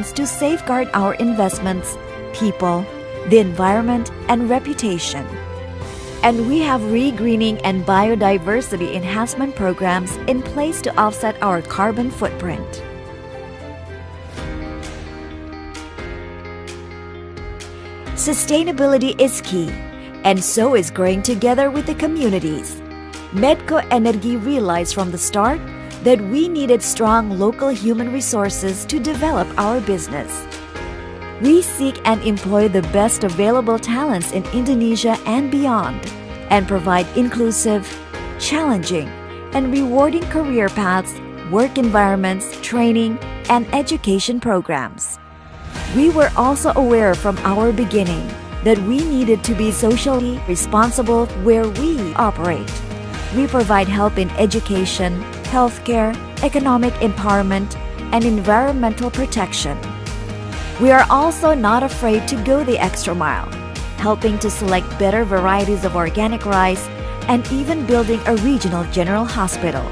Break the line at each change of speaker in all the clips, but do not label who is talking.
to safeguard our investments, people, the environment, and reputation. And we have re-greening and biodiversity enhancement programs in place to offset our carbon footprint. Sustainability is key, and so is growing together with the communities. Medco Energy realized from the start that we needed strong local human resources to develop our business. We seek and employ the best available talents in Indonesia and beyond, and provide inclusive, challenging, and rewarding career paths, work environments, training, and education programs. We were also aware from our beginning that we needed to be socially responsible where we operate. We provide help in education, healthcare, economic empowerment, and environmental protection. We are also not afraid to go the extra mile, helping to select better varieties of organic rice and even building a regional general hospital.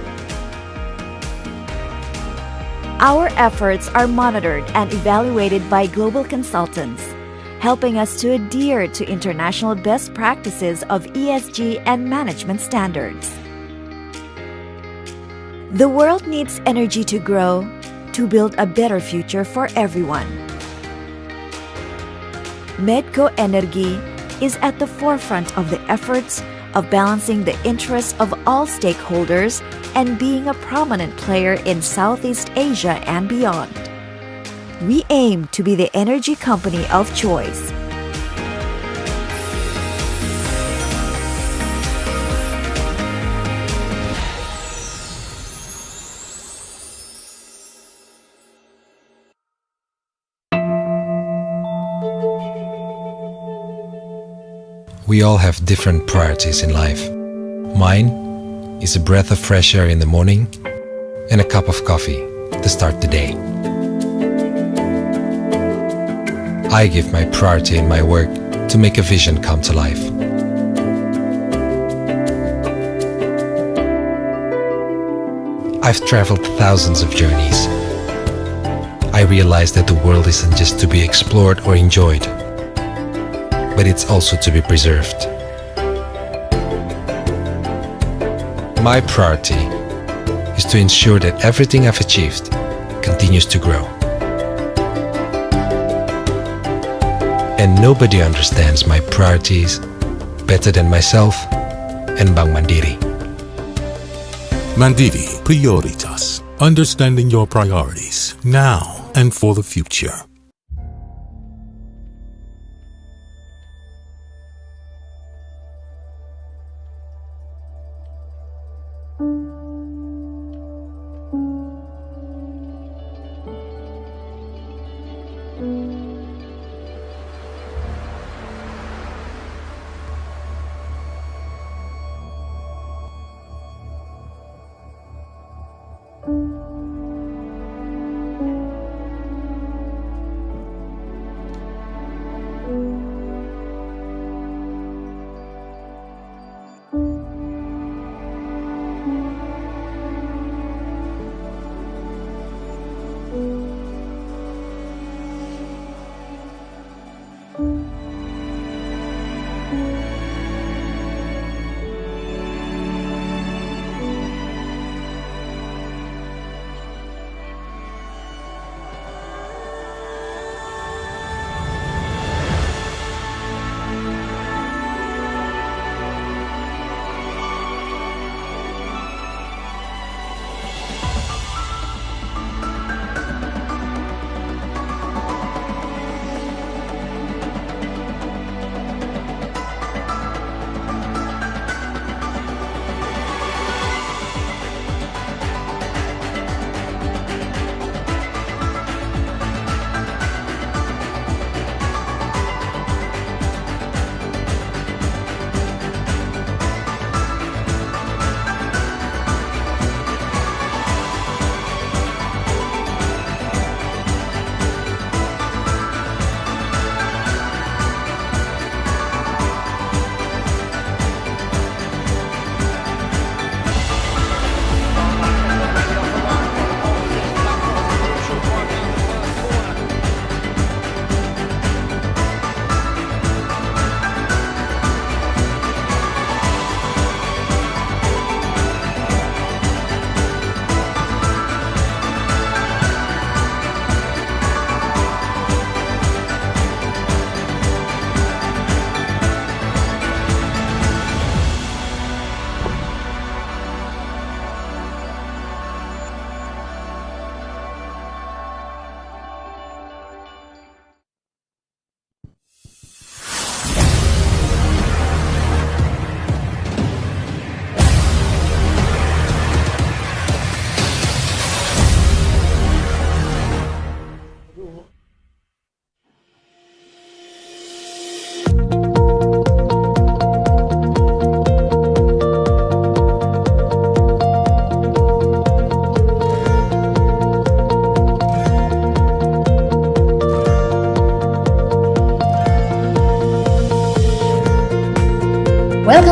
Our efforts are monitored and evaluated by global consultants, helping us to adhere to international best practices of ESG and management standards. The world needs energy to grow, to build a better future for everyone. Medco Energy is at the forefront of the efforts of balancing the interests of all stakeholders and being a prominent player in Southeast Asia and beyond. We aim to be the energy company of choice.
We all have different priorities in life. Mine is a breath of fresh air in the morning and a cup of coffee to start the day. I give my priority in my work to make a vision come to life. I've traveled thousands of journeys. I realized that the world isn't just to be explored or enjoyed, but it's also to be preserved. My priority is to ensure that everything I've achieved continues to grow. And nobody understands my priorities better than myself and Bank Mandiri.
Mandiri Prioritas. Understanding your priorities now and for the future.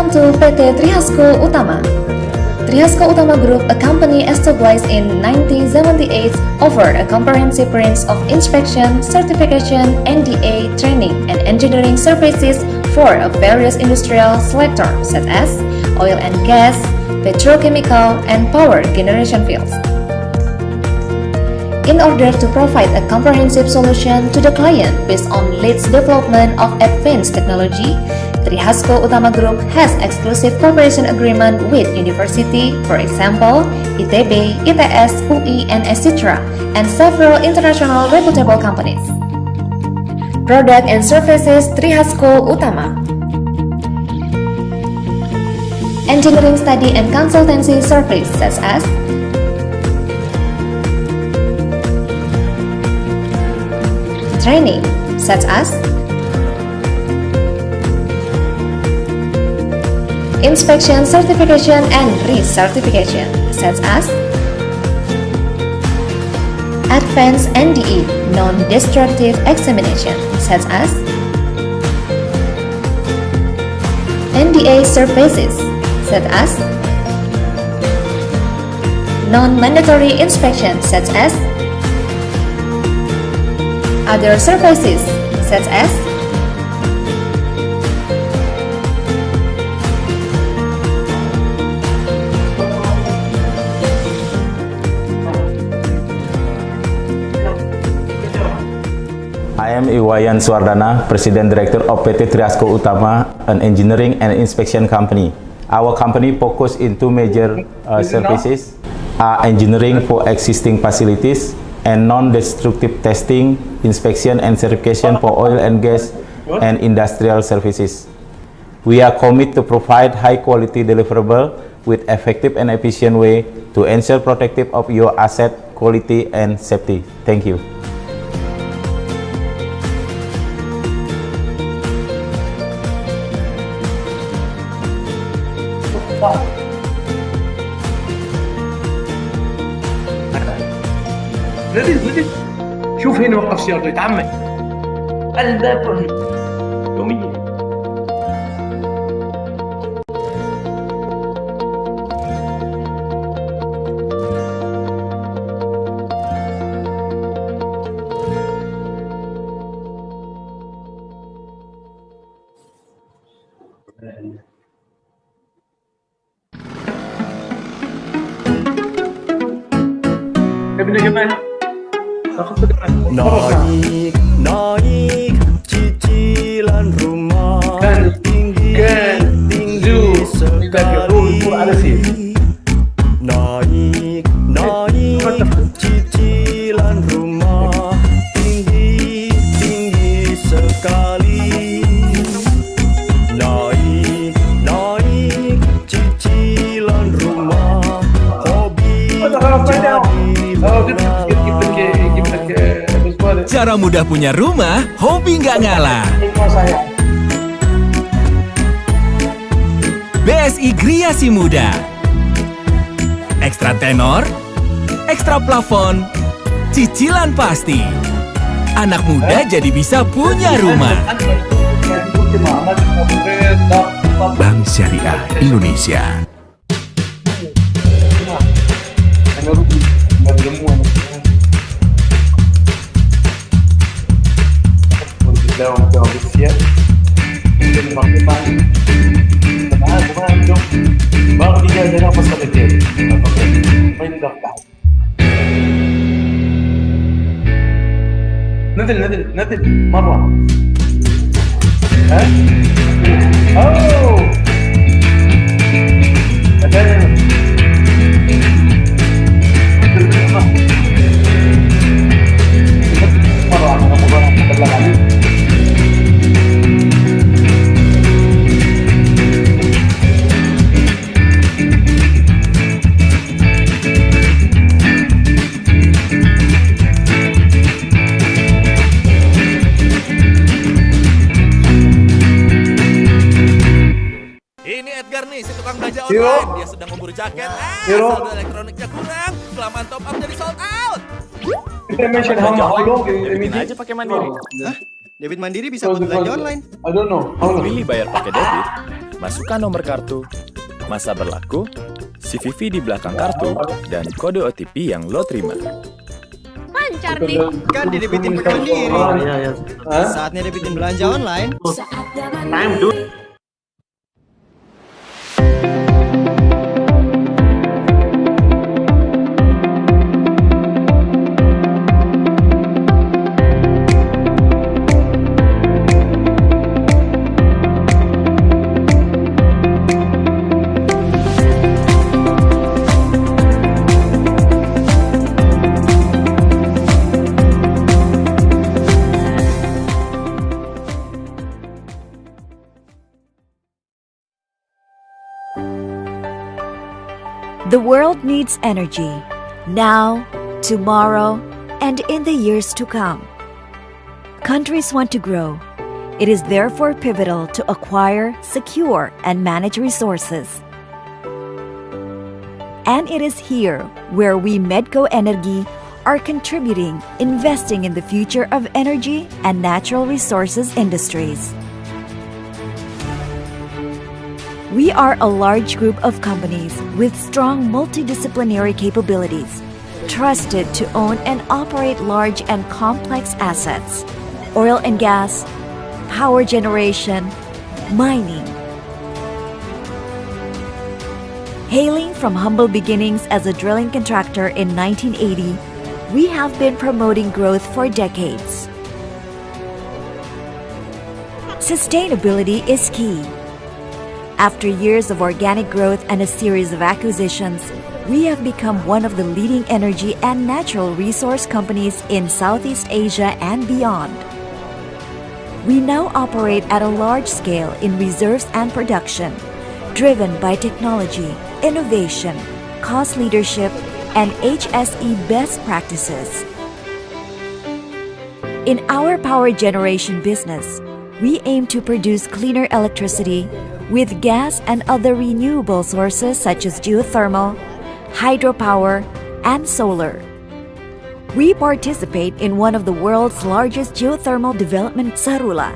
Welcome to PT Trihasko Utama. Trihasko Utama Group, a company established in 1978, offered a comprehensive range of inspection, certification, NDA, training, and engineering services for various industrial sectors such as oil and gas, petrochemical, and power generation fields. In order to provide a comprehensive solution to the client based on leads development of advanced technology, Trihasko Utama Group has exclusive cooperation agreement with university, for example, ITB, ITS, UI, and etc., and several international reputable companies. Product and services Trihasko Utama: engineering study and consultancy service such as training such as inspection, certification, and recertification such as advanced NDE, non-destructive examination such as NDA services such as non-mandatory inspection such as other services such as
I am Iwayan Suwardana, President Director of PT Trihasko Utama, an engineering and inspection company. Our company focus in two major services, engineering for existing facilities and non-destructive testing, inspection and certification for oil and gas and industrial services. We are committed to provide high-quality deliverable with effective and efficient way to ensure protective of your asset, quality and safety. Thank you.
لذيذ شوف هنا وقف سيارته يتعمد الباب يوميا. ابن جمال naik cicilan rumah tinggi sekali naik cicilan rumah tinggi sekali naik cicilan rumah hobi
Cara mudah punya rumah, hobi nggak ngalah. BSI Griasi Muda. Ekstra tenor, ekstra plafon, cicilan pasti. Anak muda jadi bisa punya rumah.
Bank Syariah Indonesia.
daun besar dan maksimal tenang bukan dong baru dia ada apa saja main dokter نزل مرة ها أوه مرة أنا مبارك أبلغ عليك
Si tukang belanja online, dia sedang memburu jaket. Saldo elektroniknya kurang, kelamaan top up jadi sold out.
Kita mention how long
debitin aja pakai Mandiri. Hah? Debit Mandiri bisa buat belanja online?
I don't know.
Pilih bayar pakai debit. Masukkan nomor kartu, masa berlaku, CVV di belakang kartu, dan kode OTP yang lo terima.
Lancar nih. Kan didebitin pakai mandiri.
Iya.
Saatnya debitin belanja online.
Time do.
The world needs energy, now, tomorrow, and in the years to come. Countries want to grow. It is therefore pivotal to acquire, secure, and manage resources. And it is here where we Medco Energy are contributing, investing in the future of energy and natural resources industries. We are a large group of companies with strong multidisciplinary capabilities, trusted to own and operate large and complex assets, oil and gas, power generation, mining. Hailing from humble beginnings as a drilling contractor in 1980, we have been promoting growth for decades. Sustainability is key. After years of organic growth and a series of acquisitions, we have become one of the leading energy and natural resource companies in Southeast Asia and beyond. We now operate at a large scale in reserves and production, driven by technology, innovation, cost leadership, and HSE best practices. In our power generation business, we aim to produce cleaner electricity with gas and other renewable sources such as geothermal, hydropower, and solar. We participate in one of the world's largest geothermal development, Sarula,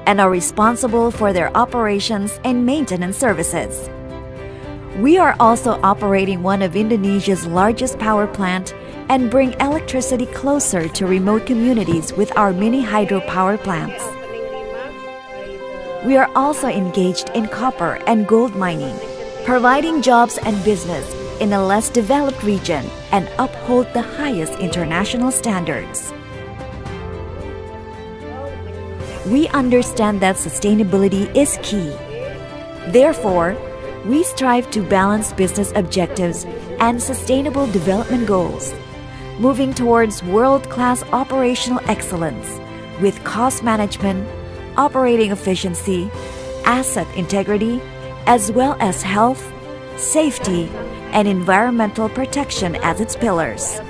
and are responsible for their operations and maintenance services. We are also operating one of Indonesia's largest power plant and bring electricity closer to remote communities with our mini hydropower plants. We are also engaged in copper and gold mining, providing jobs and business in a less developed region and uphold the highest international standards. We understand that sustainability is key. Therefore, we strive to balance business objectives and sustainable development goals, moving towards world-class operational excellence with cost management, operating efficiency, asset integrity, as well as health, safety, and environmental protection as its pillars.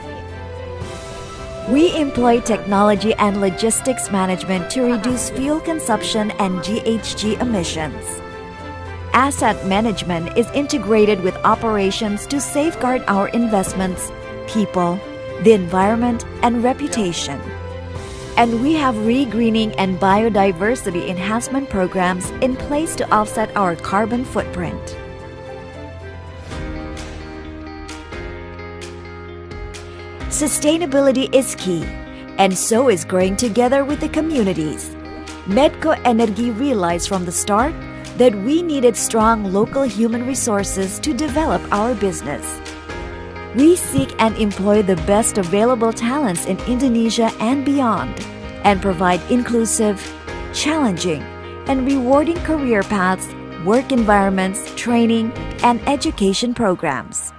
We employ technology and logistics management to reduce fuel consumption and GHG emissions. Asset management is integrated with operations to safeguard our investments, people, the environment, and reputation. And we have re-greening and biodiversity enhancement programs in place to offset our carbon footprint. Sustainability is key, and so is growing together with the communities. Medco Energy realized from the start that we needed strong local human resources to develop our business. We seek and employ the best available talents in Indonesia and beyond, and provide inclusive, challenging, and rewarding career paths, work environments, training, and education programs.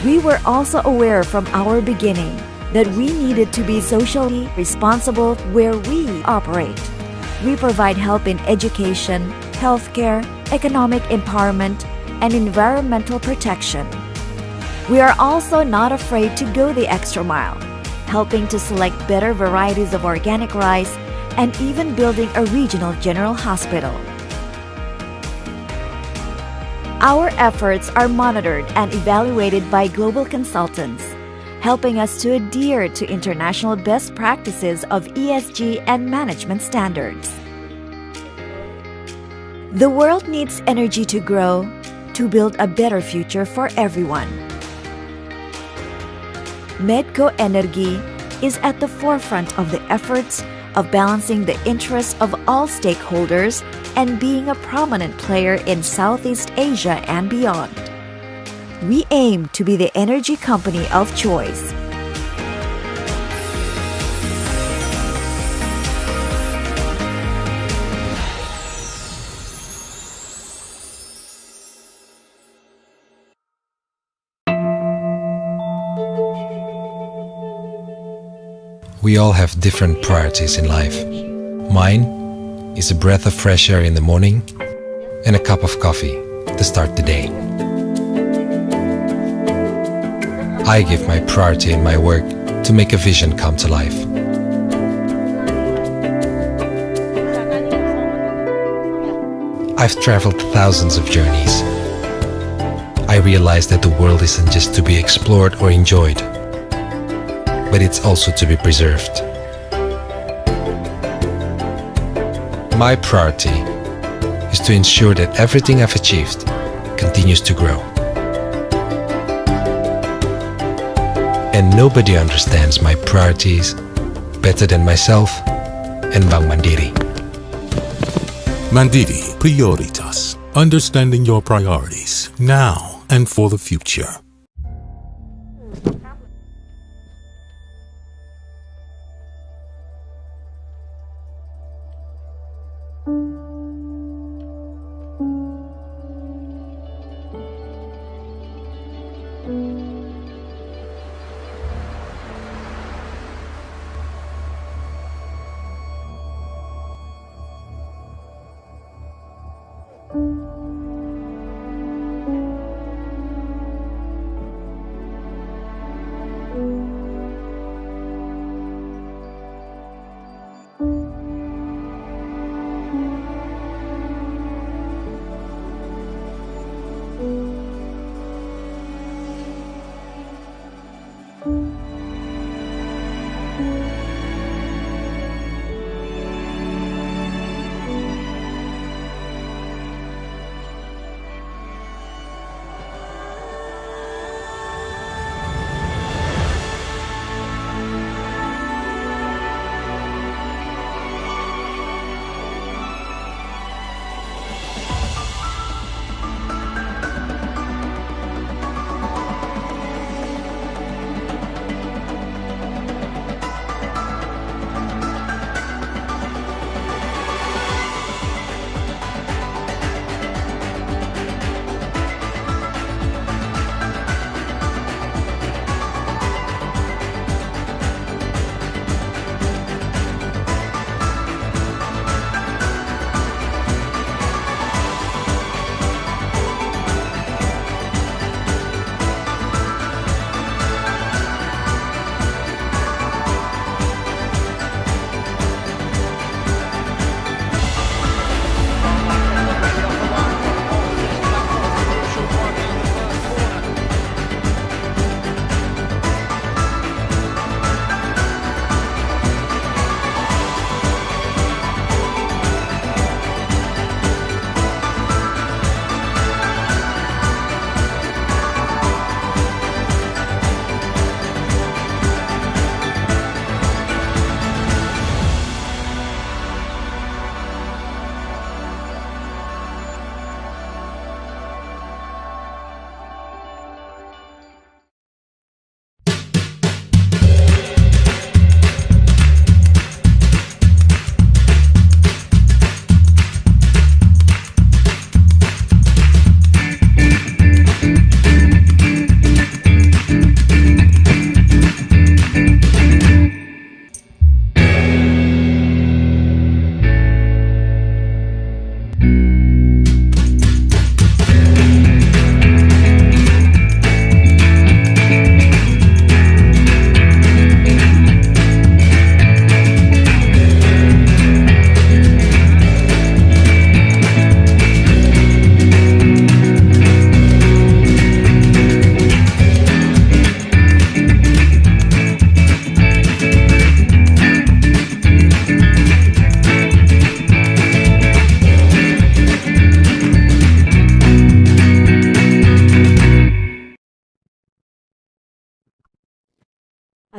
We were also aware from our beginning that we needed to be socially responsible where we operate. We provide help in education, healthcare, economic empowerment, and environmental protection. We are also not afraid to go the extra mile, helping to select better varieties of organic rice and even building a regional general hospital. Our efforts are monitored and evaluated by global consultants, helping us to adhere to international best practices of ESG and management standards. The world needs energy to grow, to build a better future for everyone. Medco Energi is at the forefront of the efforts of balancing the interests of all stakeholders and being a prominent player in Southeast Asia and beyond. We aim to be the energy company of choice.
We all have different priorities in life. Mine is a breath of fresh air in the morning and a cup of coffee to start the day. I give my priority in my work to make a vision come to life. I've traveled thousands of journeys. I realized that the world isn't just to be explored or enjoyed, but it's also to be preserved. My priority is to ensure that everything I've achieved continues to grow. And nobody understands my priorities better than myself and Bank Mandiri.
Mandiri Prioritas. Understanding your priorities now and for the future.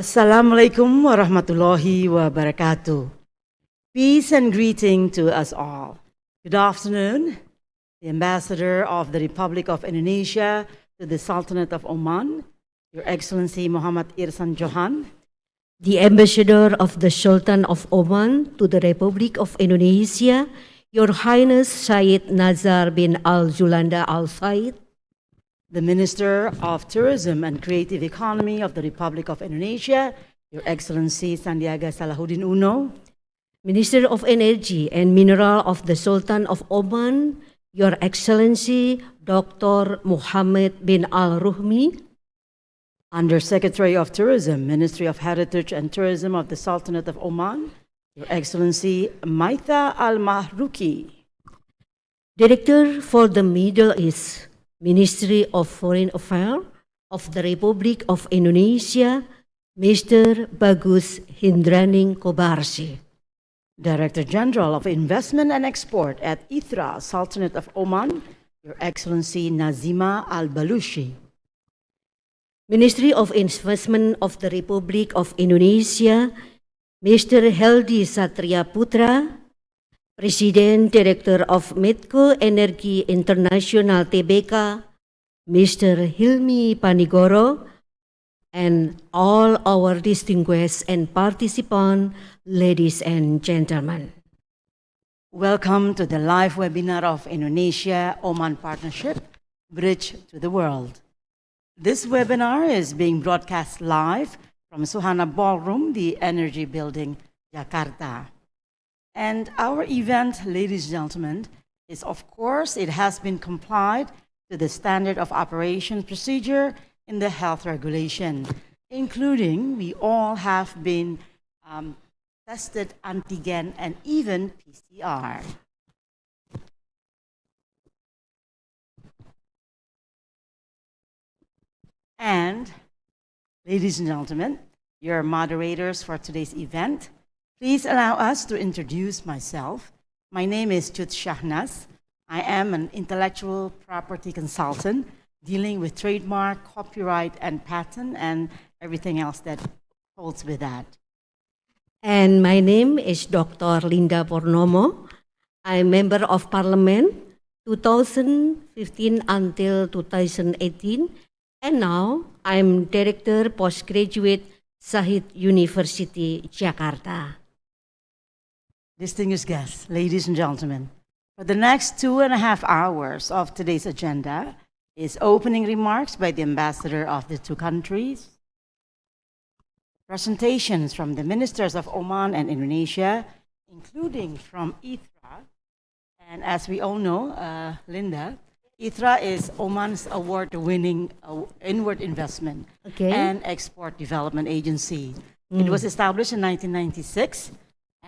Assalamualaikum warahmatullahi wabarakatuh. Peace and greeting to us all. Good afternoon, the Ambassador of the Republic of Indonesia to the Sultanate of Oman, Your Excellency Muhammad Irsan Johan,
the Ambassador of the Sultan of Oman to the Republic of Indonesia, Your Highness Syed Nazar bin Al Julanda Al Said,
the Minister of Tourism and Creative Economy of the Republic of Indonesia, Your Excellency Sandiaga Salahuddin Uno,
Minister of Energy and Mineral of the Sultan of Oman, Your Excellency Dr. Muhammad bin Al Ruhmi,
Undersecretary of Tourism, Ministry of Heritage and Tourism of the Sultanate of Oman, Your Excellency Maitha Al Mahruki,
Director for the Middle East, Ministry of Foreign Affairs of the Republic of Indonesia, Mr. Bagus Hindraning Kobarsi,
Director General of Investment and Export at ITRA, Sultanate of Oman, Your Excellency Nazima Al Balushi,
Ministry of Investment of the Republic of Indonesia, Mr. Heldi Satria Putra, President Director of Medco Energi International Tbk, Mr. Hilmi Panigoro, and all our distinguished and participant, ladies and gentlemen.
Welcome to the live webinar of Indonesia-Oman Partnership, Bridge to the World. This webinar is being broadcast live from Suhana Ballroom, the Energy Building, Jakarta. And our event, ladies and gentlemen, is of course, it has been complied to the standard of operation procedure in the health regulation, including we all have been tested antigen and even PCR. And ladies and gentlemen, your moderators for today's event, please allow us to introduce myself. My name is Chut Shahnaz. I am an intellectual property consultant dealing with trademark, copyright, and patent, and everything else that holds with that.
And my name is Dr. Linda Purnomo. I'm Member of Parliament 2015 until 2018, and now I'm Director Postgraduate Sahid University, Jakarta.
Distinguished guests, ladies and gentlemen, for the next 2.5 hours of today's agenda is opening remarks by the ambassador of the two countries, presentations from the ministers of Oman and Indonesia, including from ITRA. And as we all know, Linda, ITRA is Oman's award-winning inward investment and export development agency. It was established in 1996.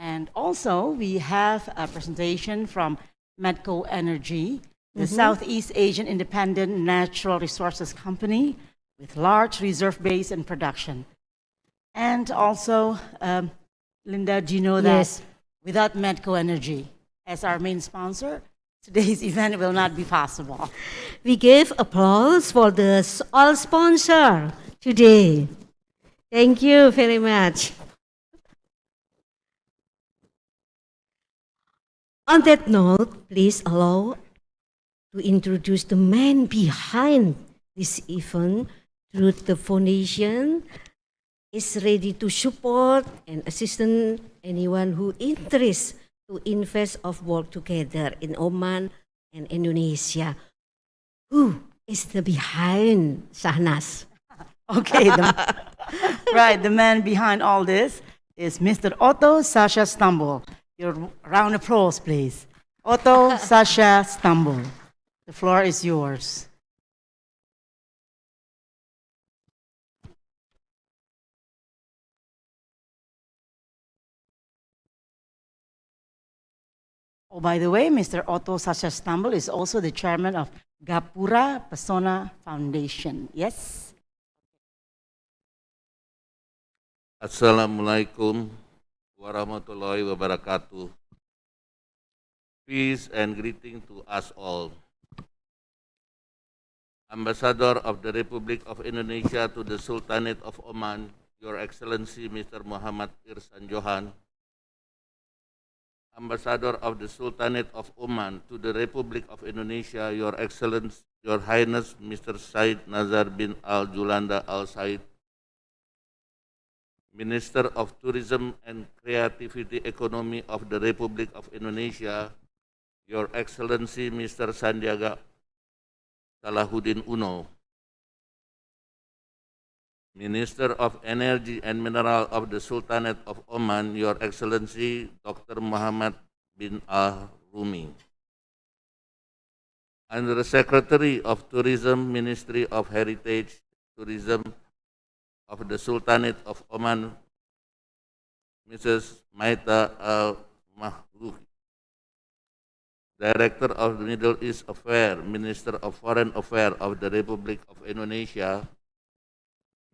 And also, we have a presentation from Medco Energy, the Southeast Asian Independent Natural Resources Company with large reserve base and production. And also, Linda, do you know that without Medco Energy as our main sponsor, today's event will not be possible.
We give applause for the all sponsor today. Thank you very much. On that note, please allow to introduce the man behind this event. Truth the Foundation is ready to support and assist anyone who interested to invest or work together in Oman and Indonesia. Who is the behind, Shahnas?
Okay, right, the man behind all this is Mr. Otto Sasha Stambul. Your round of applause, please. Otto Sasha Stambul. The floor is yours. Oh, by the way, Mr. Otto Sasha Stambul is also the chairman of Gapura Pesona Foundation. Yes?
Assalamualaikum warahmatullahi wabarakatuh. Peace and greeting to us all. Ambassador of the Republic of Indonesia to the Sultanate of Oman, Your Excellency Mr. Muhammad Irsan Johan, Ambassador of the Sultanate of Oman to the Republic of Indonesia, Your Excellency, Your Highness Mr. Said Nazar bin Al Julanda Al Said, Minister of Tourism and Creativity Economy of the Republic of Indonesia, Your Excellency Mr. Sandiaga Salahuddin Uno, Minister of Energy and Mineral of the Sultanate of Oman, Your Excellency Dr. Muhammad bin Al-Rumi, Under Secretary of Tourism, Ministry of Heritage, Tourism of the Sultanate of Oman, Mrs. Maita Al-Mahruhi, Director of the Middle East Affairs, Minister of Foreign Affairs of the Republic of Indonesia,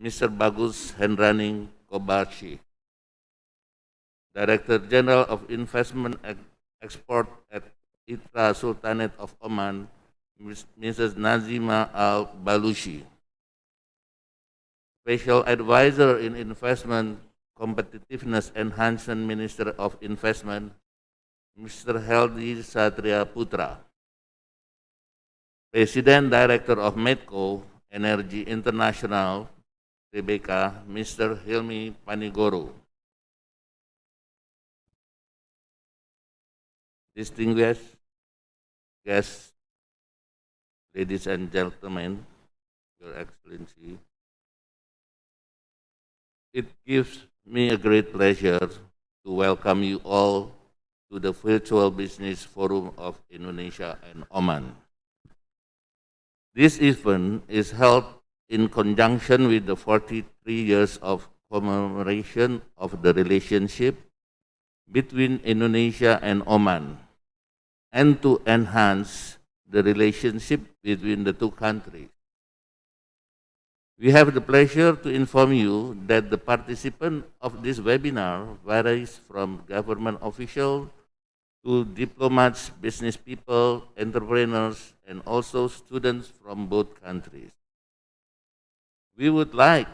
Mr. Bagus Hendraning Kobashi, Director General of Investment Export at ITRA Sultanate of Oman, Mrs. Nazima Al-Balushi, Special Advisor in Investment Competitiveness Enhancement, Minister of Investment, Mr. Heldi Satria Putra, President Director of Medco Energy International, Rebecca, Mr. Hilmi Panigoro, distinguished guests, ladies and gentlemen, Your Excellency, it gives me a great pleasure to welcome you all to the Virtual Business Forum of Indonesia and Oman. This event is held in conjunction with the 43 years of commemoration of the relationship between Indonesia and Oman, and to enhance the relationship between the two countries. We have the pleasure to inform you that the participants of this webinar varies from government officials to diplomats, business people, entrepreneurs, and also students from both countries. We would like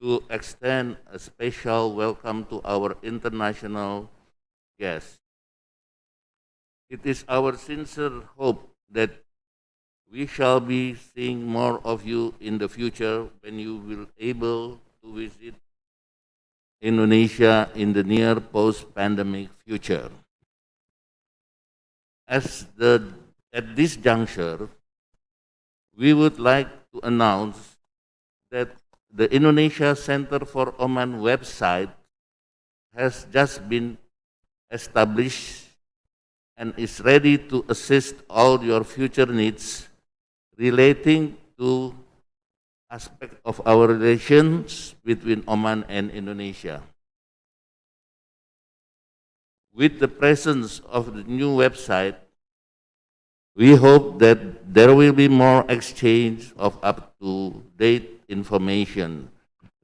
to extend a special welcome to our international guests. It is our sincere hope that we shall be seeing more of you in the future when you will able to visit Indonesia in the near post-pandemic future. At this juncture, we would like to announce that the Indonesia Center for Oman website has just been established and is ready to assist all your future needs relating to aspect of our relations between Oman and Indonesia. With the presence of the new website, we hope that there will be more exchange of up-to-date information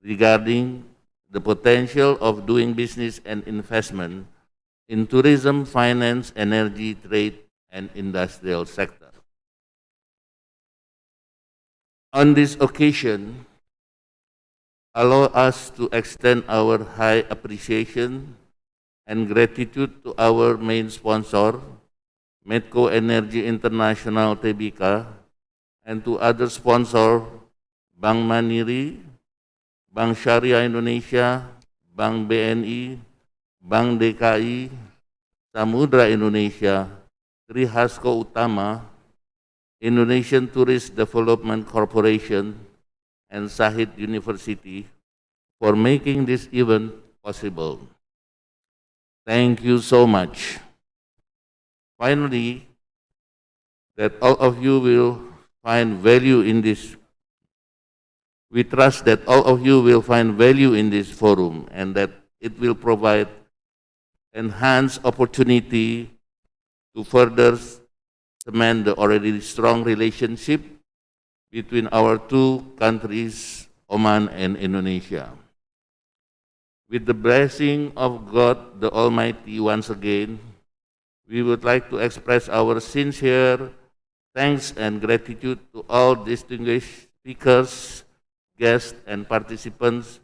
regarding the potential of doing business and investment in tourism, finance, energy, trade, and industrial sector. On this occasion, allow us to extend our high appreciation and gratitude to our main sponsor, Medco Energy International Tbk, and to other sponsors, Bank Mandiri, Bank Syariah Indonesia, Bank BNI, Bank DKI, Samudra Indonesia, Trihasco Utama, Indonesian Tourist Development Corporation, and Sahid University for making this event possible. Thank you so much. Finally, that all of you will find value in this. We trust that all of you will find value in this forum and that it will provide enhanced opportunity to further cement the already strong relationship between our two countries, Oman and Indonesia. With the blessing of God the Almighty once again, we would like to express our sincere thanks and gratitude to all distinguished speakers, guests, and participants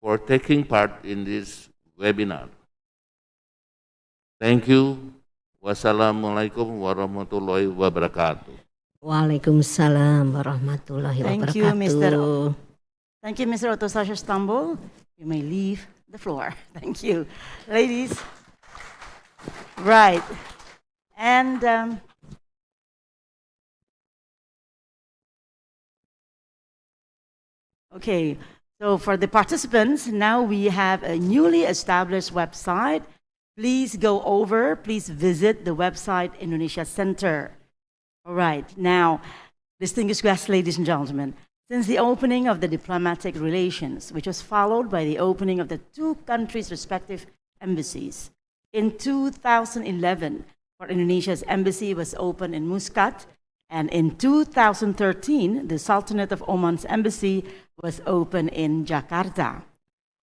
for taking part in this webinar. Thank you. Wassalamualaikum warahmatullahi wabarakatuh.
Waalaikumsalam warahmatullahi wabarakatuh.
Thank you, Mr. Otosasha Stambul. You may leave the floor. Thank you. Ladies. Right. And okay, so for the participants, now we have a newly established website. Please go over, please visit the website Indonesia Center. All right, now, distinguished guests, ladies and gentlemen, since the opening of the diplomatic relations, which was followed by the opening of the two countries' respective embassies, in 2011, for Indonesia's embassy was opened in Muscat, and in 2013, the Sultanate of Oman's embassy was opened in Jakarta.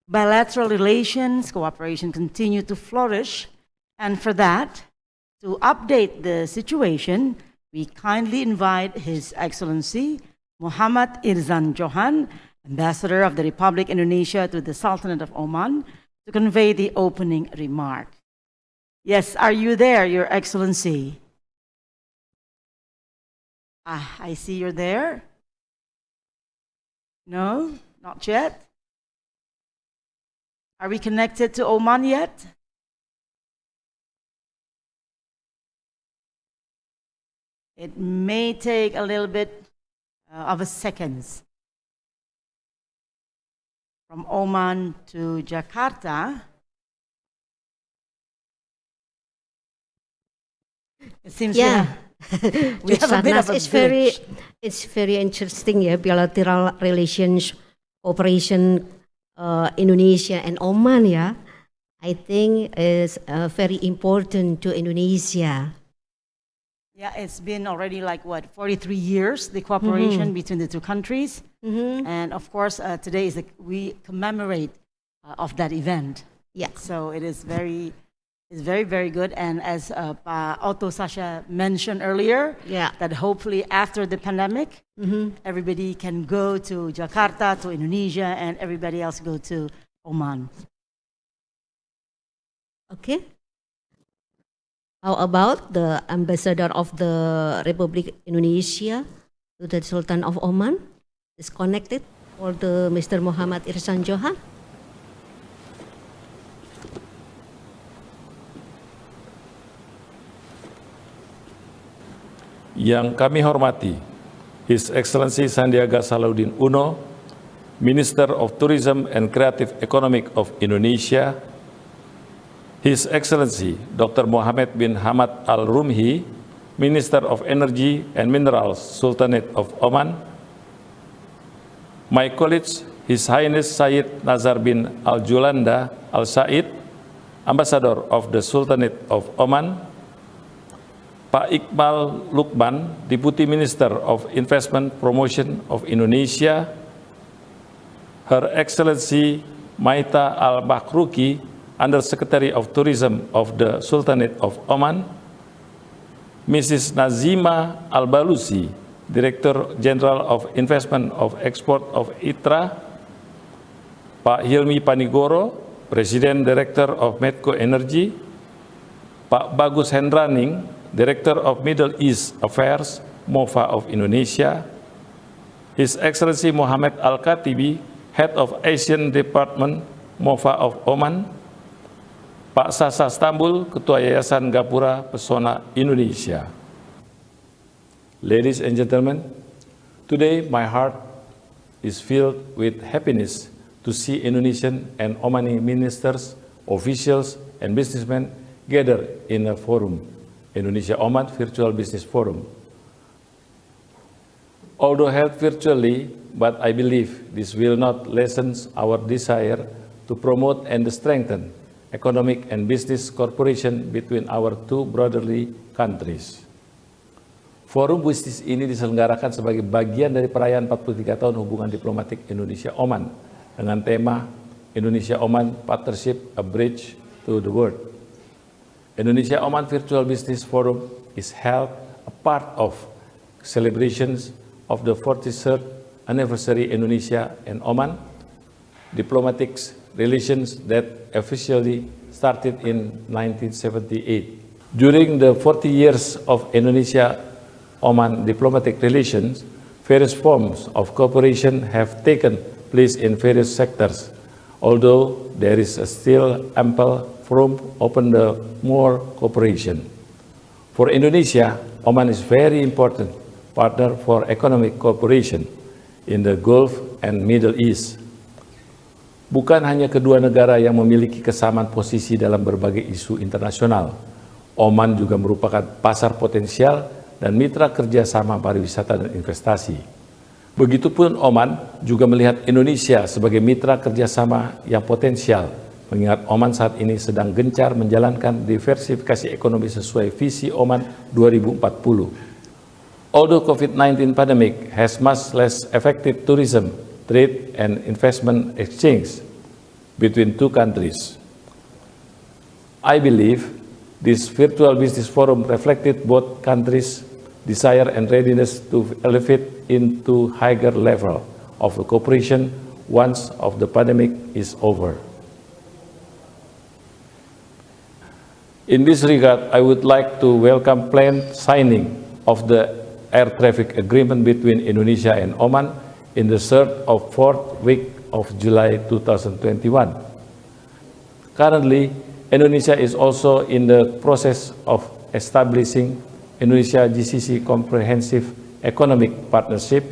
Bilateral relations, cooperation continue to flourish, and for that, to update the situation, we kindly invite His Excellency Muhammad Irzan Johan, Ambassador of the Republic Indonesia to the Sultanate of Oman, to convey the opening remark. Yes, are you there, Your Excellency? I see you're there. No, not yet. Are we connected to Oman yet? It may take a little bit of a seconds. From Oman to Jakarta, it seems we have a bit of a
it's very interesting, yeah, bilateral relations, cooperation Indonesia and Oman, yeah. I think is very important to Indonesia.
Yeah, it's been already like, what, 43 years, the cooperation between the two countries. And of course, today is we commemorate of that event.
Yeah.
So it is very, very good. And as Pa Otto Sasha mentioned earlier, that hopefully after the pandemic, everybody can go to Jakarta, to Indonesia, and everybody else go to Oman.
Okay. How about the ambassador of the Republic Indonesia to the Sultan of Oman is connected, or the Mr. Muhammad Irzan Johan?
Yang kami hormati, His Excellency Sandiaga Salahuddin Uno, Minister of Tourism and Creative Economic of Indonesia, His Excellency Dr. Mohammed bin Hamad Al-Rumhi, Minister of Energy and Minerals, Sultanate of Oman, my colleagues, His Highness Sayyid Nazar bin Al-Julanda Al-Said, Ambassador of the Sultanate of Oman, Pak Iqbal Lukman, Deputy Minister of Investment Promotion of Indonesia, Her Excellency Maita Al-Bakhruki, Under-Secretary of Tourism of the Sultanate of Oman, Mrs. Nazima Al-Balusi, Director General of Investment of Export of ITRA, Pak Hilmi Panigoro, President Director of Medco Energy, Pak Bagus Hendraning, Director of Middle East Affairs, MOFA of Indonesia, His Excellency Muhammad Al-Katibi, Head of Asian Department, MOFA of Oman, Pak Sasa Stambul, Ketua Yayasan Gapura Pesona Indonesia. Ladies and gentlemen, today my heart is filled with happiness to see Indonesian and Omani ministers, officials, and businessmen gather in a forum, Indonesia-Oman Virtual Business Forum. Although held virtually, but I believe this will not lessen our desire to promote and strengthen economic and business cooperation between our two brotherly countries. Forum bisnis ini diselenggarakan sebagai bagian dari perayaan 43 tahun hubungan diplomatik Indonesia-Oman dengan tema Indonesia-Oman Partnership, a Bridge to the World. Indonesia-Oman Virtual Business Forum is held a part of celebrations of the 43rd anniversary Indonesia and Oman diplomatic relations that officially started in 1978. During the 40 years of Indonesia-Oman diplomatic relations, various forms of cooperation have taken place in various sectors, although there is still ample room open to more cooperation. For Indonesia, Oman is very important partner for economic cooperation in the Gulf and Middle East. Bukan hanya kedua negara yang memiliki kesamaan posisi dalam berbagai isu internasional, Oman juga merupakan pasar potensial dan mitra kerjasama pariwisata dan investasi. Begitupun Oman juga melihat Indonesia sebagai mitra kerjasama yang potensial, mengingat Oman saat ini sedang gencar menjalankan diversifikasi ekonomi sesuai visi Oman 2040. Although COVID-19 pandemic has much less affected tourism, trade and investment exchange between two countries, I believe this virtual business forum reflected both countries' desire and readiness to elevate into higher level of cooperation once of the pandemic is over. In this regard, I would like to welcome planned signing of the air traffic agreement between Indonesia and Oman in the 3rd or 4th week of July 2021. Currently, Indonesia is also in the process of establishing Indonesia-GCC Comprehensive Economic Partnership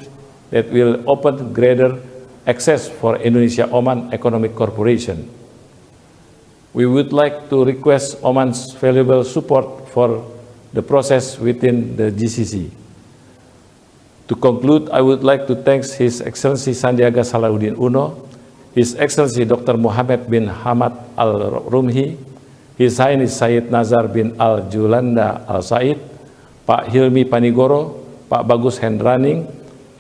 that will open greater access for Indonesia-Oman Economic Corporation. We would like to request Oman's valuable support for the process within the GCC. To conclude, I would like to thank His Excellency Sandiaga Salahuddin Uno, His Excellency Dr. Mohammed bin Hamad Al-Rumhi, His Highness Syed Nazar bin Al-Julanda Al-Said, Pak Hilmi Panigoro, Pak Bagus Hendraning,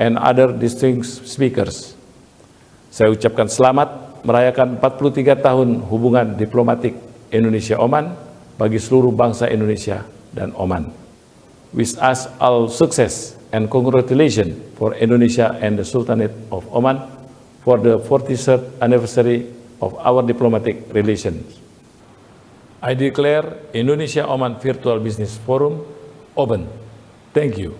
and other distinguished speakers. Saya ucapkan selamat merayakan 43 tahun hubungan diplomatik Indonesia-Oman bagi seluruh bangsa Indonesia dan Oman. Wish us all success and congratulations for Indonesia and the Sultanate of Oman for the 43rd anniversary of our diplomatic relations. I declare Indonesia-Oman Virtual Business Forum open. Thank you.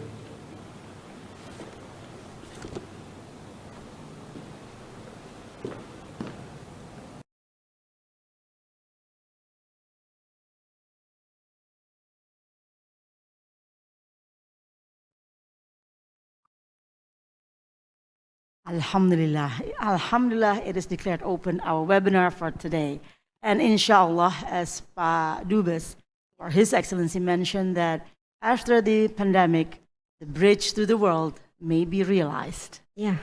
Alhamdulillah. Alhamdulillah, it is declared open, our webinar for today. And inshallah, as Pa Dubes, or His Excellency mentioned that after the pandemic, the bridge to the world may be realized.
Yeah,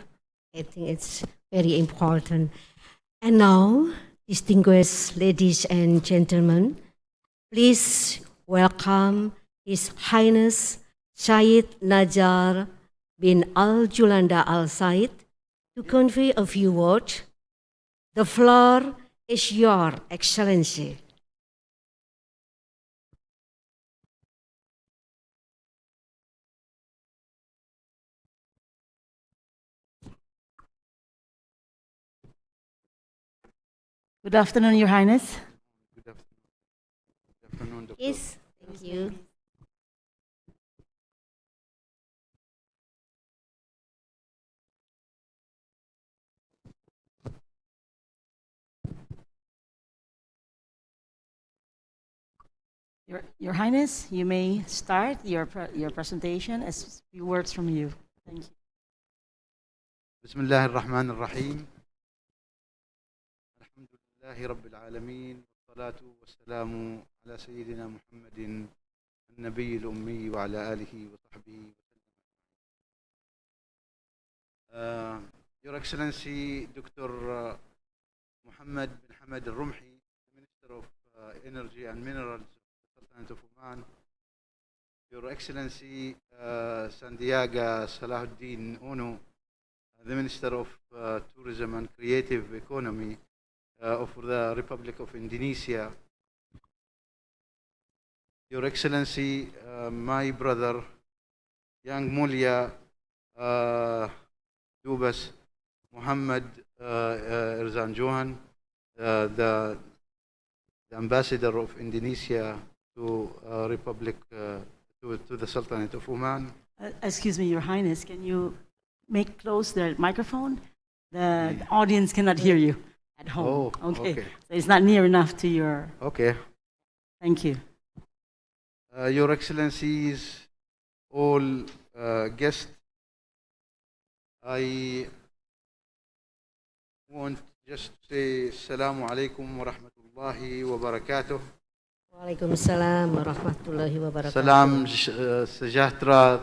I think it's very important. And now, distinguished ladies and gentlemen, please welcome His Highness Syed Nazar bin Al-Julanda Al-Said to convey a few words. The floor is your Excellency.
Good afternoon, Your Highness.
Good afternoon, Dr.
Yes, thank you.
Your Highness, you may start your presentation. As few words from you. Thank you.
بسم الله الرحمن الرحيم. الحمد لله رب العالمين والصلاة والسلام على سيدنا محمد النبي الأمي وعلى آله وصحبه وسلم. Your Excellency Dr. Mohammed bin Hamad Al-Rumhi, Minister of Energy and Minerals of the Sultanate of Oman. Your Excellency Sandiaga Salahuddin Uno, the Minister of Tourism and Creative Economy of the Republic of Indonesia. Your Excellency, my brother, Young Mulya Dubas Muhammad Irzan Johan, the ambassador of Indonesia to Republic to the Sultanate of Oman.
Excuse me, Your Highness, can you make close the microphone? The audience cannot hear you at home.
Oh, okay.
So it's not near enough to your...
Okay.
Thank you.
Your Excellencies, all guests, I want just to say Assalamu alaikum wa rahmatullahi wa barakatuh.
Waalaikumsalam warahmatullahi wabarakatuh.
Salam sejahtera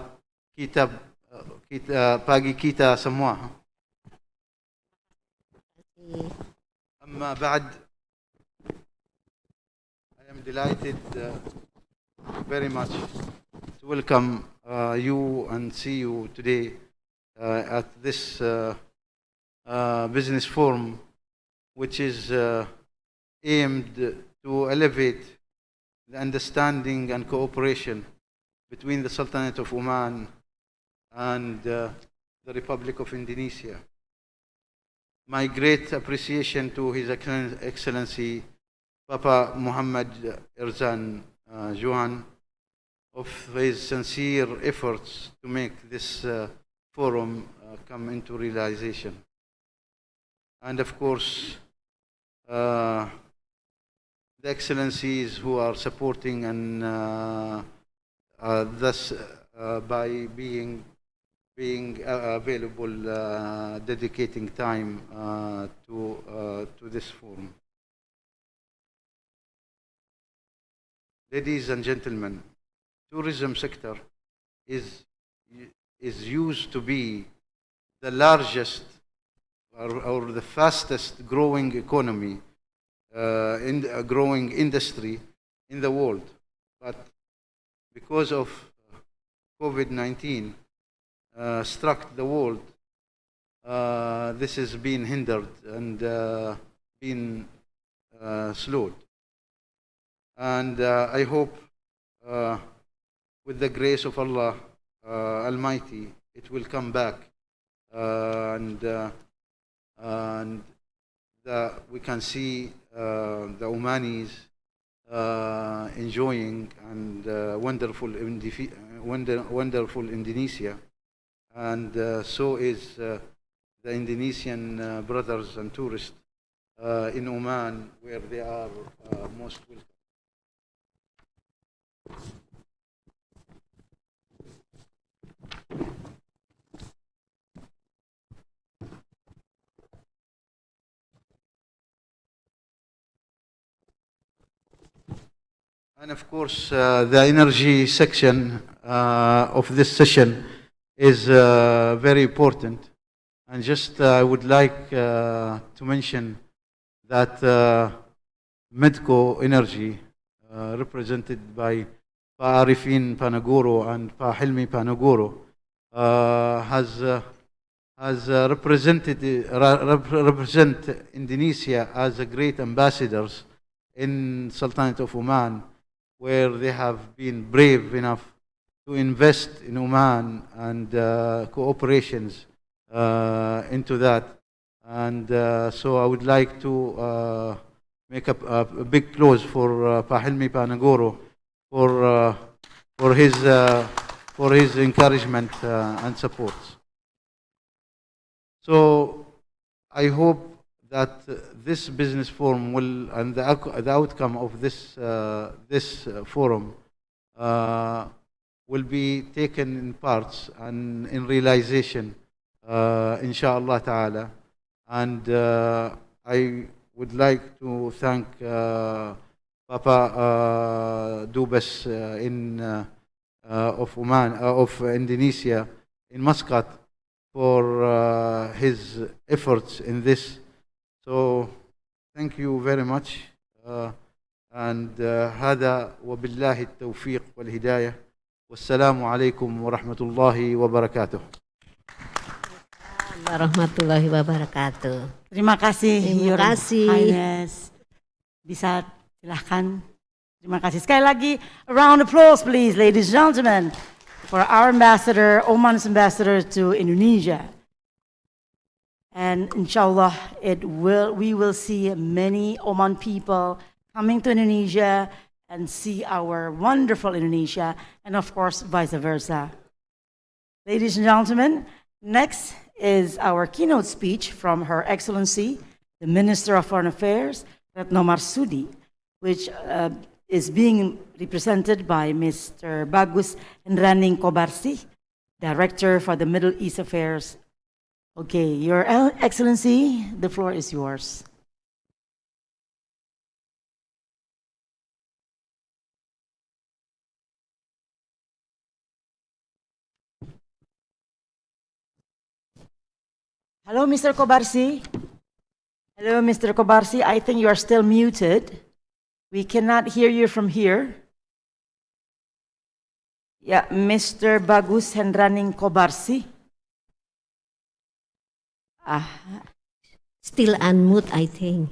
kita pagi kita semua. أما بعد, I am delighted very much to welcome you and see you today at this business forum, which is aimed to elevate the understanding and cooperation between the Sultanate of Oman and the Republic of Indonesia. My great appreciation to His Excellency Papa Muhammad Irzan Johan of his sincere efforts to make this forum come into realization. And of course, the Excellencies who are supporting and thus by being available, dedicating time to this forum. Ladies and gentlemen, tourism sector is used to be the largest or the fastest growing economy, in a growing industry in the world. But because of COVID-19 struck the world, this has been hindered and been slowed. And I hope with the grace of Allah Almighty, it will come back, and we can see the Omanis enjoying and wonderful Indonesia, and so is the Indonesian brothers and tourists in Oman, where they are most welcome. And of course, the energy section of this session is very important. And just I would like to mention that Medco Energy, represented by Pa Arifin Panagoro and Pa Hilmi Panagoro, has represent Indonesia as a great ambassadors in Sultanate of Oman, where they have been brave enough to invest in Oman and cooperations into that. And so I would like to make a big applause for Pa Hilmi Panagoro for his encouragement and support. So I hope that this business forum will, and the outcome of this forum will be taken in parts and in realization, inshallah ta'ala. And I would like to thank Papa Dubas of Oman, of Indonesia, in Muscat, for his efforts in this. So thank you very much, and هذا وبالله التوفيق والهداية, والسلام عليكم ورحمة الله وبركاته.
Warahmatullahi wabarakatuh.
Terima kasih,
Terima
Your
kasih.
Highness. Bisa silahkan. Terima kasih sekali lagi. A round of applause, please, ladies and gentlemen, for our ambassador, Oman's ambassador to Indonesia. And inshallah, we will see many Oman people coming to Indonesia and see our wonderful Indonesia, and of course, vice versa. Ladies and gentlemen, next is our keynote speech from Her Excellency, the Minister of Foreign Affairs, Retno Marsudi, which is being represented by Mr. Bagus Hendraning Kobarsi, Director for the Middle East Affairs. Okay, Your Excellency, the floor is yours. Hello, Mr. Kobarsi. Hello, Mr. Kobarsi. I think you are still muted. We cannot hear you from here. Yeah, Mr. Bagus Hendraning Kobarsi.
Still unmute, I think.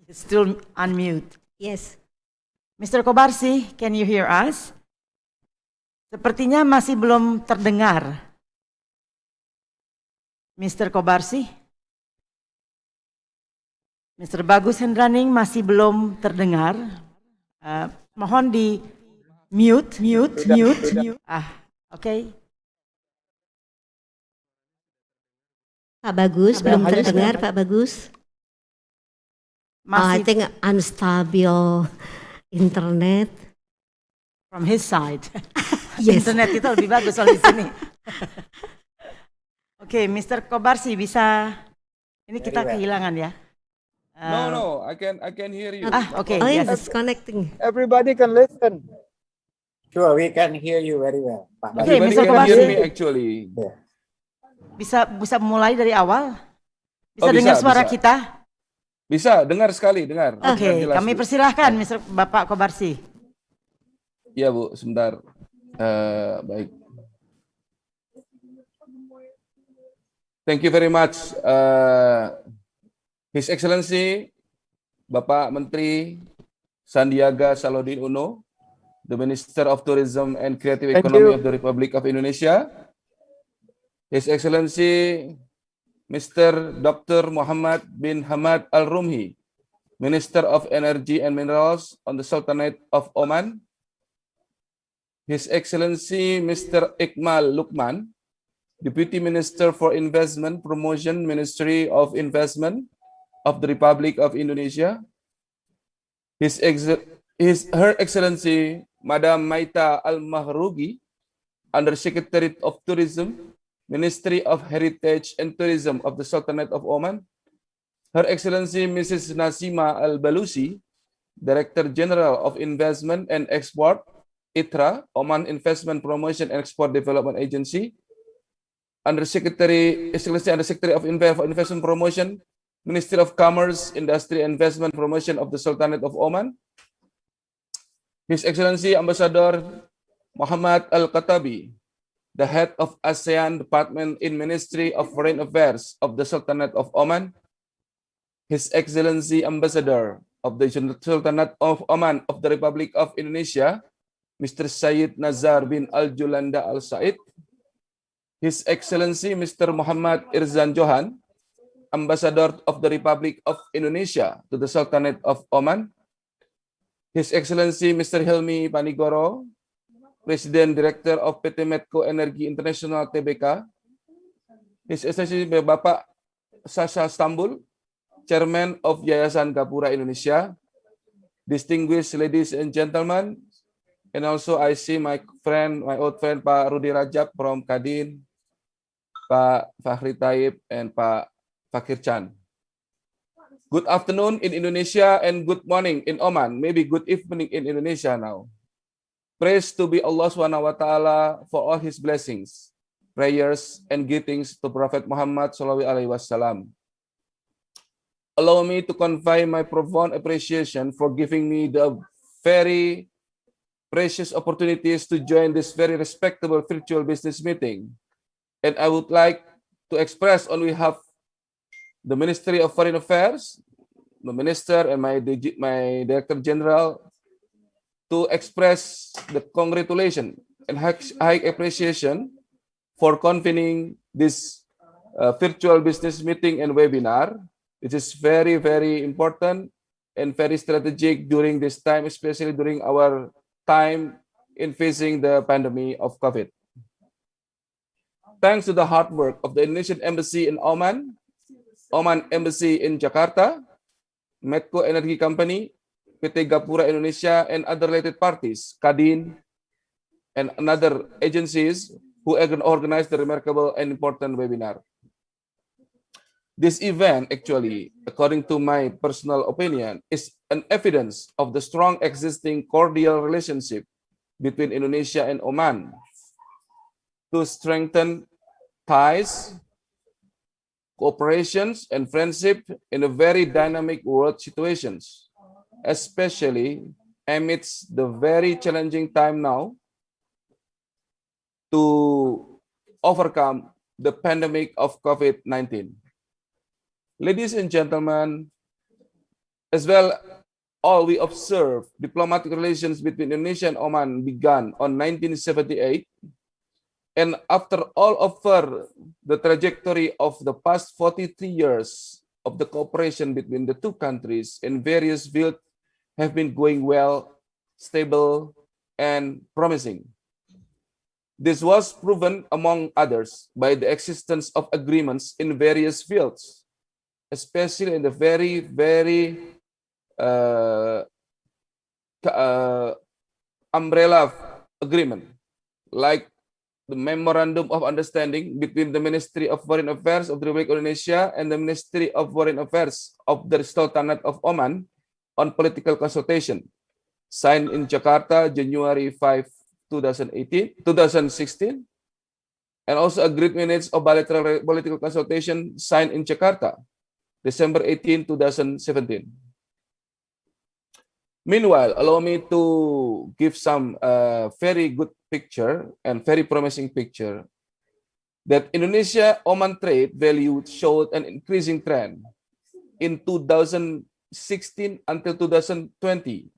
Still unmute.
Yes.
Mr. Kobarsi, can you hear us? Sepertinya masih belum terdengar. Mr. Kobarsi? Mr. Bagus Hendraning masih belum terdengar. Mohon di mute. Okay.
Pak Bagus, belum terdengar Pak Bagus. I think unstable internet.
From his side.
Yes.
Internet itu lebih bagus soal di sini. Oke, Mr. Kobarsi bisa. Ini kita kehilangan ya.
No, I can hear you.
Okay.
Yes. It's connecting.
Everybody can listen. Sure, we can hear you very well.
Okay, Mr. Kobarsi.
Hear me actually.
Bisa mulai dari awal? Bisa dengar suara kita?
Bisa, dengar sekali, dengar.
Oke, kami persilahkan Bapak Kobarsi.
Iya Bu, sebentar. Baik. Thank you very much, His Excellency Bapak Menteri Sandiaga Salahuddin Uno, the Minister of Tourism and Creative Economy of the Republic of Indonesia. His Excellency Mr. Dr. Muhammad bin Hamad Al-Rumhi, Minister of Energy and Minerals on the Sultanate of Oman. His Excellency Mr. Iqmal Lukman, Deputy Minister for Investment Promotion, Ministry of Investment of the Republic of Indonesia. Her Excellency Madam Maita Al-Mahrugi, Undersecretary of Tourism, Ministry of Heritage and Tourism of the Sultanate of Oman. Her Excellency Mrs. Nasima Al-Balusi, Director General of Investment and Export, ITRA, Oman Investment Promotion and Export Development Agency. Undersecretary of Investment Promotion, Ministry of Commerce, Industry and Investment Promotion of the Sultanate of Oman. His Excellency Ambassador Muhammad Al-Katabi, the head of ASEAN Department in Ministry of Foreign Affairs of the Sultanate of Oman. His Excellency Ambassador of the Sultanate of Oman of the Republic of Indonesia, Mr. Sayyid Nazar bin Al-Julanda Al-Said. His Excellency Mr. Muhammad Irzan Johan, Ambassador of the Republic of Indonesia to the Sultanate of Oman. His Excellency Mr. Helmi Panigoro, President Director of PT Medco Energi International Tbk. His Excellency Bapak Sasha Stambul, Chairman of Yayasan Gapura Indonesia. Distinguished ladies and gentlemen, and also I see my old friend Pak Rudi Rajab from Kadin, Pak Fahri Taib, and Pak Fakir Chan. Good afternoon in Indonesia and good morning in Oman. Maybe good evening in Indonesia now. Praise to be Allah SWT for all His blessings, prayers, and greetings to Prophet Muhammad SAW. Allow me to convey my profound appreciation for giving me the very precious opportunities to join this very respectable virtual business meeting. And I would like to express on behalf of the Ministry of Foreign Affairs, the Minister, and my Director General, to express the congratulations and high appreciation for convening this virtual business meeting and webinar. It is very, very important and very strategic during this time, especially during our time in facing the pandemic of COVID. Thanks to the hard work of the Indonesian Embassy in Oman, Oman Embassy in Jakarta, Medco Energy Company, PT Gapura Indonesia, and other related parties, Kadin, and other agencies who organized the remarkable and important webinar. This event, actually, according to my personal opinion, is an evidence of the strong existing cordial relationship between Indonesia and Oman to strengthen ties, cooperations, and friendship in a very dynamic world situations, especially amidst the very challenging time now to overcome the pandemic of COVID-19. Ladies and gentlemen, as well, all we observe diplomatic relations between Indonesia and Oman began on 1978, and after all over the trajectory of the past 43 years of the cooperation between the two countries in various fields have been going well, stable, and promising. This was proven, among others, by the existence of agreements in various fields, especially in the very, very umbrella agreement, like the Memorandum of Understanding between the Ministry of Foreign Affairs of the Republic of Indonesia and the Ministry of Foreign Affairs of the Sultanate of Oman on political consultation, signed in Jakarta, January 5, 2016, and also agreed minutes of bilateral political consultation signed in Jakarta, December 18, 2017. Meanwhile, allow me to give some very good picture and very promising picture that Indonesia-Oman trade value showed an increasing trend in 2016 until 2020,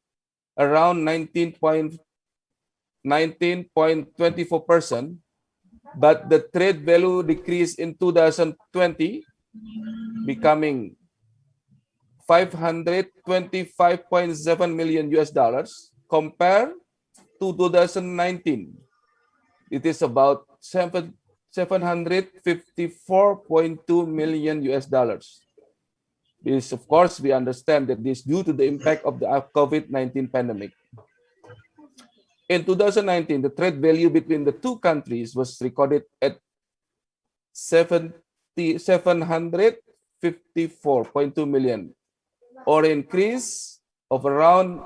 around 19.24%, but the trade value decreased in 2020, becoming 525.7 million US dollars compared to 2019. It is about 754.2 million US dollars. This, of course, we understand that this is due to the impact of the COVID-19 pandemic. In 2019, the trade value between the two countries was recorded at 754.2 million, or increase of around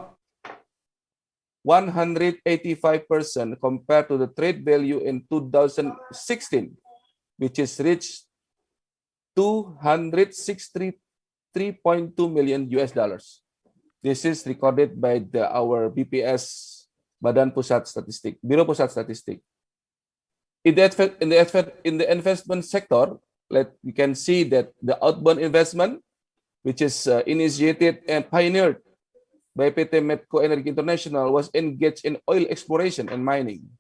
185% compared to the trade value in 2016, which is reached 263.2 million US dollars. This is recorded by our BPS, Badan Pusat Statistik, Biro Pusat Statistik. In the investment sector, we can see that the outbound investment, which is initiated and pioneered by PT Medco Energy International, was engaged in oil exploration and mining.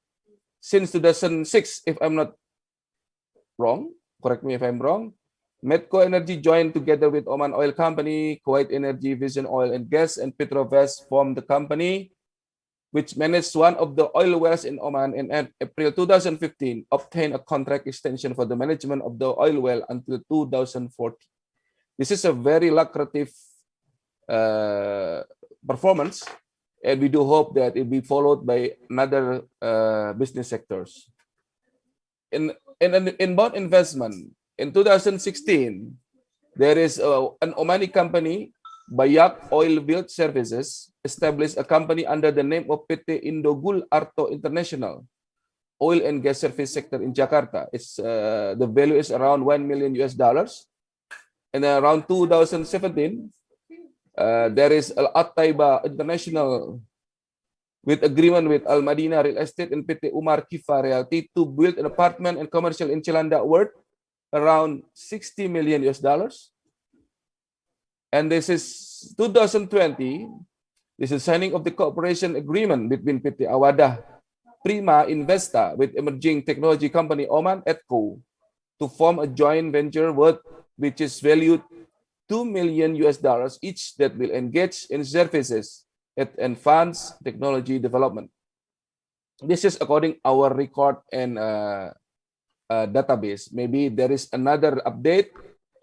Since 2006, if I'm not wrong, correct me if I'm wrong, Medco Energy joined together with Oman Oil Company, Kuwait Energy, Vision Oil and Gas, and Petrovest formed the company, which managed one of the oil wells in Oman, and in April 2015 obtained a contract extension for the management of the oil well until 2040. This is a very lucrative performance, and we do hope that it will be followed by another business sectors. In bond investment, in 2016, there is an Omani company, Bayak Oil Field Services, established a company under the name of PT Indogul Arto International, oil and gas service sector in Jakarta. It's the value is around 1 million US dollars. And around 2017, there is Al-Attaiba International with agreement with Al Madinah Real Estate and PT Umar Kifa Realty to build an apartment and commercial in Chilanda worth around 60 million US dollars. And this is 2020. This is signing of the cooperation agreement between PT Awadah Prima Investa with emerging technology company Oman Etco to form a joint venture which is valued $2 million each that will engage in services at advanced technology development. This is according our record and database. Maybe there is another update.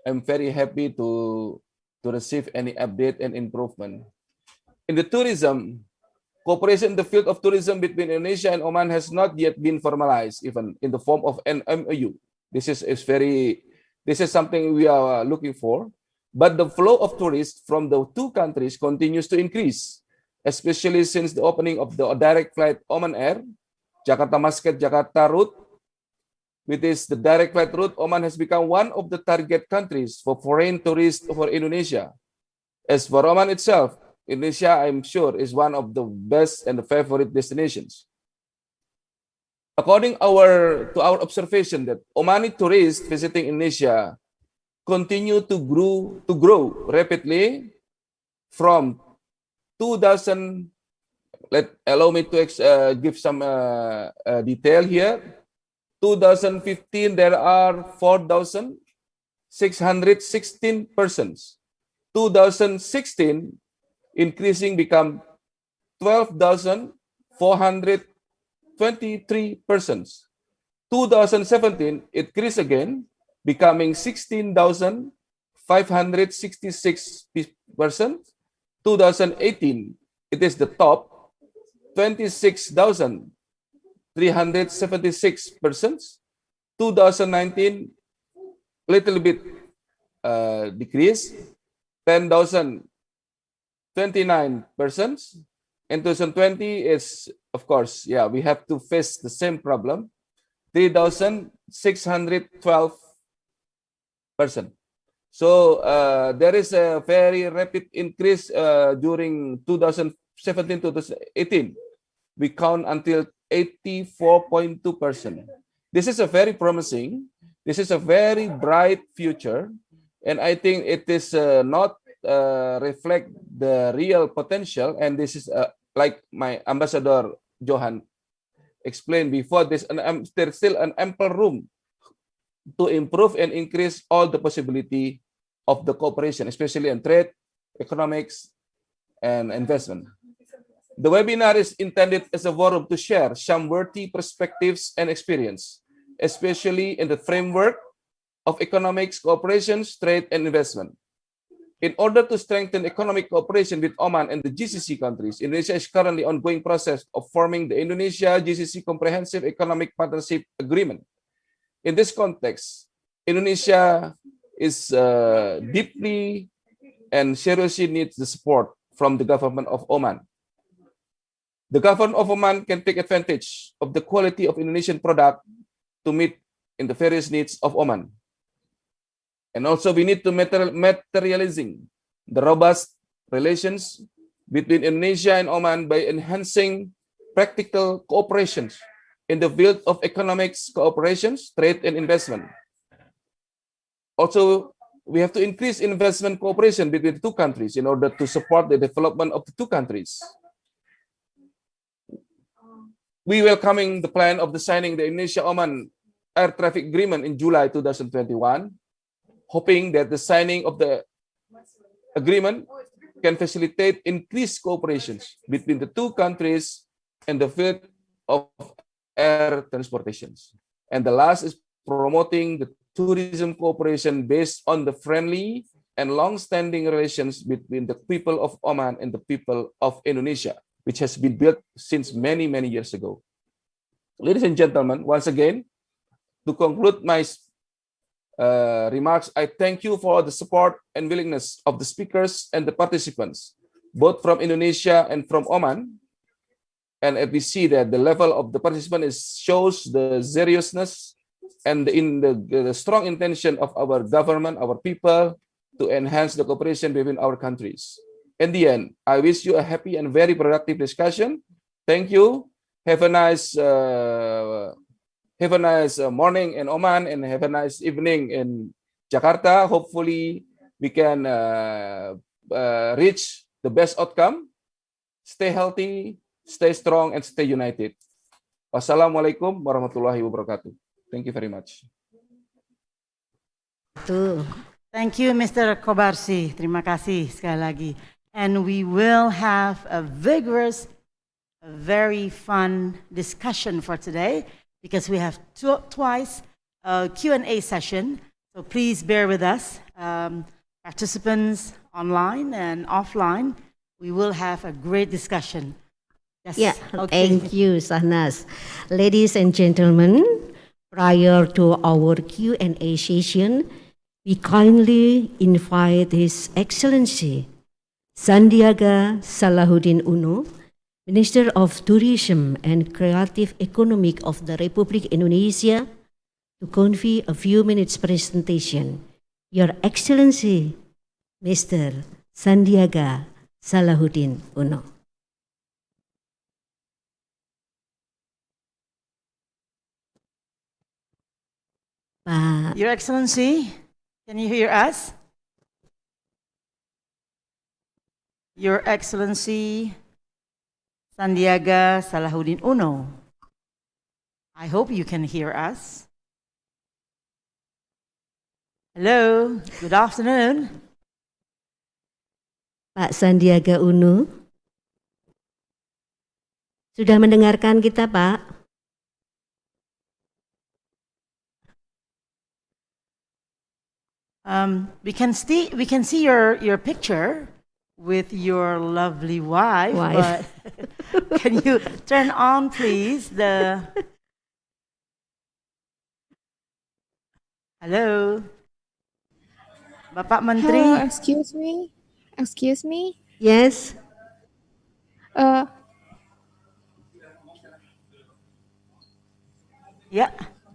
I'm very happy to receive any update and improvement. In the tourism, cooperation in the field of tourism between Indonesia and Oman has not yet been formalized, even in the form of an MOU. This is something we are looking for. But the flow of tourists from the two countries continues to increase, especially since the opening of the direct flight Oman Air, Jakarta Muscat, Jakarta route. With this, the direct flight route, Oman has become one of the target countries for foreign tourists for Indonesia. As for Oman itself, Indonesia, I'm sure, is one of the best and the favorite destinations. According to our observation, that Omani tourists visiting Indonesia continue to grow rapidly from 2000. Allow me to give some detail here. 2015, there are 4,616 persons. 2016, increasing become 12,423 persons. 2017, it increased again, becoming 16,566 persons. 2018, it is the top, 26,376 persons. 2019, little bit decrease, 10,029 persons. In 2020 is, of course, we have to face the same problem, 3,612 persons. So there is a very rapid increase during 2017 to 2018. We count until 84.2%. This is a very promising. This is a very bright future, and I think it is not reflect the real potential. And this is like my Ambassador Johan explained before. There's still an ample room to improve and increase all the possibility of the cooperation, especially in trade, economics, and investment. The webinar is intended as a forum to share some worthy perspectives and experience, especially in the framework of economics, cooperation, trade, and investment. In order to strengthen economic cooperation with Oman and the GCC countries, Indonesia is currently ongoing process of forming the Indonesia-GCC Comprehensive Economic Partnership Agreement. In this context, Indonesia is deeply and seriously needs the support from the government of Oman. The government of Oman can take advantage of the quality of Indonesian product to meet in the various needs of Oman. And also we need to materializing the robust relations between Indonesia and Oman by enhancing practical cooperations in the field of economics, cooperations, trade, and investment. Also, we have to increase investment cooperation between the two countries in order to support the development of the two countries. We welcoming the plan of the signing the Indonesia-Oman air traffic agreement in July 2021, hoping that the signing of the agreement can facilitate increased cooperations between the two countries in the field of air transportations. And the last is promoting the tourism cooperation based on the friendly and long-standing relations between the people of Oman and the people of Indonesia, which has been built since many, many years ago. Ladies and gentlemen, once again, to conclude my remarks, I thank you for the support and willingness of the speakers and the participants, both from Indonesia and from Oman. And we see that the level of the participant shows the seriousness and the strong intention of our government, our people, to enhance the cooperation between our countries. In the end, I wish you a happy and very productive discussion. Thank you. Have a nice morning in Oman and have a nice evening in Jakarta. Hopefully, we can reach the best outcome. Stay healthy, stay strong, and stay united. Wassalamualaikum warahmatullahi wabarakatuh. Thank you very much.
Tuh. Thank you, Mr. Kobarsi. Terima kasih sekali lagi. And we will have a vigorous, a very fun discussion for today because we have twice a Q&A session. So please bear with us. Participants online and offline, we will have a great discussion. Yes.
Yeah,
okay.
thank you, Sahnas. Ladies and gentlemen, prior to our Q&A session, we kindly invite His Excellency Sandiaga Salahuddin Uno, Minister of Tourism and Creative Economy of the Republic Indonesia, to convey a few minutes presentation. Your Excellency, Mr. Sandiaga Salahuddin Uno.
Your Excellency, can you hear us? Your Excellency Sandiaga Salahuddin Uno. I hope you can hear us. Hello, good afternoon.
Pak Sandiaga Uno, sudah mendengarkan kita, Pak?
We can see your picture with your lovely wife. But can you turn on, please, the... Hello, Bapak Menteri.
Hello, excuse me. Excuse me.
Yes.
Ya.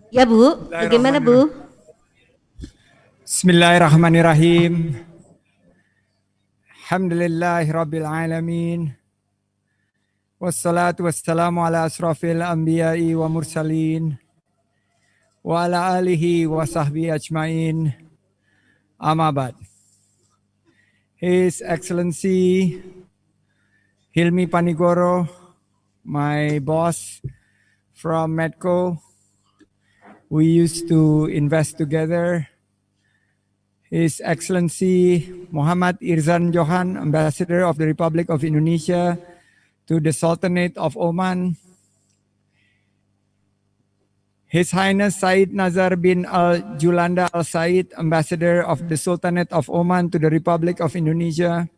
Ya, Bu. Bagaimana, Bu?
Bismillahirrahmanirrahim. Alhamdulillahirabbil alamin. Wassalatu wassalamu ala asrafil anbiya'i wa mursalin wa ala alihi wa sahbihi ajmain. Amma ba'd. His Excellency Hilmi Panigoro, my boss from Medco. We used to invest together. His Excellency Muhammad Irzan Johan, Ambassador of the Republic of Indonesia to the Sultanate of Oman. His Highness Said Nazar bin Al-Julanda Al-Said, Ambassador of the Sultanate of Oman to the Republic of Indonesia.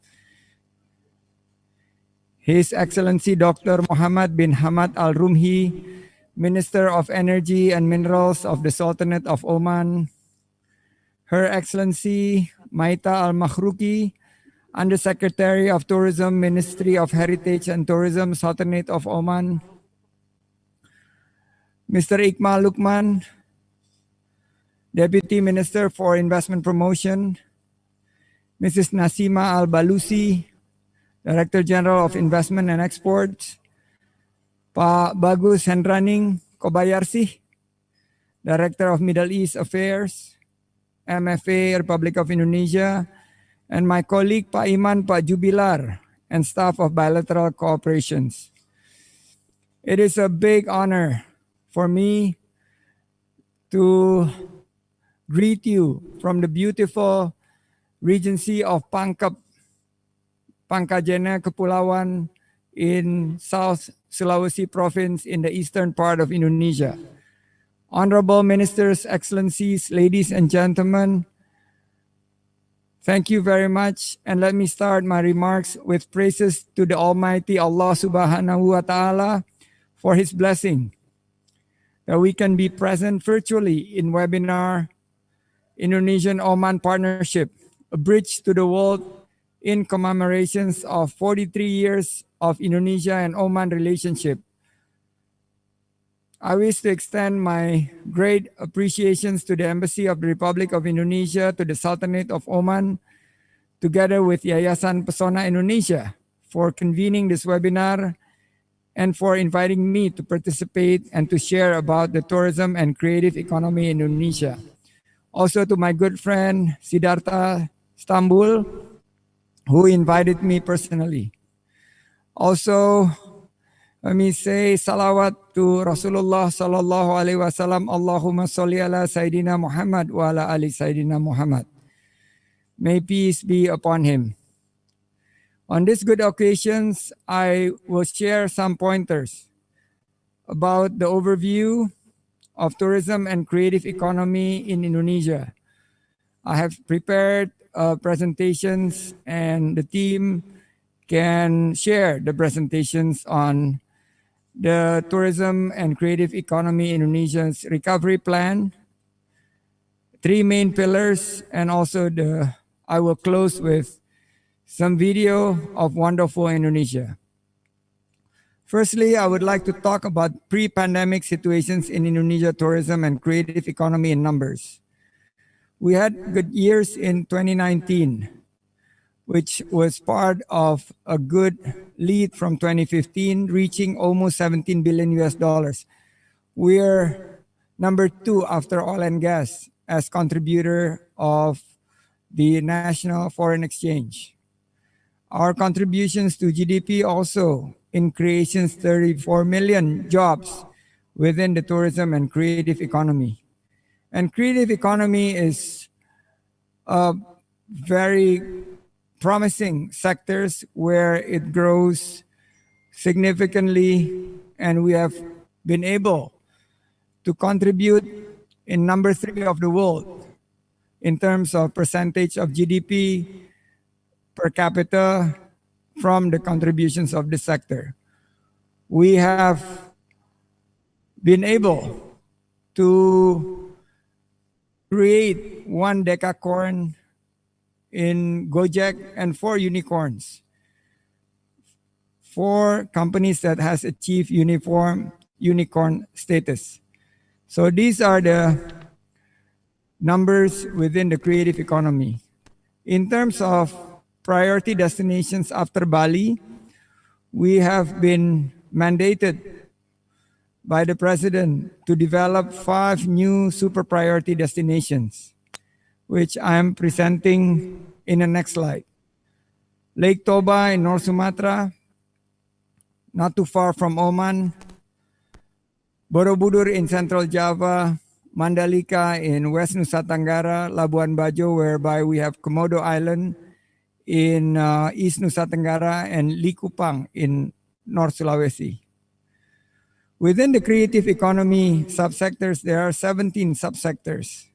His Excellency Dr. Muhammad bin Hamad Al-Rumhi, Minister of Energy and Minerals of the Sultanate of Oman. Her Excellency Maita Al-Makhrouki, Undersecretary of Tourism, Ministry of Heritage and Tourism, Sultanate of Oman. Mr. Iqmal Lukman, Deputy Minister for Investment Promotion. Mrs. Nasima Al-Balusi, Director General of Investment and Exports. Pak Bagus Hendraning Kobayarsi, Director of Middle East Affairs, MFA, Republic of Indonesia, and my colleague Pak Iman Pak Jubilar and staff of Bilateral Cooperations. It is a big honor for me to greet you from the beautiful Regency of Pangkajene Kepulauan in South Sulawesi Province in the eastern part of Indonesia. Honorable Ministers, Excellencies, ladies and gentlemen, thank you very much. And let me start my remarks with praises to the Almighty Allah Subhanahu wa Ta'ala for His blessing that we can be present virtually in webinar Indonesian-Oman Partnership, a bridge to the world in commemorations of 43 years of Indonesia and Oman relationship. I wish to extend my great appreciations to the Embassy of the Republic of Indonesia, to the Sultanate of Oman, together with Yayasan Pesona Indonesia, for convening this webinar and for inviting me to participate and to share about the tourism and creative economy in Indonesia. Also to my good friend Siddhartha Stambul, who invited me personally. Also, Let me say salawat to Rasulullah sallallahu alaihi wasallam. Allahumma salli ala Sayyidina Muhammad wa ala ali Sayyidina Muhammad. May peace be upon him. On these good occasions, I will share some pointers about the overview of tourism and creative economy in Indonesia. I have prepared presentations, and the team can share the presentations on the tourism and creative economy in Indonesia's recovery plan, 3 main pillars, and also I will close with some video of wonderful Indonesia. Firstly, I would like to talk about pre-pandemic situations in Indonesia tourism and creative economy in numbers. We had good years in 2019, which was part of a good lead from 2015, reaching almost 17 billion US dollars. We're number 2 after oil and gas as contributor of the national foreign exchange. Our contributions to GDP also in creations 34 million jobs within the tourism and creative economy. And creative economy is a very promising sectors where it grows significantly, and we have been able to contribute in number 3 of the world in terms of percentage of GDP per capita from the contributions of the sector. We have been able to create 1 decacorn in Gojek and 4 unicorns. 4 companies that has achieved unicorn status. So these are the numbers within the creative economy. In terms of priority destinations after Bali, we have been mandated by the President to develop 5 new super priority destinations, which I am presenting in the next slide. Lake Toba in North Sumatra, not too far from Oman, Borobudur in Central Java, Mandalika in West Nusa Tenggara, Labuan Bajo, whereby we have Komodo Island in East Nusa Tenggara, and Likupang in North Sulawesi. Within the creative economy subsectors, there are 17 subsectors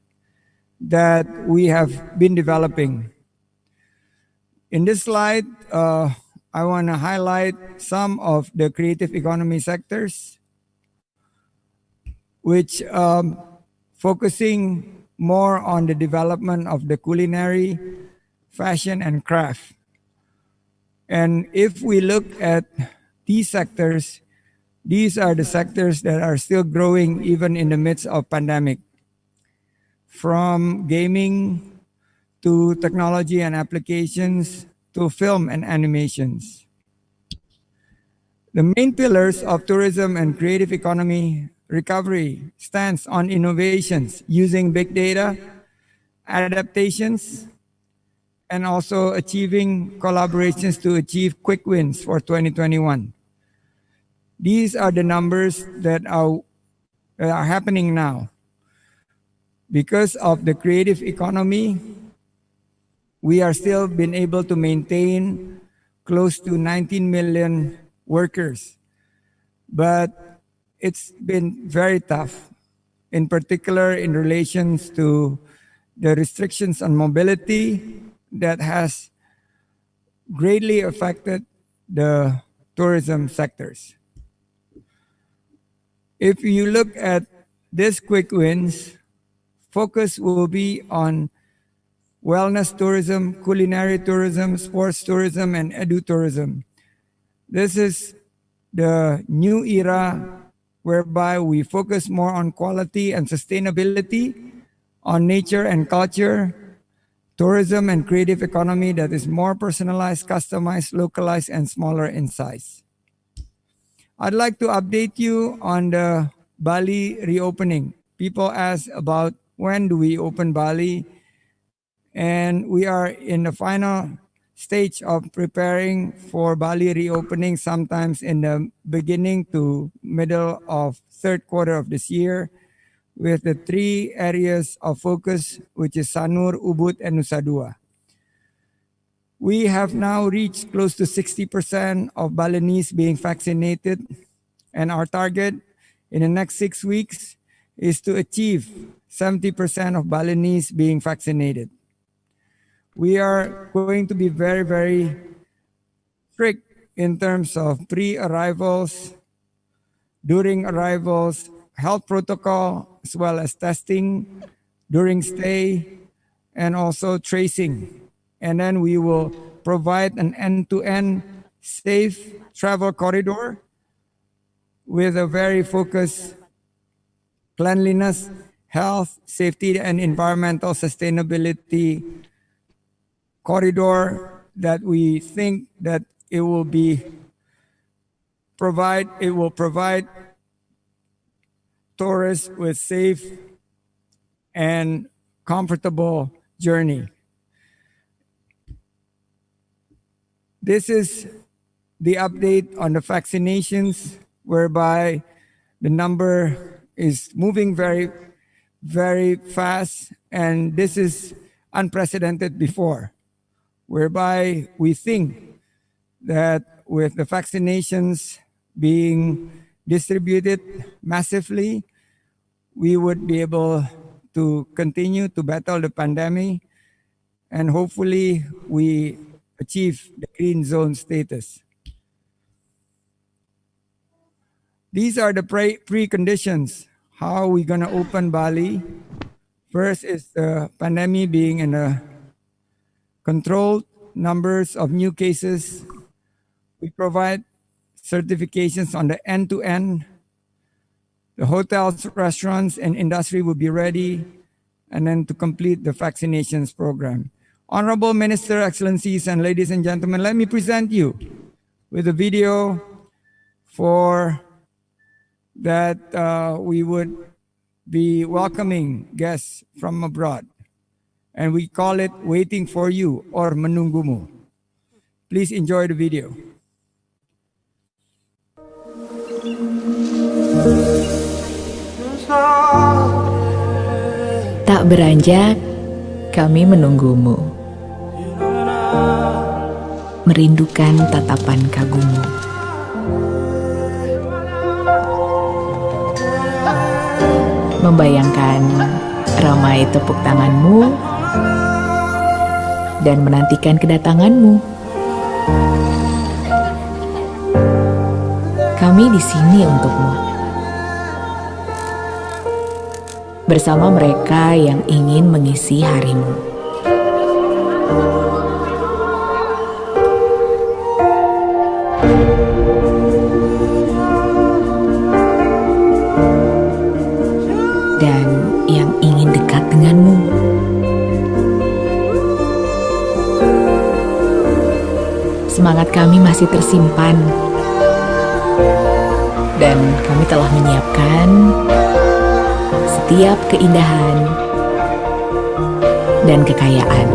that we have been developing. In this slide, I want to highlight some of the creative economy sectors, which focusing more on the development of the culinary, fashion, and craft. And if we look at these sectors, these are the sectors that are still growing even in the midst of pandemic. From gaming to technology and applications to film and animations. The main pillars of tourism and creative economy recovery stands on innovations using big data, adaptations, and also achieving collaborations to achieve quick wins for 2021. These are the numbers that are happening now. Because of the creative economy, we are still been able to maintain close to 19 million workers. But it's been very tough, in particular in relations to the restrictions on mobility that has greatly affected the tourism sectors. If you look at these quick wins, focus will be on wellness tourism, culinary tourism, sports tourism, and edu-tourism. This is the new era whereby we focus more on quality and sustainability, on nature and culture, tourism and creative economy that is more personalized, customized, localized, and smaller in size. I'd like to update you on the Bali reopening. People ask about when do we open Bali, and we are in the final stage of preparing for Bali reopening sometimes in the beginning to middle of third quarter of this year, with the 3 areas of focus, which is Sanur, Ubud, and Nusa Dua. We have now reached close to 60% of Balinese being vaccinated, and our target in the next 6 weeks is to achieve 70% of Balinese being vaccinated. We are going to be very, very strict in terms of pre-arrivals, during arrivals, health protocol, as well as testing during stay, and also tracing. And then we will provide an end-to-end safe travel corridor with a very focused cleanliness, health, safety, and environmental sustainability corridor that we think that it will provide tourists with safe and comfortable journey. This is the update on the vaccinations, whereby the number is moving very, very fast, and this is unprecedented before, whereby we think that with the vaccinations being distributed massively, we would be able to continue to battle the pandemic, and hopefully we achieve the green zone status. These are the preconditions. How are we going to open Bali? First is the pandemic being in a controlled numbers of new cases. We provide certifications on the end-to-end. The hotels, restaurants, and industry will be ready, and then to complete the vaccinations program. Honorable Minister, Excellencies, and ladies and gentlemen, let me present you with a video for that we would be welcoming guests from abroad. And we call it Waiting for You or Menunggumu. Please enjoy the video.
Tak beranjak, kami menunggumu. Merindukan tatapan kagummu. Membayangkan ramai tepuk tanganmu dan menantikan kedatanganmu. Kami di sini untukmu. Bersama mereka yang ingin mengisi harimu. Dan yang ingin dekat denganmu. Semangat kami masih tersimpan. Dan kami telah menyiapkan setiap keindahan dan kekayaan.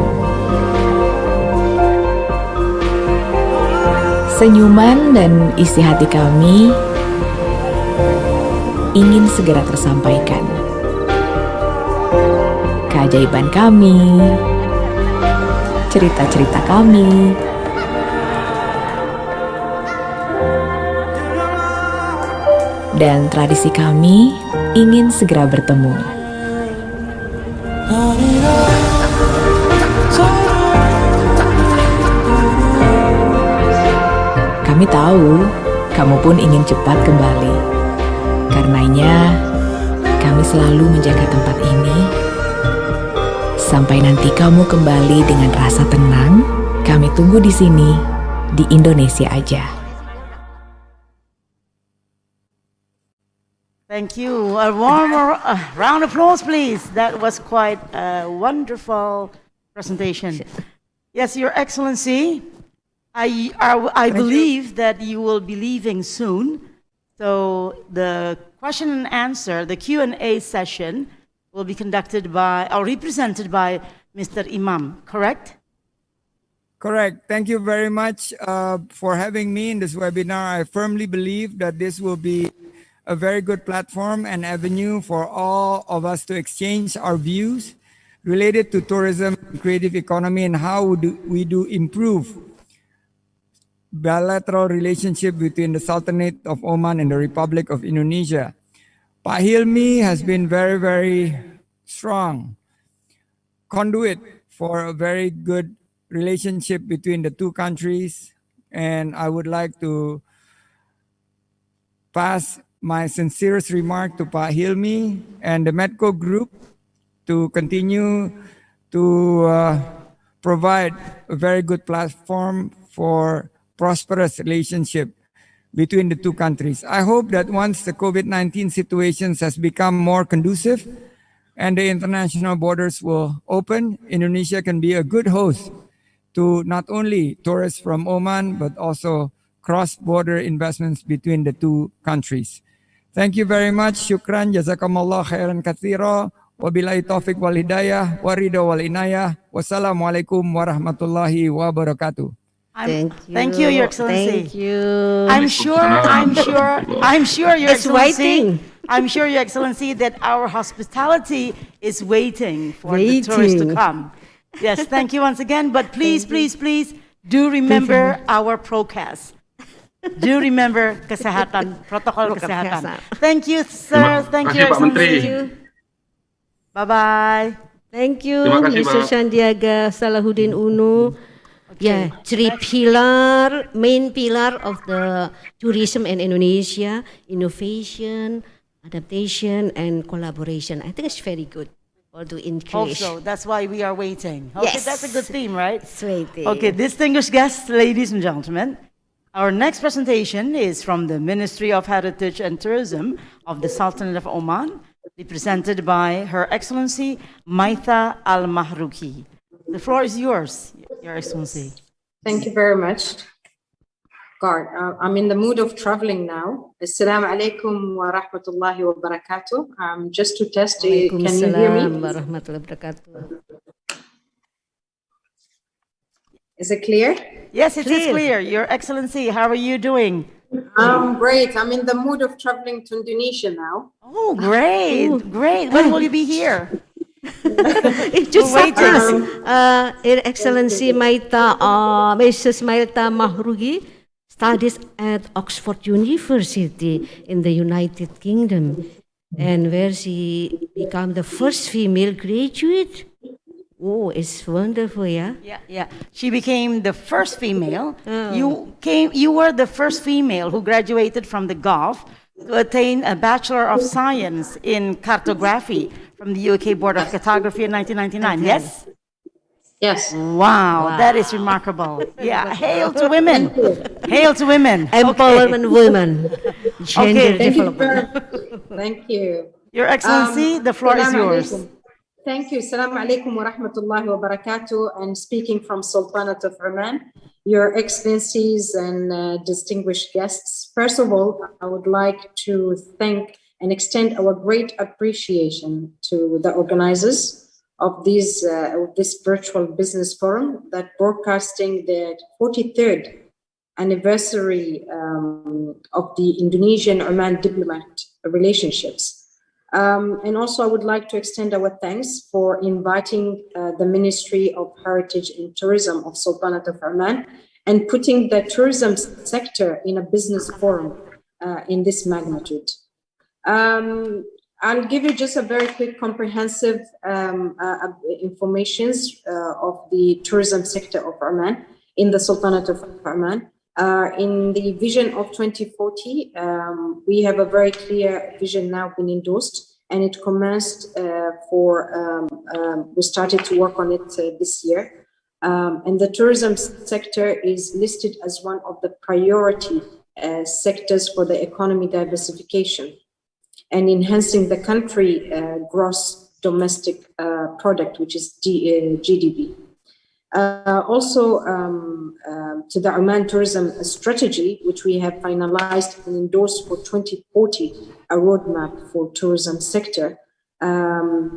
Senyuman dan isi hati kami ingin segera tersampaikan. Keajaiban kami, cerita-cerita kami, dan tradisi kami ingin segera bertemu. Kami tahu kamu pun ingin cepat kembali. Karenanya, kami selalu menjaga tempat ini. Sampai nanti kamu kembali dengan rasa tenang, kami tunggu di sini, di Indonesia aja.
Thank you. A warm round of applause, please. That was quite a wonderful presentation. Yes, Your Excellency, I believe that you will be leaving soon. So the question and answer, the Q&A session will be conducted by, or represented by Mr. Imam, correct?
Correct. Thank you very much for having me in this webinar. I firmly believe that this will be a very good platform and avenue for all of us to exchange our views related to tourism and creative economy and how we do improve bilateral relationship between the Sultanate of Oman and the Republic of Indonesia. Pak Hilmi has been very, very strong conduit for a very good relationship between the two countries, and I would like to pass my sincerest remark to Pak Hilmi and the Medco Group to continue to provide a very good platform for prosperous relationship between the two countries. I hope that once the COVID-19 situations has become more conducive and the international borders will open, Indonesia can be a good host to not only tourists from Oman, but also cross-border investments between the two countries. Thank you very much. Shukran, jazakumullah khairan katsira. Wabillahi taufiq wal hidayah, warido wal inayah. Wassalamualaikum warahmatullahi wabarakatuh.
Thank you, Your Excellency.
Thank you.
I'm sure, Your
It's
Excellency.
waiting.
I'm sure, Your Excellency, that our hospitality is waiting for the tourists to come. Yes, thank you once again. But please, please, please do remember our procast. Do remember kesehatan, protokol kesehatan. Thank you, sir. Thank you, Your Excellency. Bye-bye.
Thank you,
Terima kasih,
Mr.
Pak.
Sandiaga Salahuddin Uno. Yeah, main pillar of the tourism in Indonesia: innovation, adaptation, and collaboration. I think it's very good. Or to increase.
Also, that's why we are waiting. Okay,
Yes.
that's a good theme, right?
It's waiting.
Okay, distinguished guests, ladies and gentlemen, our next presentation is from the Ministry of Heritage and Tourism of the Sultanate of Oman, represented by Her Excellency Maitha Al-Mahrouki. The floor is yours, Your Excellency.
Thank you very much. God, I'm in the mood of traveling now. Assalamu alaikum wa rahmatullahi wa barakatuh. Just to test, can you hear me?
Waalaikumsalam warahmatullahi wabarakatuh.
Is it clear?
Yes, it is clear. Your Excellency, how are you doing?
Great. I'm in the mood of traveling to Indonesia now.
Oh, great, great. When will you be here?
It just happened. Her Excellency Mrs. Maitha Mahrouki studies at Oxford University in the United Kingdom, and where she became the first female graduate. Oh, it's wonderful, yeah.
Yeah. She became the first female. You were the first female who graduated from the Gulf to attain a Bachelor of Science in Cartography from the UK Board of Cartography in 1999. Yes.
Yes.
Wow, that is remarkable. Yeah, hail to women. Hail to women.
Empowerment women. Gender development.
Thank you.
Your Excellency, the floor is
Assalamu
yours.
alaikum. Thank you. Assalamu alaikum wa rahmatullahi wa barakatuh. And speaking from Sultanate of Oman, Your Excellencies and distinguished guests. First of all, I would like to thank and extend our great appreciation to the organizers of this virtual business forum that broadcasting the 43rd anniversary of the Indonesian-Oman diplomat relationships. And also I would like to extend our thanks for inviting the Ministry of Heritage and Tourism of Sultanate of Oman and putting the tourism sector in a business forum in this magnitude. I'll give you just a very quick comprehensive informations of the tourism sector of Oman in the Sultanate of Oman. In the vision of 2040, we have a very clear vision now been endorsed, and it commenced we started to work on it this year. And the tourism sector is listed as one of the priority sectors for the economy diversification and enhancing the country gross domestic product, which is GDP. Also, to the Oman tourism strategy, which we have finalized and endorsed for 2040, a roadmap for tourism sector.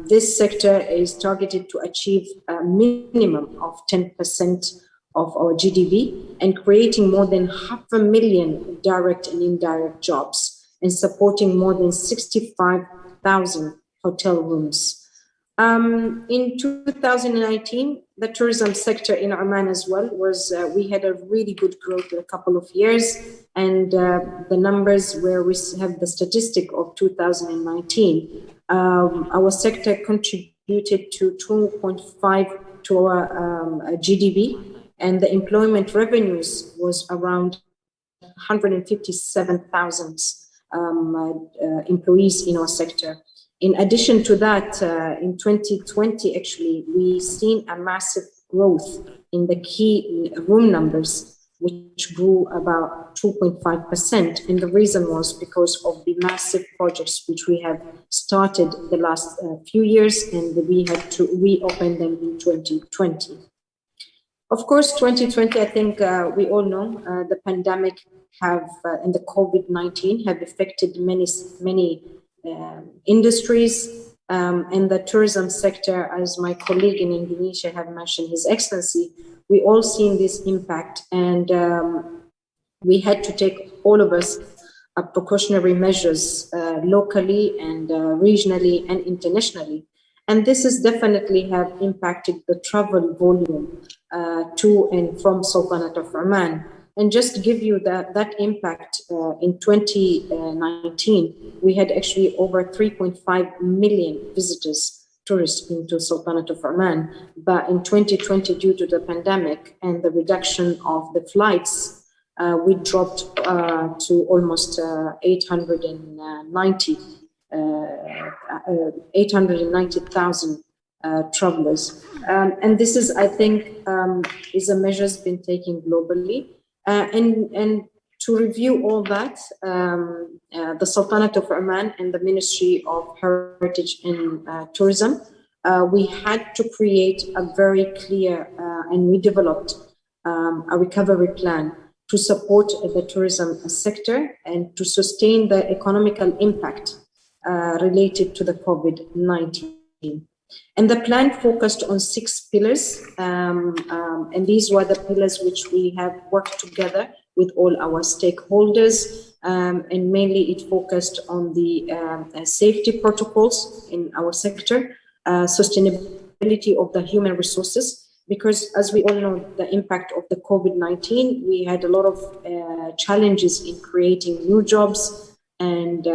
This sector is targeted to achieve a minimum of 10% of our GDP and creating more than 500,000 direct and indirect jobs and supporting more than 65,000 hotel rooms. In 2019, the tourism sector in Oman as well was, we had a really good growth in a couple of years, and the numbers where we have the statistic of 2019, our sector contributed to 2.5 to our GDP, and the employment revenues was around 157,000 employees in our sector. In addition to that, in 2020, actually, we seen a massive growth in the key room numbers, which grew about 2.5%. And the reason was because of the massive projects which we have started the last few years, and we had to reopen them in 2020. Of course, 2020, I think we all know the pandemic and the COVID-19 have affected many industries, and the tourism sector, as my colleague in Indonesia have mentioned, His Excellency, we all seen this impact, and we had to take, all of us, precautionary measures locally and regionally and internationally. And this has definitely have impacted the travel volume to and from Sultanate of Oman. And just to give you that impact, in 2019, we had actually over 3.5 million visitors, tourists into Sultanate of Oman. But in 2020, due to the pandemic and the reduction of the flights, we dropped to almost 890,000 travelers. And this is, I think, is a measures been taken globally. And to review all that, the Sultanate of Oman and the Ministry of Heritage and Tourism, we had to create a very clear, and we developed a recovery plan to support the tourism sector and to sustain the economical impact related to the COVID-19. And the plan focused on 6 pillars, and these were the pillars which we have worked together with all our stakeholders, and mainly it focused on the safety protocols in our sector, sustainability of the human resources, because as we all know, the impact of the COVID-19, we had a lot of challenges in creating new jobs and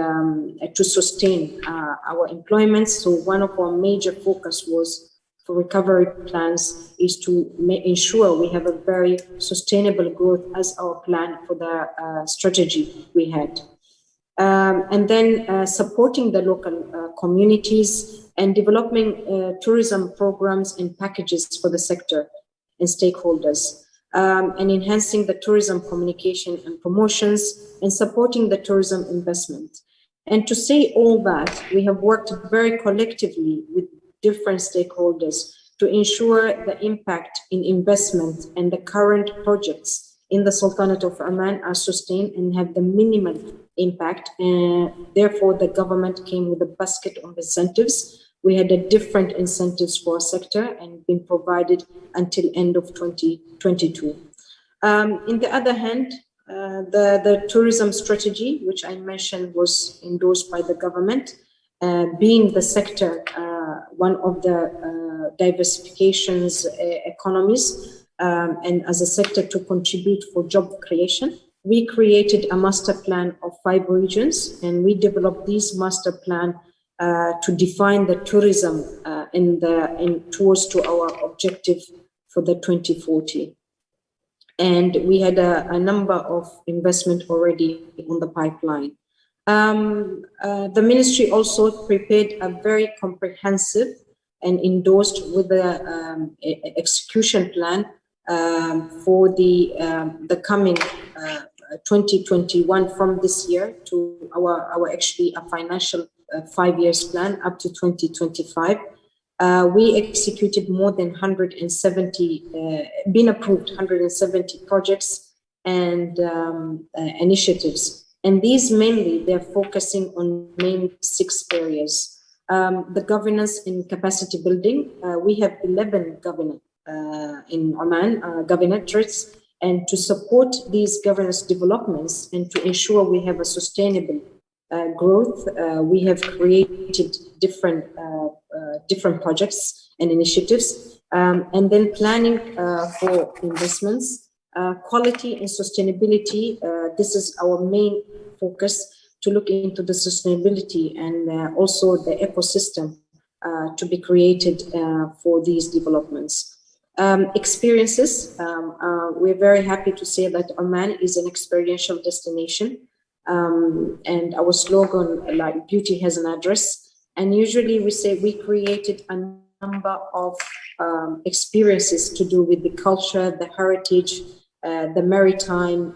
to sustain our employment. So one of our major focus was for recovery plans is to ensure we have a very sustainable growth as our plan for the strategy we had. And then supporting the local communities and developing tourism programs and packages for the sector and stakeholders. And enhancing the tourism communication and promotions and supporting the tourism investment. And to say all that, we have worked very collectively with different stakeholders to ensure the impact in investment and the current projects in the Sultanate of Oman are sustained and have the minimal impact. And therefore, the government came with a basket of incentives. We had a different incentives for our sector and been provided until end of 2022. In the other hand, the tourism strategy, which I mentioned, was endorsed by the government, being the sector one of the diversifications economies, and as a sector to contribute for job creation. We created a master plan of 5 regions, and we developed this master plan to define the tourism towards to our objective for the 2040. And we had a number of investment already on the pipeline. The ministry also prepared a very comprehensive and endorsed with the execution plan for the coming 2021 from this year to our actually a financial 5 years plan up to 2025. We executed more than 170, been approved 170 projects and initiatives. And these mainly, they're focusing on main 6 areas. The governance and capacity building, we have 11 in Oman, governorates, and to support these governance developments and to ensure we have a sustainable growth, we have created different projects and initiatives, and then planning for investments, quality and sustainability. This is our main focus, to look into the sustainability and also the ecosystem to be created for these developments. Experiences, we're very happy to say that Oman is an experiential destination, and our slogan, like beauty has an address, and usually we say we created a number of experiences to do with the culture, the heritage, the maritime,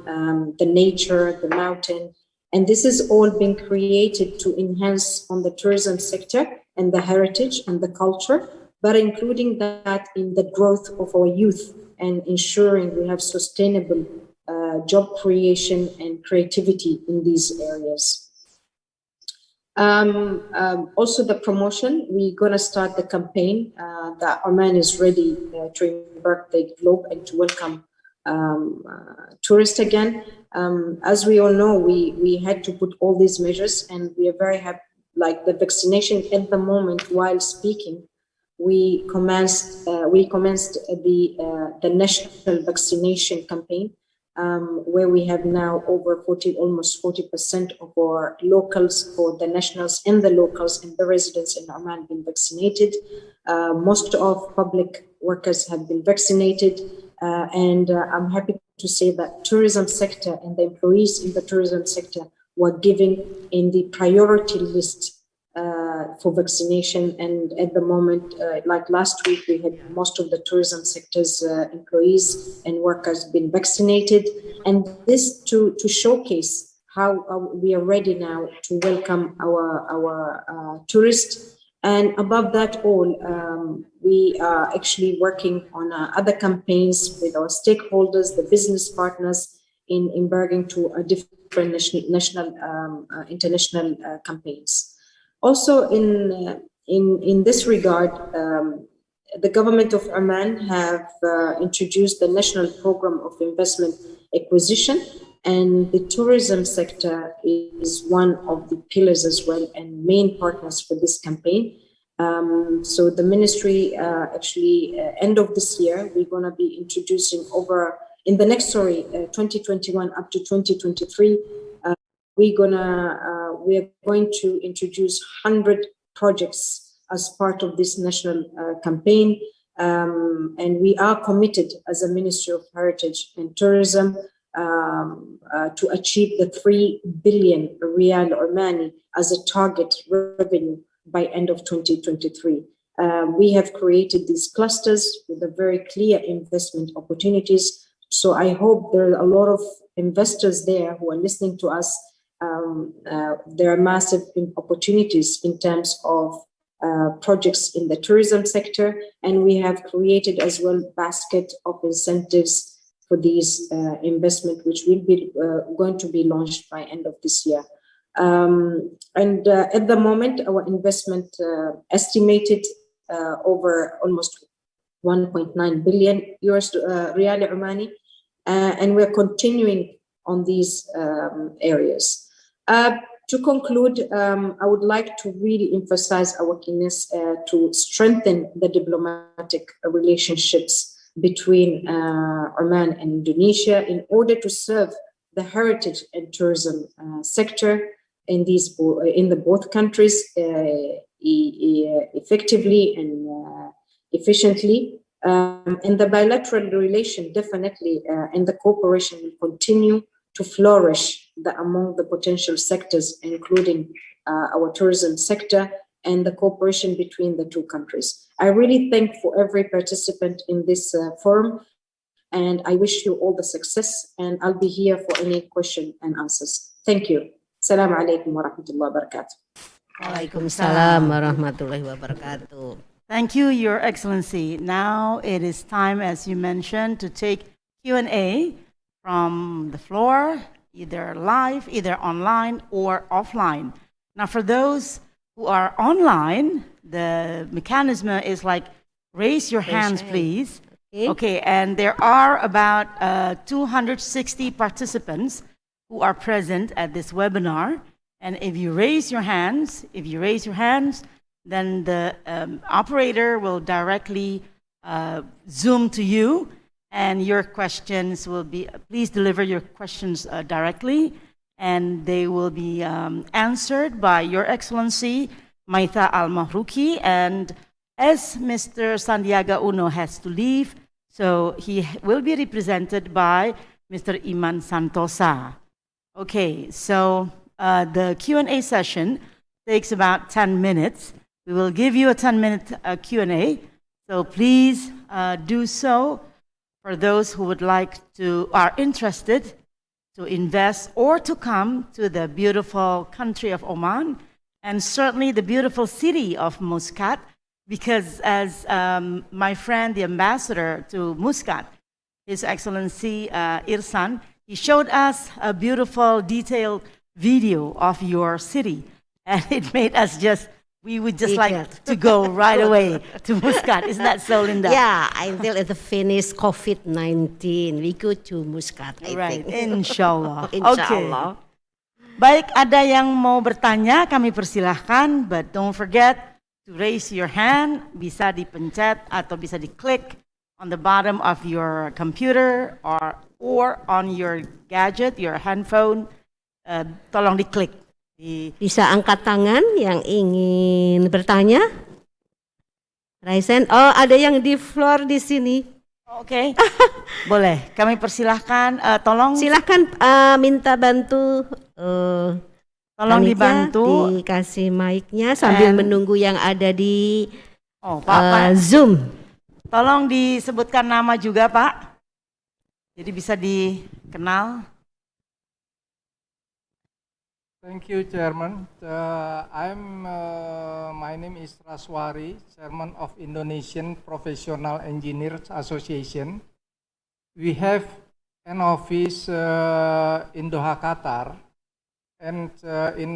the nature, the mountain, and this is all being created to enhance on the tourism sector and the heritage and the culture, but including that in the growth of our youth and ensuring we have sustainable job creation and creativity in these areas. Also the promotion, we're going to start the campaign that Oman is ready to embark the globe and to welcome tourists again. As we all know, we had to put all these measures, and we are very happy, like the vaccination at the moment while speaking, we commenced the national vaccination campaign, where we have now over almost 40% of our locals, for the nationals and the locals and the residents in Oman, been vaccinated. Most of public workers have been vaccinated, and I'm happy to say that tourism sector and the employees in the tourism sector were given in the priority list for vaccination. And at the moment, like last week, we had most of the tourism sector's employees and workers been vaccinated. And this to showcase how we are ready now to welcome our tourists. And above that all, we are actually working on other campaigns with our stakeholders, the business partners, in embarking to a different national, international campaigns. Also, in this regard, the government of Oman have introduced the National Program of Investment Acquisition, and the tourism sector is one of the pillars as well and main partners for this campaign. So the ministry actually, end of this year, we're going to be introducing in the next 2021 up to 2023, we are going to introduce 100 projects as part of this national campaign, and we are committed as a Ministry of Heritage and Tourism to achieve the 3 billion Riyal Omani as a target revenue by end of 2023. We have created these clusters with a very clear investment opportunities. So I hope there are a lot of investors there who are listening to us. There are massive opportunities in terms of projects in the tourism sector, and we have created as well basket of incentives for these investment, which will be going to be launched by end of this year. And at the moment, our investment estimated over almost 1.9 billion Riyal Omani, and we're continuing on these areas. To conclude, I would like to really emphasize our keenness to strengthen the diplomatic relationships between Oman and Indonesia in order to serve the heritage and tourism sector in the both countries effectively and efficiently. And the bilateral relation definitely and the cooperation will continue to flourish among the potential sectors, including our tourism sector and the cooperation between the two countries. I really thank for every participant in this forum, and I wish you all the success, and I'll be here for any question and answers. Thank you. Assalamu alaikum wa rahmatullahi wa barakatuh.
Waalaikumsalam warahmatullahi wabarakatuh.
Thank you, Your Excellency. Now it is time, as you mentioned, to take Q&A from the floor, either live, either online or offline. Now, for those who are online, the mechanism is like, raise your hands, please, Okay, and there are about 260 participants who are present at this webinar. And if you raise your hands, then the operator will directly zoom to you, and your questions will be, please deliver your questions directly, and they will be answered by Your Excellency Maitha Al-Mahruki. And as Mr. Sandiaga Uno has to leave, so he will be represented by Mr. Iman Santosa. Okay, so the Q&A session takes about 10 minutes. We will give you a 10-minute Q&A, so please do so for those who would like to, are interested to invest or to come to the beautiful country of Oman, and certainly the beautiful city of Muscat, because as my friend, the ambassador to Muscat, His Excellency Irsan, he showed us a beautiful, detailed video of your city, and it made us just, we would just like to go right away to Muscat. Isn't that so, Linda?
Yeah, until it finish COVID-19, we go to Muscat, I
right,
think.
Inshallah.
Inshallah.
Okay. Baik, ada yang mau bertanya, kami persilahkan, but don't forget to raise your hand, bisa dipencet atau bisa diklik on the bottom of your computer or on your gadget, your handphone. Tolong diklik.
Bisa angkat tangan yang ingin bertanya. Raise hand. Oh, ada yang di floor di sini.
Oke. Boleh. Kami persilahkan. Tolong.
Silahkan minta bantu.
Tolong dibantu.
Dikasih mic-nya sambil menunggu yang ada di
Pak,
Zoom.
Tolong disebutkan nama juga, Pak. Jadi bisa dikenal.
Thank you, Chairman. My name is Raswari, Chairman of Indonesian Professional Engineers Association. We have an office in Doha, Qatar, and in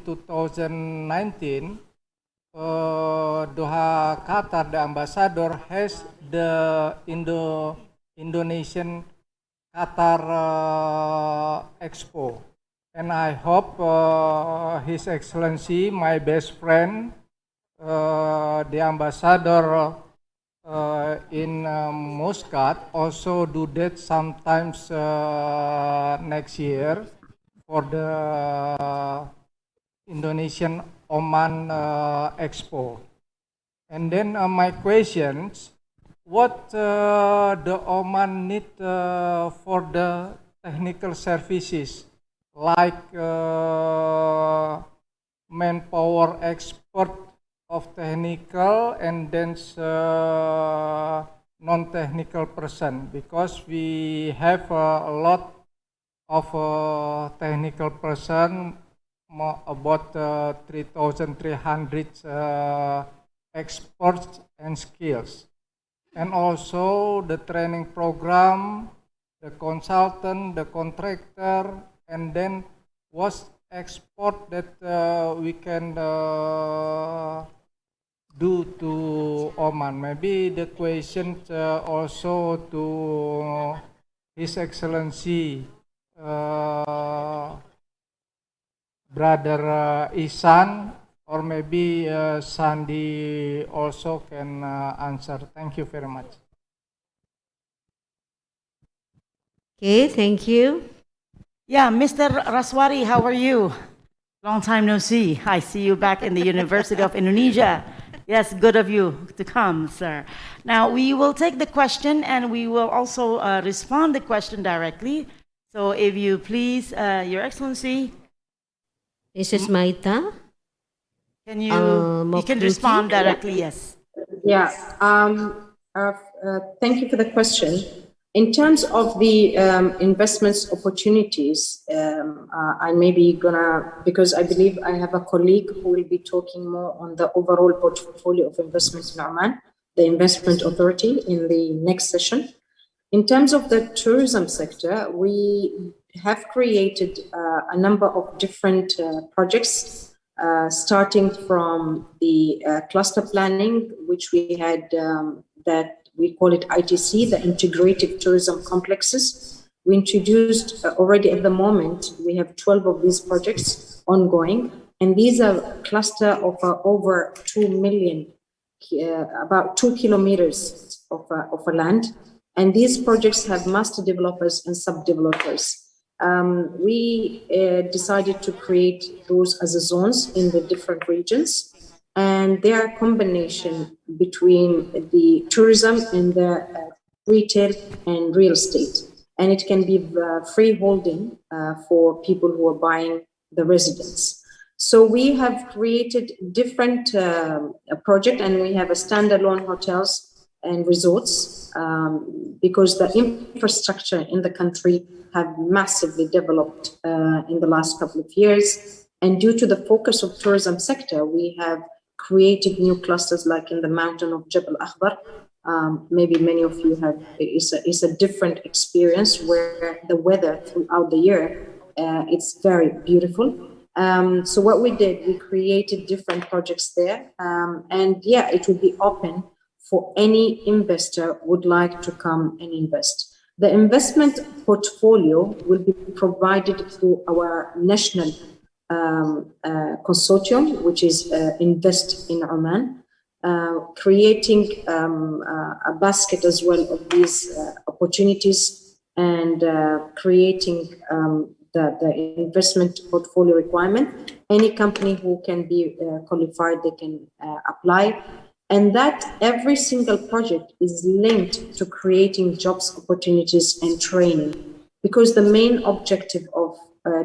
2019, Doha, Qatar, the ambassador has the Indonesian Qatar Expo. And I hope His Excellency, my best friend, the ambassador in Muscat, also do that sometimes next year for the Indonesian Oman Expo. And then my questions, what the Oman need for the technical services, like manpower expert of technical and then non-technical person, because we have a lot of technical person, about 3,300 experts and skills, and also the training program, the consultant, the contractor, and then what export that we can do to Oman. Maybe the question also to His Excellency Brother Isan, or maybe Sandy also can answer. Thank you very much.
Okay, thank you.
Yeah, Mr. Raswari, how are you? Long time no see. I see you back in the University of Indonesia. Yes, good of you to come, sir. Now, we will take the question and we will also respond the question directly. So if you please, Your Excellency.
Mrs. Maitha?
Can you can respond directly, yes.
Yeah, thank you for the question. In terms of the investments opportunities, I may be gonna, because I believe I have a colleague who will be talking more on the overall portfolio of investments in Oman, the investment authority, in the next session. In terms of the tourism sector, we have created a number of different projects, starting from the cluster planning, which we had that we call it ITC, the Integrated Tourism Complexes. We introduced already at the moment, we have 12 of these projects ongoing, and these are a cluster of over 2 million, about 2 kilometers of a land. And these projects have master developers and sub-developers. We decided to create those as zones in the different regions, and they are a combination between the tourism and the retail and real estate. And it can be freeholding for people who are buying the residence. So we have created different project, and we have a standalone hotels and resorts because the infrastructure in the country have massively developed in the last couple of years. And due to the focus of tourism sector, we have created new clusters like in the mountain of Jabal Akhbar. Maybe many of you have, it's a different experience where the weather throughout the year, it's very beautiful. So what we did, we created different projects there. And yeah, it will be open for any investor who would like to come and invest. The investment portfolio will be provided through our national consortium, which is Invest in Oman, creating a basket as well of these opportunities and creating the investment portfolio requirement. Any company who can be qualified, they can apply. And that every single project is linked to creating jobs, opportunities, and training. Because the main objective of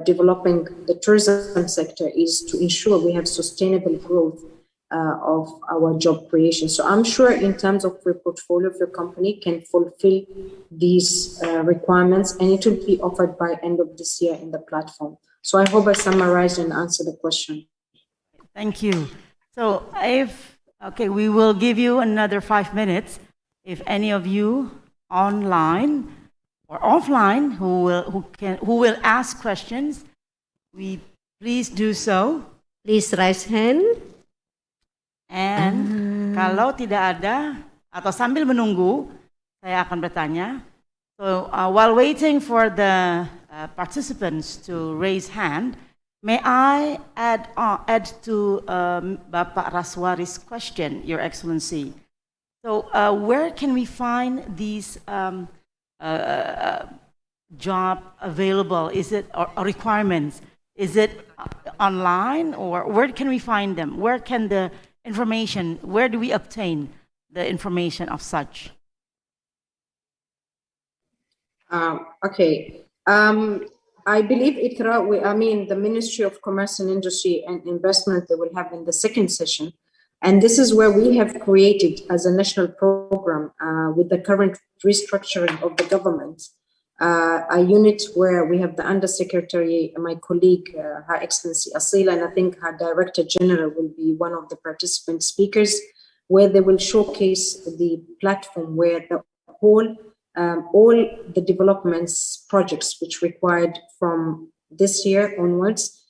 developing the tourism sector is to ensure we have sustainable growth of our job creation. So I'm sure in terms of your portfolio of your company can fulfill these requirements, and it will be offered by end of this year in the platform. So I hope I summarized and answered the question.
Thank you. So okay, we will give you another 5 minutes. If any of you online or offline who will ask questions, please do so.
Please raise hand.
And kalau tidak ada atau sambil menunggu, saya akan bertanya. So while waiting for the participants to raise hand, may I add to Bapak Raswari's question, Your Excellency? So where can we find these job available? Is it or requirements? Is it online, or where can we find them? Where can the information, where do we obtain the information of such?
Okay. I believe the Ministry of Commerce and Industry and Investment, they will have in the second session. And this is where we have created as a national program with the current restructuring of the government, a unit where we have the Undersecretary, my colleague, Her Excellency Asila, and I think her Director General will be one of the participant speakers, where they will showcase the platform where the whole, all the developments projects which required from this year onwards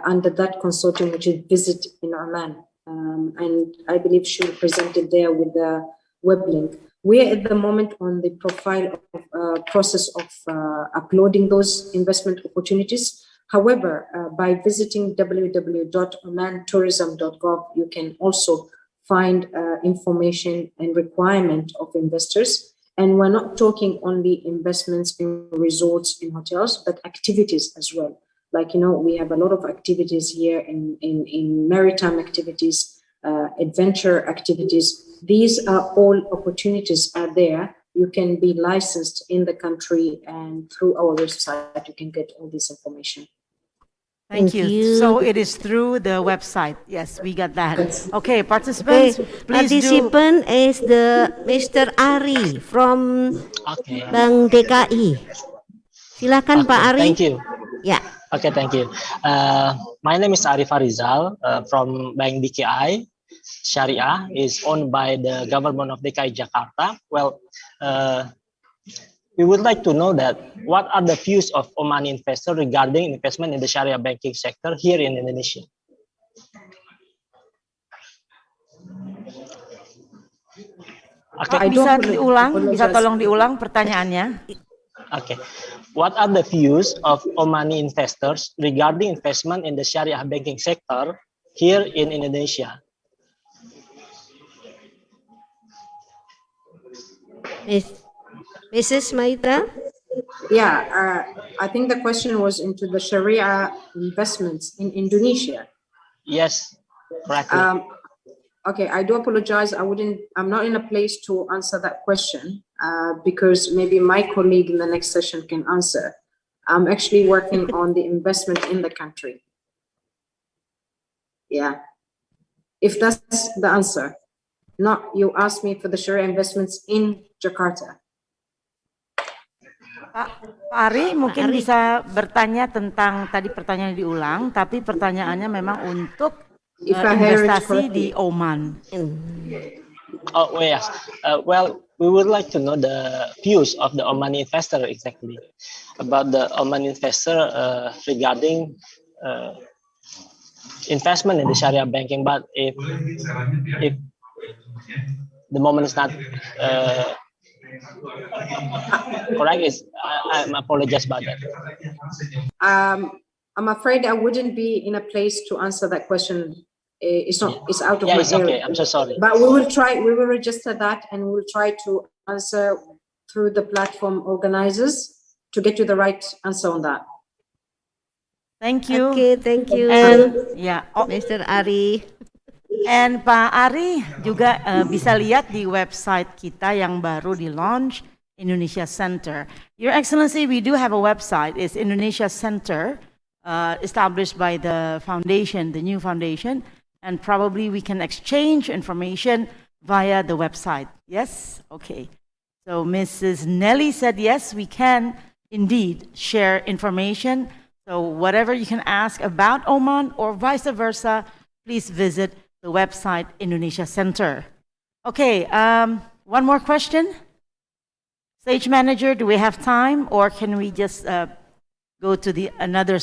under that consortium, which is Visit in Oman. And I believe she will present it there with the web link. We're at the moment on the profile of process of uploading those investment opportunities. However, by visiting www.omantourism.gov, you can also find information and requirement of investors. And we're not talking only investments in resorts, in hotels, but activities as well. Like, we have a lot of activities here in maritime activities, adventure activities. These are all opportunities are there. You can be licensed in the country, and through our website, you can get all this information.
Thank you. So it is through the website. Yes, we got that. Okay, participants, please
Participant is the Mr. Ari from Bank DKI. Silakan Pak Ari.
Thank you.
Yeah.
Okay, thank you. My name is Ari Farizal from Bank DKI. Syariah is owned by the government of DKI Jakarta. Well, we would like to know that what are the views of Omani investors regarding investment in the Sharia banking sector here in Indonesia?
Pak, bisa tolong diulang pertanyaannya?
Okay. What are the views of Omani investors regarding investment in the Sharia banking sector here in Indonesia?
Mrs. Maita?
Yeah, I think the question was into the Sharia investments in Indonesia.
Yes, correctly.
Okay, I do apologize. I'm not in a place to answer that question because maybe my colleague in the next session can answer. I'm actually working on the investment in the country. Yeah, if that's the answer. Not, you asked me for the Sharia investments in Jakarta.
Pak Ari mungkin bisa bertanya tentang tadi pertanyaan diulang, tapi pertanyaannya memang untuk investasi di Oman.
Oh yes. Well, we would like to know the views of the Omani investor exactly about the Oman investor regarding investment in the Sharia banking. But if the moment is not correct, I apologize about that.
I'm afraid I wouldn't be in a place to answer that question. It's out of my
it's okay.
area.
I'm so sorry.
But we will register that and we will try to answer through the platform organizers to get you the right answer on that.
Thank you.
Okay, thank you.
And
Mr. Ari.
And Pak Ari juga bisa lihat di website kita yang baru di launch, Indonesia Center. Your Excellency, we do have a website. It's Indonesia Center, established by the foundation, the new foundation, and probably we can exchange information via the website. Yes? Okay. So Mrs. Nelly said yes, we can indeed share information. So whatever you can ask about Oman or vice versa, please visit the website Indonesia Center. Okay, one more question. Stage manager, do we have time or can we just go to the another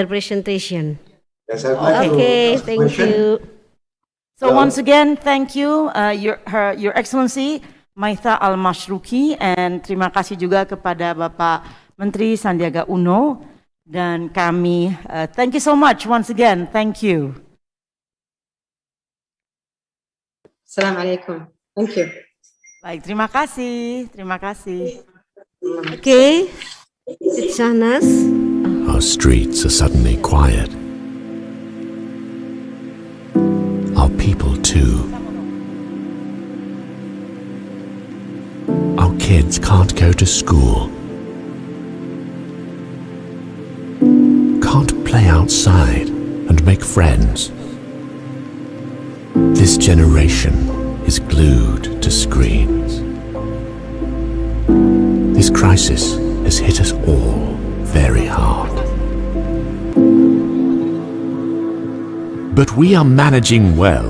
presentation?
Yes,
okay, thank you.
So once again, thank you, Your Excellency Maitha Al-Mashruki, and terima kasih juga kepada Bapak Menteri Sandiaga Uno, dan kami thank you so much once again. Thank you.
Assalamualaikum. Thank you.
Baik, terima kasih. Terima kasih.
Okay, Sitsanas.
Our streets are suddenly quiet. Our people too. Our kids can't go to school. Can't play outside and make friends. This generation is glued to screens. This crisis has hit us all very hard. But we are managing well.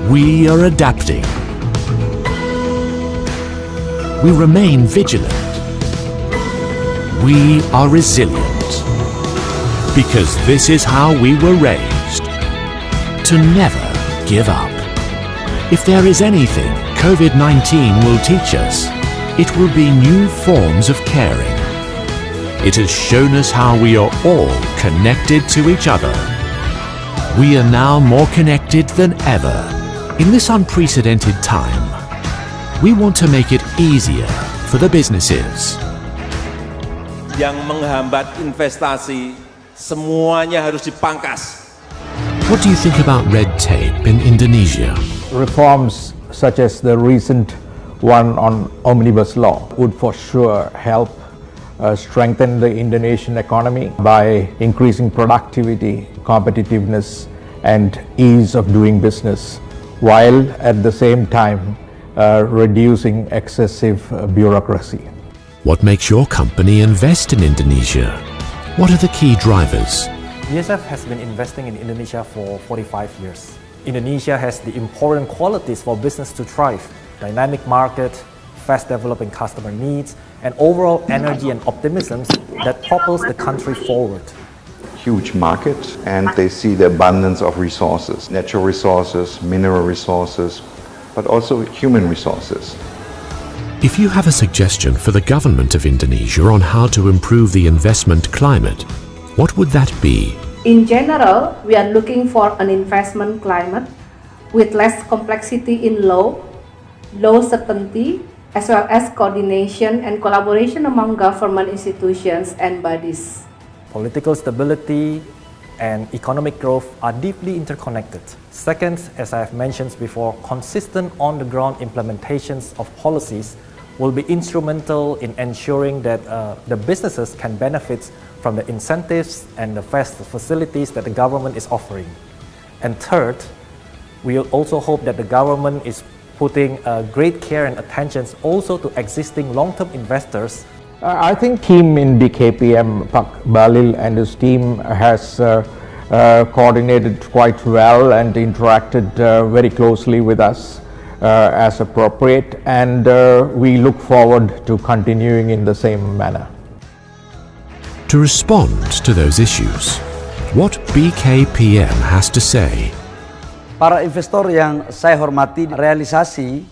We are adapting. We remain vigilant. We are resilient. Because this is how we were raised. To never give up. If there is anything COVID-19 will teach us, it will be new forms of caring. It has shown us how we are all connected to each other. We are now more connected than ever. In this unprecedented time, we want to make it easier for the businesses.
Yang menghambat investasi, semuanya harus dipangkas.
What do you think about red tape in Indonesia?
Reforms such as the recent one on omnibus law would for sure help strengthen the Indonesian economy by increasing productivity, competitiveness, and ease of doing business, while at the same time reducing excessive bureaucracy.
What makes your company invest in Indonesia? What are the key drivers?
BSF has been investing in Indonesia for 45 years. Indonesia has the important qualities for business to thrive: dynamic market, fast developing customer needs, and overall energy and optimism that propels the country forward.
huge market and they see the abundance of resources, natural resources, mineral resources, but also human resources.
If you have a suggestion for the government of Indonesia on how to improve the investment climate, what would that be?
In general, we are looking for an investment climate with less complexity in law, low certainty, as well as coordination and collaboration among government institutions and bodies.
Political stability and economic growth are deeply interconnected. Second, as I have mentioned before, consistent on-the-ground implementations of policies will be instrumental in ensuring that the businesses can benefit from the incentives and the facilities that the government is offering. And third, we also hope that the government is putting great care and attention also to existing long-term investors.
I think team in BKPM, Pak Balil and his team has coordinated quite well and interacted very closely with us as appropriate, and we look forward to continuing in the same manner.
To respond to those issues, what BKPM has to say.
Para investor yang saya hormati, realisasi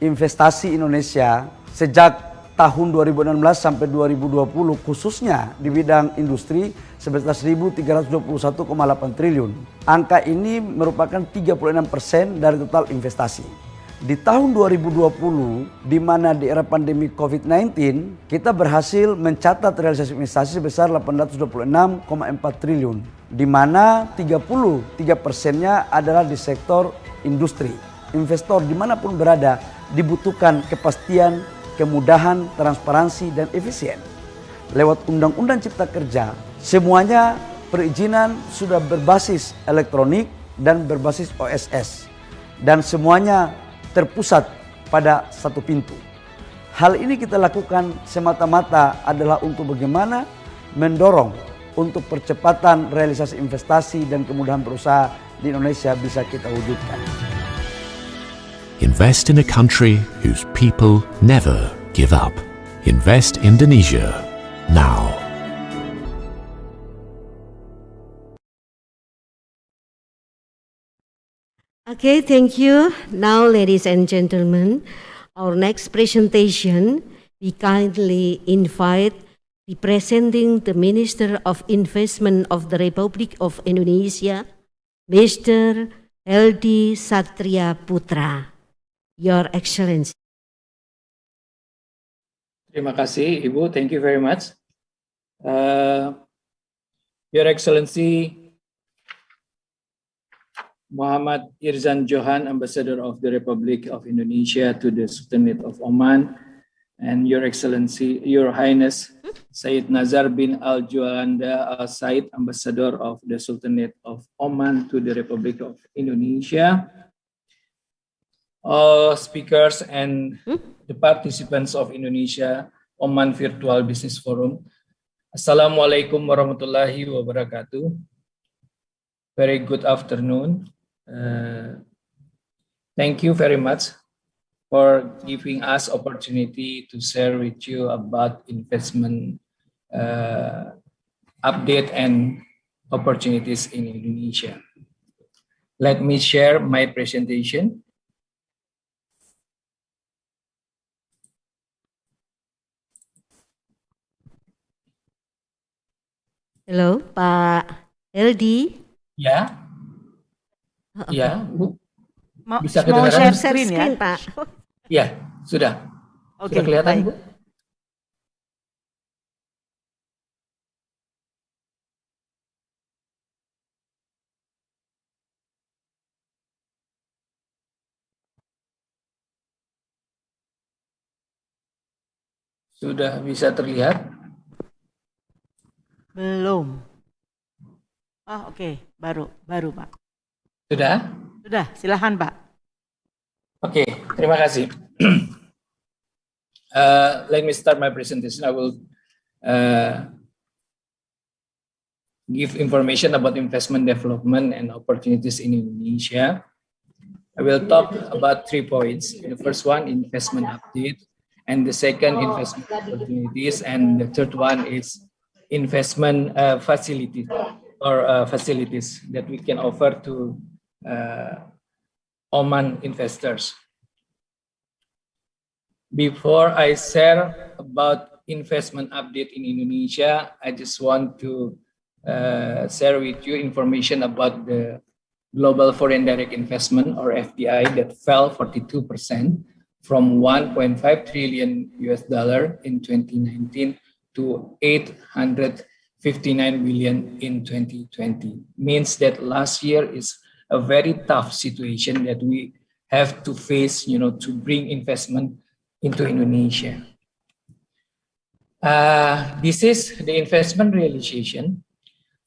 investasi Indonesia sejak tahun 2016 sampai 2020 khususnya di bidang industri sebesar 1.321,8 triliun. Angka ini merupakan 36% dari total investasi. Di tahun 2020, di mana di era pandemi COVID-19, kita berhasil mencatat realisasi investasi sebesar 826,4 triliun. Di mana 33%-nya adalah di sektor industri. Investor dimanapun berada dibutuhkan kepastian, kemudahan, transparansi, dan efisien. Lewat Undang-Undang Cipta Kerja, semuanya perizinan sudah berbasis elektronik dan berbasis OSS. Dan semuanya terpusat pada satu pintu. Hal ini kita lakukan semata-mata adalah untuk bagaimana mendorong untuk percepatan realisasi investasi dan kemudahan berusaha di Indonesia bisa kita wujudkan.
Invest in a country whose people never give up. Invest Indonesia now.
Okay, thank you. Now, ladies and gentlemen, our next presentation, we kindly invite representing the Minister of Investment of the Republic of Indonesia, Mr. Heldi Satria Putra. Your Excellency.
Terima kasih, Ibu. Thank you very much. Your Excellency, Muhammad Irzan Johan, Ambassador of the Republic of Indonesia to the Sultanate of Oman, and Your Excellency, Your Highness, Sayyid Nazar bin Al-Julanda Al-Said, Ambassador of the Sultanate of Oman to the Republic of Indonesia, all speakers and the participants of Indonesia Oman Virtual Business Forum. Assalamualaikum warahmatullahi wabarakatuh. Very good afternoon. Thank you very much for giving us opportunity to share with you about investment update and opportunities in Indonesia. Let me share my presentation.
Hello, Pak Heldi.
Ya. Ya, Bu. Bisa
mau
kedengaran?
share screen ya,
Pak.
Ya, sudah.
Oke,
Sudah kelihatan,
baik.
Bu? Sudah bisa terlihat?
Belum. Oh, oke, baru Pak.
Sudah?
Sudah, silakan Pak.
Oke, terima kasih. Let me start my presentation. I will give information about investment development and opportunities in Indonesia. I will talk about 3 points. The first one, investment update, and the second, investment opportunities, and the third one is investment facility. or facilities that we can offer to Oman investors. Before I share about investment update in Indonesia, I just want to share with you information about the global foreign direct investment or FDI that fell 42% from 1.5 trillion US dollar in 2019 to 859 billion in 2020. Means that last year is a very tough situation that we have to face, to bring investment into Indonesia. This is the investment realization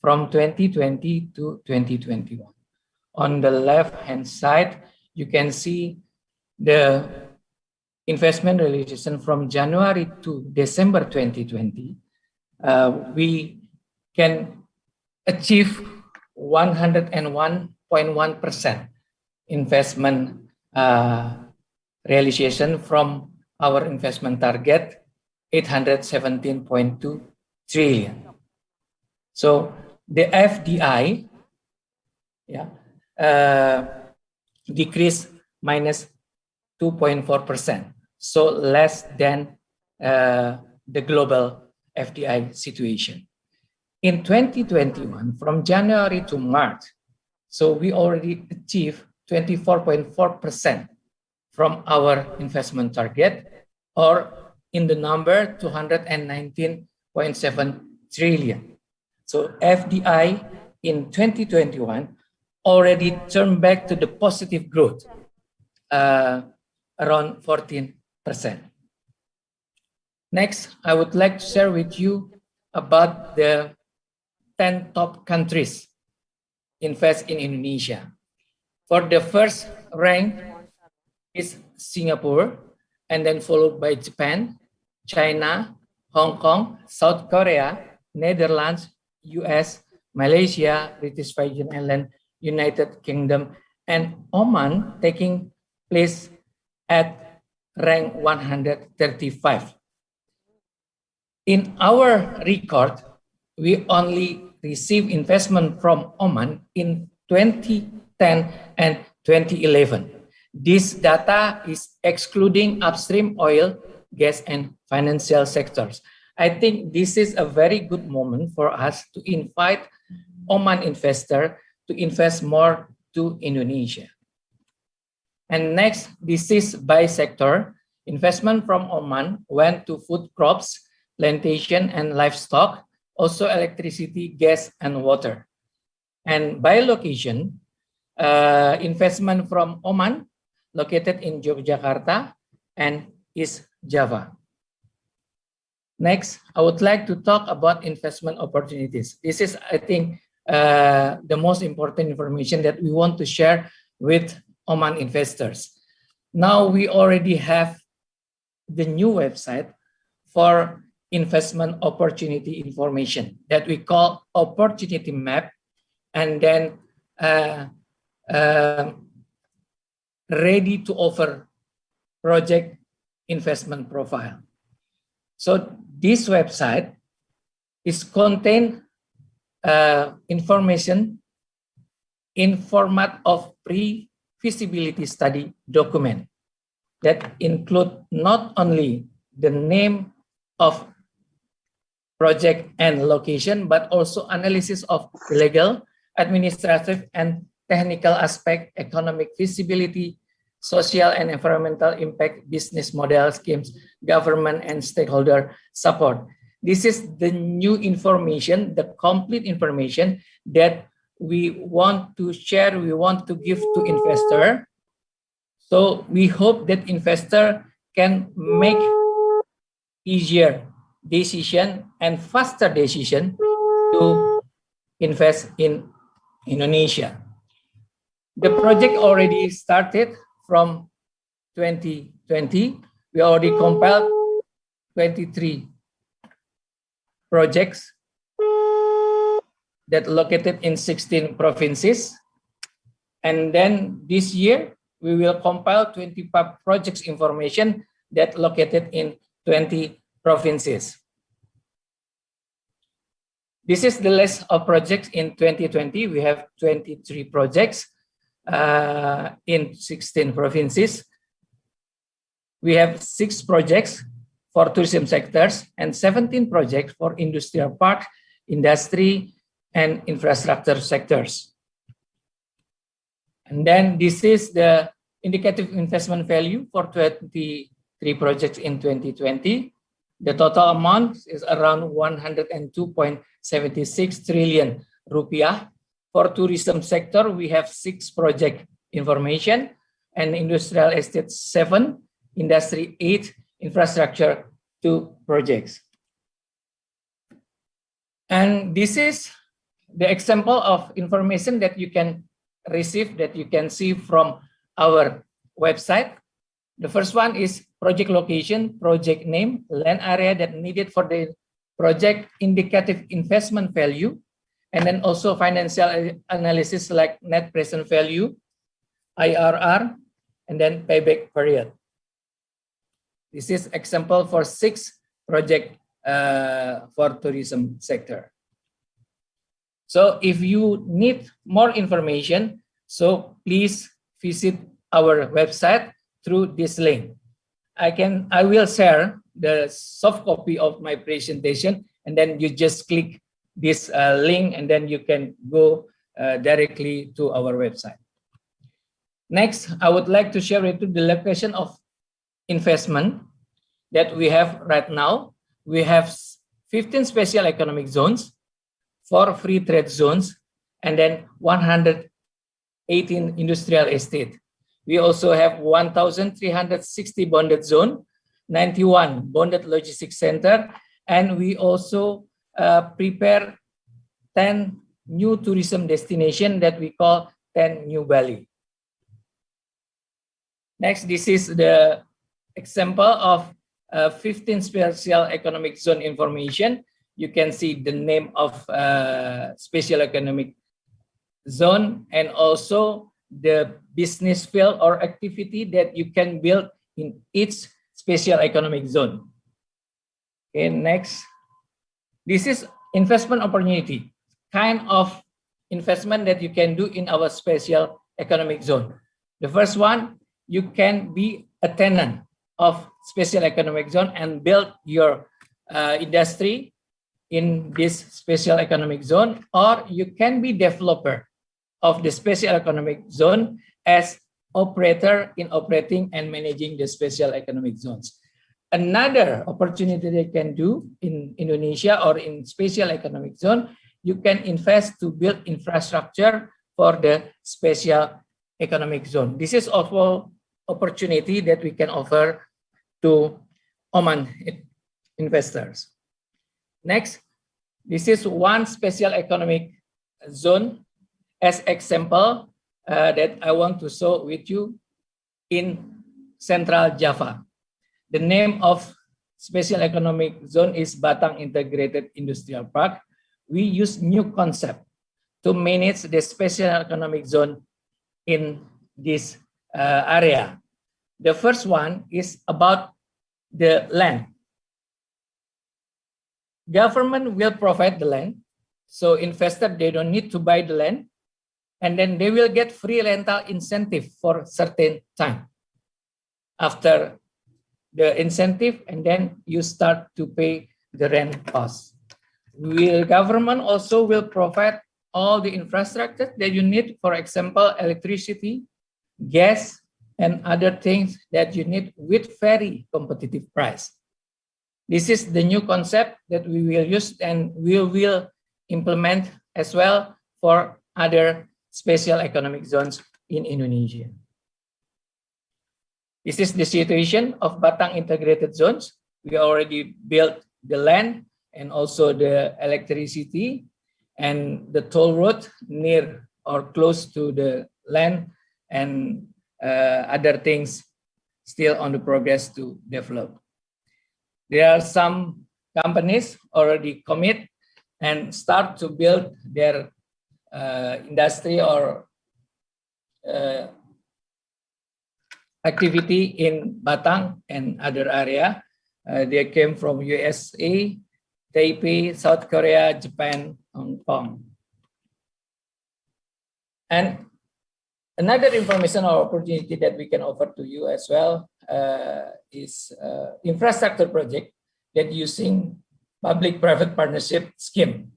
from 2020 to 2021. On the left-hand side, you can see the investment realization from January to December 2020. We can achieve 101.1% investment realization from our investment target, 817.2 trillion. So the FDI decreased minus 2.4%, so less than the global FDI situation. In 2021, from January to March, so we already achieved 24.4% from our investment target, or in the number 219.7 trillion. So FDI in 2021 already turned back to the positive growth, around 14%. Next, I would like to share with you about the 10 top countries invest in Indonesia. For the first rank is Singapore, and then followed by Japan, China, Hong Kong, South Korea, Netherlands, US, Malaysia, British Virgin Islands, United Kingdom, and Oman taking place at rank 135. In our record, we only received investment from Oman in 2010 and 2011. This data is excluding upstream oil, gas, and financial sectors. I think this is a very good moment for us to invite Oman investors to invest more to Indonesia. And next, this is by sector. Investment from Oman went to food crops, plantation, and livestock, also electricity, gas, and water. And by location, investment from Oman located in Yogyakarta and East Java. Next, I would like to talk about investment opportunities. This is, I think, the most important information that we want to share with Oman investors. Now we already have the new website for investment opportunity information that we call Opportunity Map, and then ready to offer project investment profile. So this website is contain information in format of pre-feasibility study document that include not only the name of project and location, but also analysis of legal, administrative, and technical aspect, economic feasibility, social and environmental impact, business model schemes, government and stakeholder support. This is the new information, the complete information that we want to share, we want to give to investor. So we hope that investor can make easier decision and faster decision to invest in Indonesia. The project already started from 2020. We already compiled 23 projects that located in 16 provinces. And then this year, we will compile 25 projects information that located in 20 provinces. This is the list of projects in 2020. We have 23 projects in 16 provinces. We have 6 projects for tourism sectors and 17 projects for industrial park, industry, and infrastructure sectors. And then this is the indicative investment value for 23 projects in 2020. The total amount is around 102.76 trillion rupiah. For tourism sector, we have 6 project information, and industrial estate 7, industry 8, infrastructure 2 projects. And this is the example of information that you can receive, that you can see from our website. The first one is project location, project name, land area that needed for the project, indicative investment value, and then also financial analysis like net present value, IRR, and then payback period. This is example for 6 project for tourism sector. So if you need more information, so please visit our website through this link. I will share the soft copy of my presentation, and then you just click this link, and then you can go directly to our website. Next, I would like to share with you the location of investment that we have right now. We have 15 special economic zones, 4 free trade zones, and then 118 industrial estate. We also have 1,360 bonded zone, 91 bonded logistics center, and we also prepare 10 new tourism destination that we call 10 New Bali. Next, this is the example of 15 special economic zone information. You can see the name of special economic zone and also the business field or activity that you can build in each special economic zone. Okay, next. This is investment opportunity, kind of investment that you can do in our special economic zone. The first one, you can be a tenant of special economic zone and build your industry in this special economic zone, or you can be developer of the special economic zone as operator in operating and managing the special economic zones. Another opportunity they can do in Indonesia or in special economic zone, you can invest to build infrastructure for the special economic zone. This is also opportunity that we can offer to Oman investors. Next, this is one special economic zone as example that I want to show with you in Central Java. The name of special economic zone is Batang Integrated Industrial Park. We use new concept to manage the special economic zone in this area. The first one is about the land. Government will provide the land, so investor, they don't need to buy the land, and then they will get free rental incentive for certain time. After the incentive, and then you start to pay the rent cost. Government also will provide all the infrastructure that you need, for example, electricity, gas, and other things that you need with very competitive price. This is the new concept that we will use and we will implement as well for other special economic zones in Indonesia. This is the situation of Batang Integrated Zones. We already built the land and also the electricity and the toll road near or close to the land, and other things still on the progress to develop. There are some companies already commit and start to build their industry or activity in Batang and other area. They came from USA, Taipei, South Korea, Japan, Hong Kong. And another information or opportunity that we can offer to you as well is infrastructure project that using public-private partnership scheme.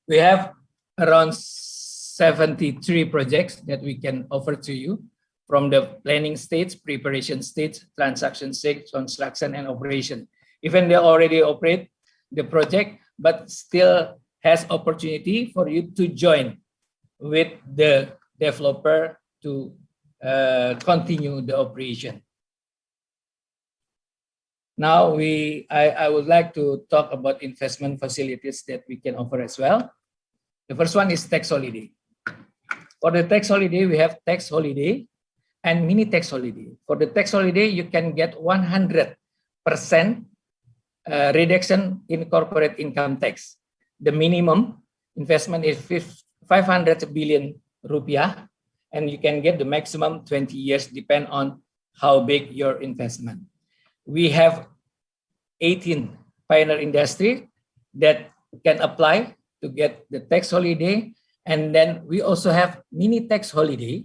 We have around 73 projects that we can offer to you from the planning stage, preparation stage, transaction stage, construction, and operation. Even they already operate the project, but still has opportunity for you to join with the developer to continue the operation. Now I would like to talk about investment facilities that we can offer as well. The first one is tax holiday. For the tax holiday, we have tax holiday and mini tax holiday. For the tax holiday, you can get 100% reduction in corporate income tax. The minimum investment is 500 billion rupiah, and you can get the maximum 20 years, depend on how big your investment. We have 18 pioneer industry that can apply to get the tax holiday. And then we also have mini tax holiday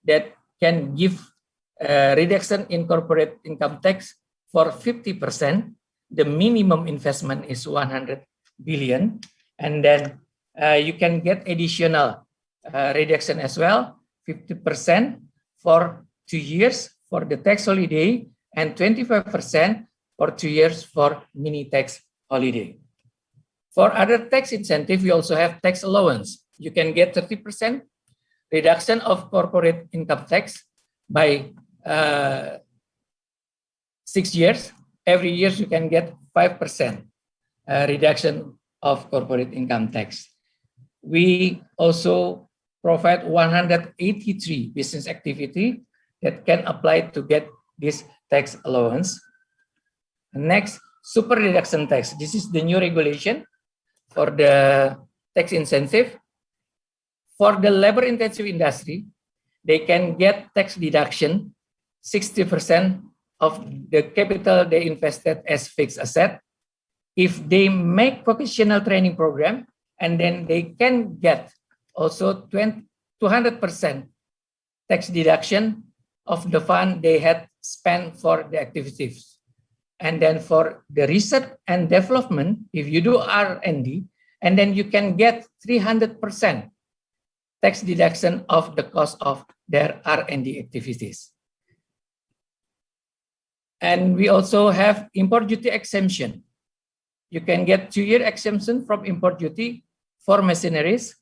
that can give reduction in corporate income tax for 50%. The minimum investment is 100 billion. And then you can get additional reduction as well, 50% for 2 years for the tax holiday and 25% for 2 years for mini tax holiday. For other tax incentive, we also have tax allowance. You can get 30% reduction of corporate income tax by 6 years. Every year you can get 5% reduction of corporate income tax. We also provide 183 business activity that can apply to get this tax allowance. Next, super reduction tax. This is the new regulation for the tax incentive. For the labor-intensive industry, they can get tax deduction 60% of the capital they invested as fixed asset. If they make vocational training program, and then they can get also 200% tax deduction of the fund they had spent for the activities. And then for the research and development, if you do R&D, and then you can get 300% tax deduction of the cost of their R&D activities. And we also have import duty exemption. You can get 2-year exemption from import duty for machineries,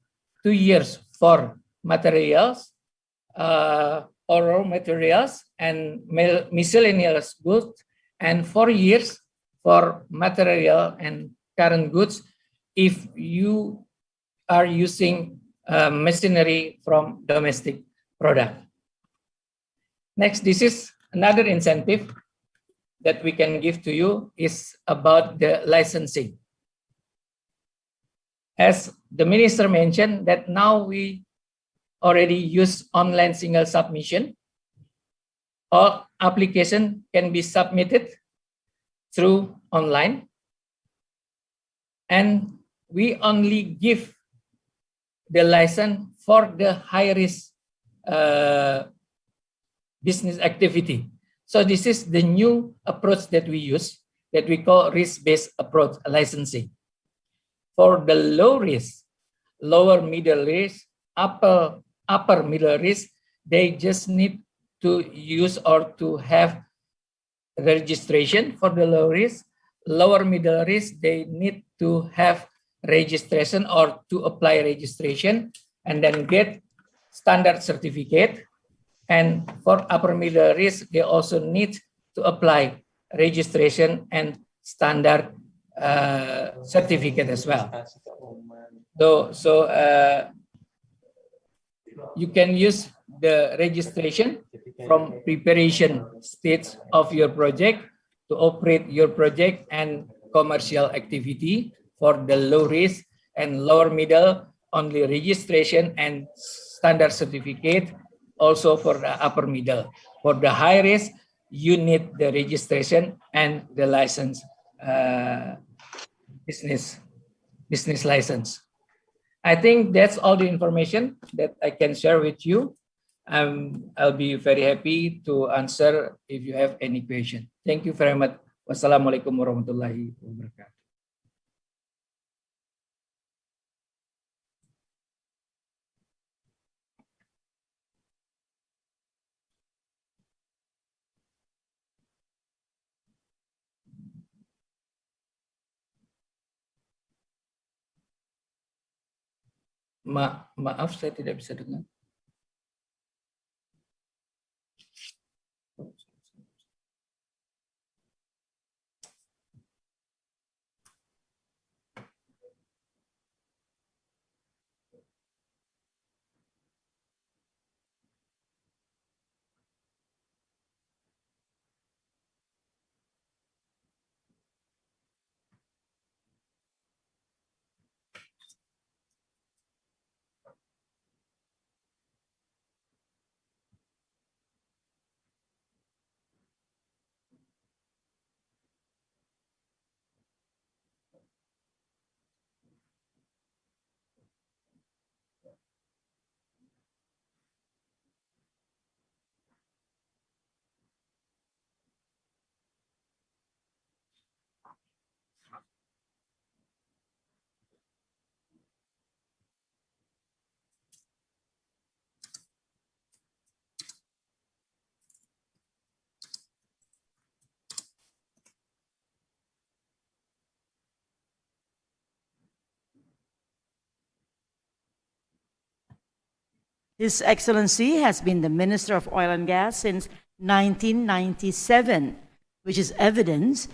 2 years for materials, or raw materials and miscellaneous goods, and 4 years for material and current goods if you are using machinery from domestic product. Next, this is another incentive that we can give to you is about the licensing. As the minister mentioned that now we already use online single submission. All application can be submitted through online. And we only give the license for the high risk business activity. So this is the new approach that we use, that we call risk-based approach licensing. For the low risk, lower middle risk, upper middle risk, they just need to use or to have registration. For the low risk, lower middle risk, they need to have registration or to apply registration and then get standard certificate. And for upper middle risk, they also need to apply registration and standard certificate as well. So you can use the registration from preparation stage of your project to operate your project and commercial activity. For the low risk and lower middle, only registration and standard certificate. Also for the upper middle. For the high risk, you need the registration and the license business license. I think that's all the information that I can share with you. I'll be very happy to answer if you have any question. Thank you very much. Wassalamualaikum warahmatullahi wabarakatuh. Maaf, saya tidak bisa dengar.
His Excellency has been the Minister of Oil and Gas since 1997, which is evidence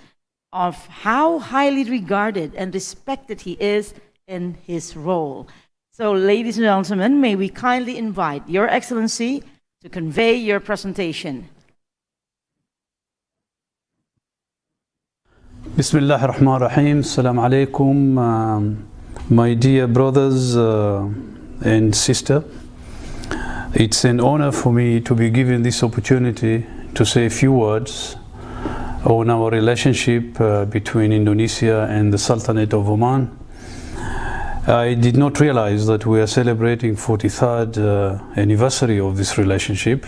of how highly regarded and respected he is in his role. So, ladies and gentlemen, may we kindly invite Your Excellency to convey your presentation.
Bismillah ar-Rahman ar-Rahim. Assalamu alaikum, my dear brothers and sisters. It's an honor for me to be given this opportunity to say a few words on our relationship between Indonesia and the Sultanate of Oman. I did not realize that we are celebrating 43rd anniversary of this relationship,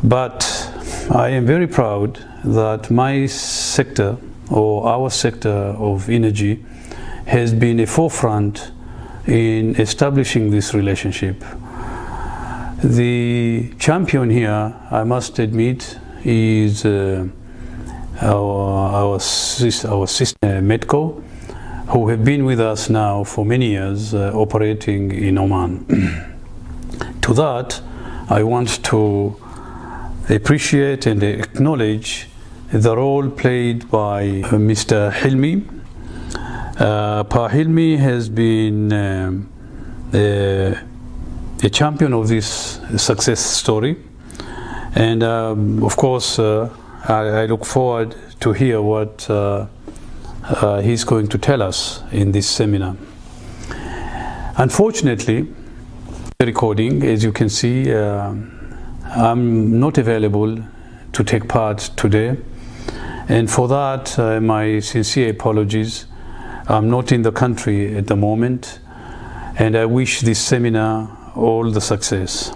but I am very proud that my sector, or our sector of energy, has been a forefront in establishing this relationship. The champion here, I must admit, is our sister Medco, who have been with us now for many years, operating in Oman. To that, I want to appreciate and acknowledge the role played by Mr. Hilmi. Pa Hilmi has been a champion of this success story, and of course I look forward to hear what he's going to tell us in this seminar. Unfortunately, the recording, as you can see, I'm not available to take part today, and for that my sincere apologies. I'm not in the country at the moment, and I wish this seminar all the success.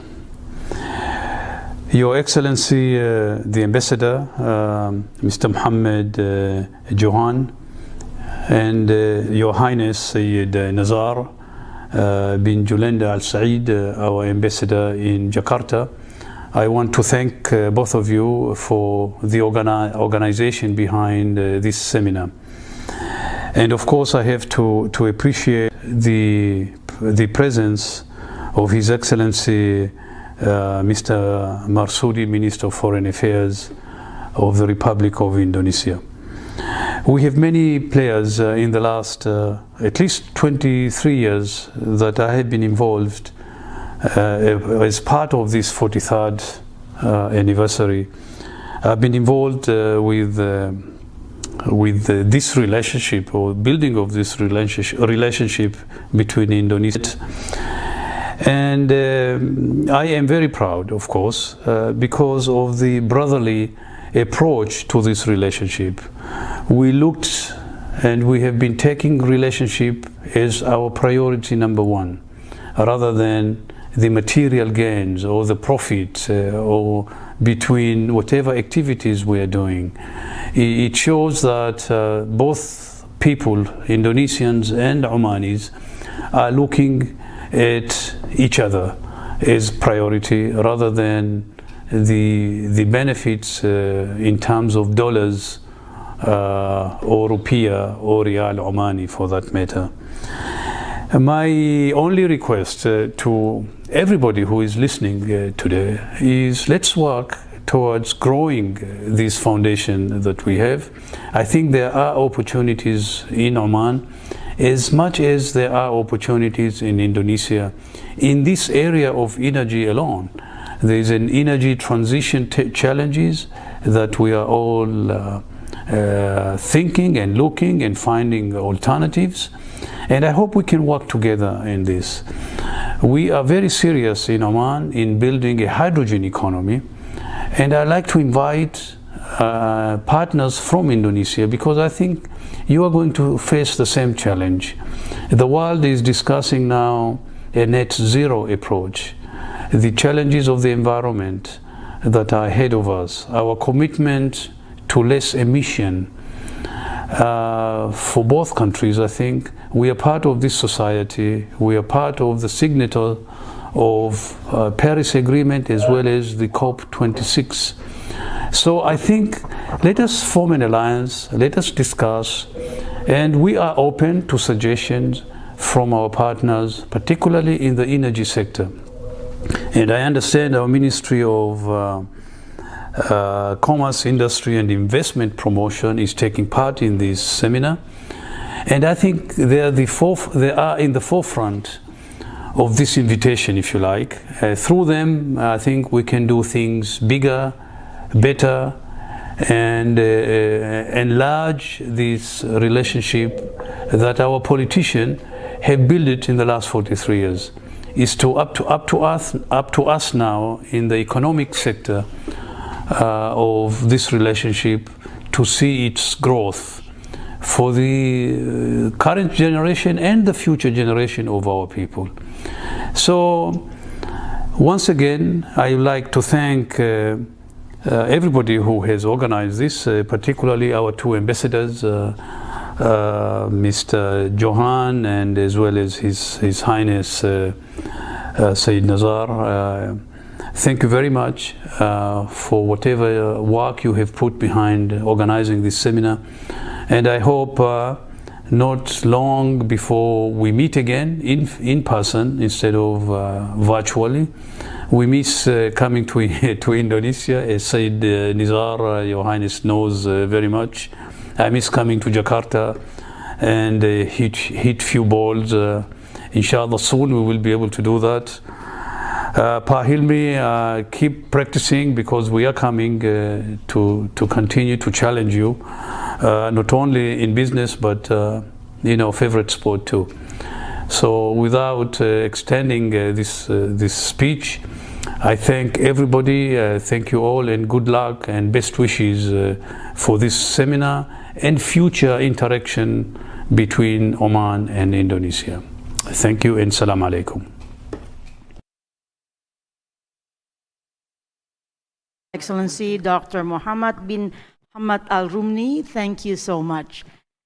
Your Excellency, the Ambassador, Mr. Mohammed Johan, and Your Highness Sayyid Nazar bin Julanda Al Said, our Ambassador in Jakarta, I want to thank both of you for the organization behind this seminar. And of course, I have to appreciate the presence of His Excellency Mr. Marsudi, Minister of Foreign Affairs of the Republic of Indonesia. We have many players in the last at least 23 years that I have been involved as part of this 43rd anniversary. I've been involved with this relationship, or building of this relationship between Indonesia. And I am very proud, of course, because of the brotherly approach to this relationship. We looked and we have been taking relationship as our priority number one, rather than the material gains or the profit or between whatever activities we are doing. It shows that both people, Indonesians and Omanis, are looking at each other as priority rather than the benefits in terms of dollars or rupiah or Riyal Omani for that matter. My only request to everybody who is listening today is let's work towards growing this foundation that we have. I think there are opportunities in Oman as much as there are opportunities in Indonesia. In this area of energy alone, there is an energy transition challenges that we are all thinking and looking and finding alternatives. And I hope we can work together in this. We are very serious in Oman in building a hydrogen economy. And I'd like to invite partners from Indonesia, because I think you are going to face the same challenge. The world is discussing now a net zero approach. The challenges of the environment that are ahead of us, our commitment to less emission for both countries. I think we are part of this society. We are part of the signature of Paris Agreement as well as the COP26. So I think let us form an alliance, let us discuss, and we are open to suggestions from our partners, particularly in the energy sector. And I understand our Ministry of Commerce, Industry and Investment Promotion is taking part in this seminar. And I think they are in the forefront of this invitation, if you like. Through them, I think we can do things bigger, better, and enlarge this relationship that our politicians have built in the last 43 years. It's up to us now in the economic sector of this relationship to see its growth for the current generation and the future generation of our people. So once again, I would like to thank everybody who has organized this, particularly our two ambassadors, Mr. Johan and as well as His Highness Sayyid Nazar. Thank you very much for whatever work you have put behind organizing this seminar. And I hope not long before we meet again in person instead of virtually. We miss coming to Indonesia, as Sayyid Nizar, Your Highness, knows very much. I miss coming to Jakarta and hit few balls. Inshallah, soon we will be able to do that. Pa Hilmi, keep practicing, because we are coming to continue to challenge you, not only in business but favorite sport too. So without extending this speech, I thank everybody, thank you all, and good luck and best wishes for this seminar and future interaction between Oman and Indonesia. Thank you and salam alaikum.
Excellency Dr. Muhammad bin Hamad Al Rumni, thank you so much.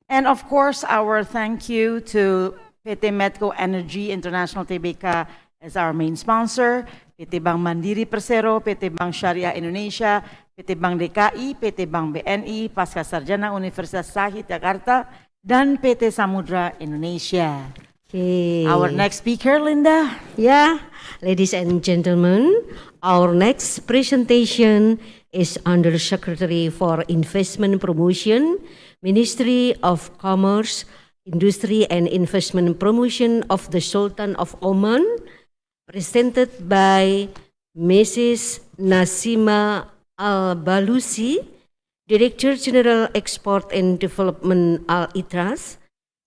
And of course, our thank you to PT Medco Energy International Tbk as our main sponsor, PT Bank Mandiri Persero, PT Bank Syariah Indonesia, PT Bank DKI, PT Bank BNI, Pasca Sarjana Universitas Sahid Jakarta, dan PT Samudra Indonesia.
Okay.
Our next speaker, Linda.
Yeah, ladies and gentlemen, our next presentation is Under Secretary for Investment Promotion, Ministry of Commerce, Industry and Investment Promotion of the Sultan of Oman, presented by Mrs. Nasima Al-Balusi, Director General Export and Development Al-Itras.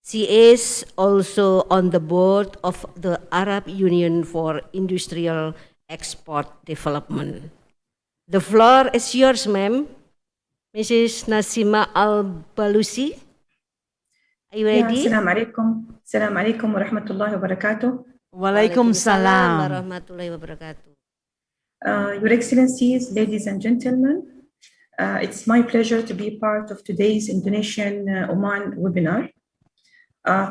She is also on the board of the Arab Union for Industrial Export Development. The floor is yours, ma'am. Mrs. Nasima Al-Balusi. Are you ready?
Assalamu alaikum. Assalamu alaikum wa rahmatullahi wa barakatuh.
Waalaikumsalam warahmatullahi wabarakatuh.
Your Excellencies, ladies and gentlemen, it's my pleasure to be part of today's Indonesian Oman webinar.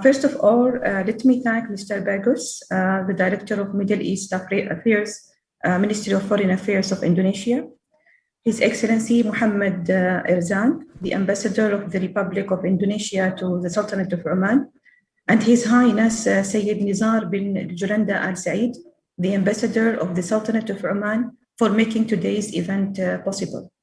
First of all, let me thank Mr. Bagus, the Director of Middle East Affairs, Ministry of Foreign Affairs of Indonesia, His Excellency Muhammad Irzan, the Ambassador of the Republic of Indonesia to the Sultanate of Oman, and His Highness Sayyid Nizar bin Julanda Al Said, the Ambassador of the Sultanate of Oman, for making today's event possible.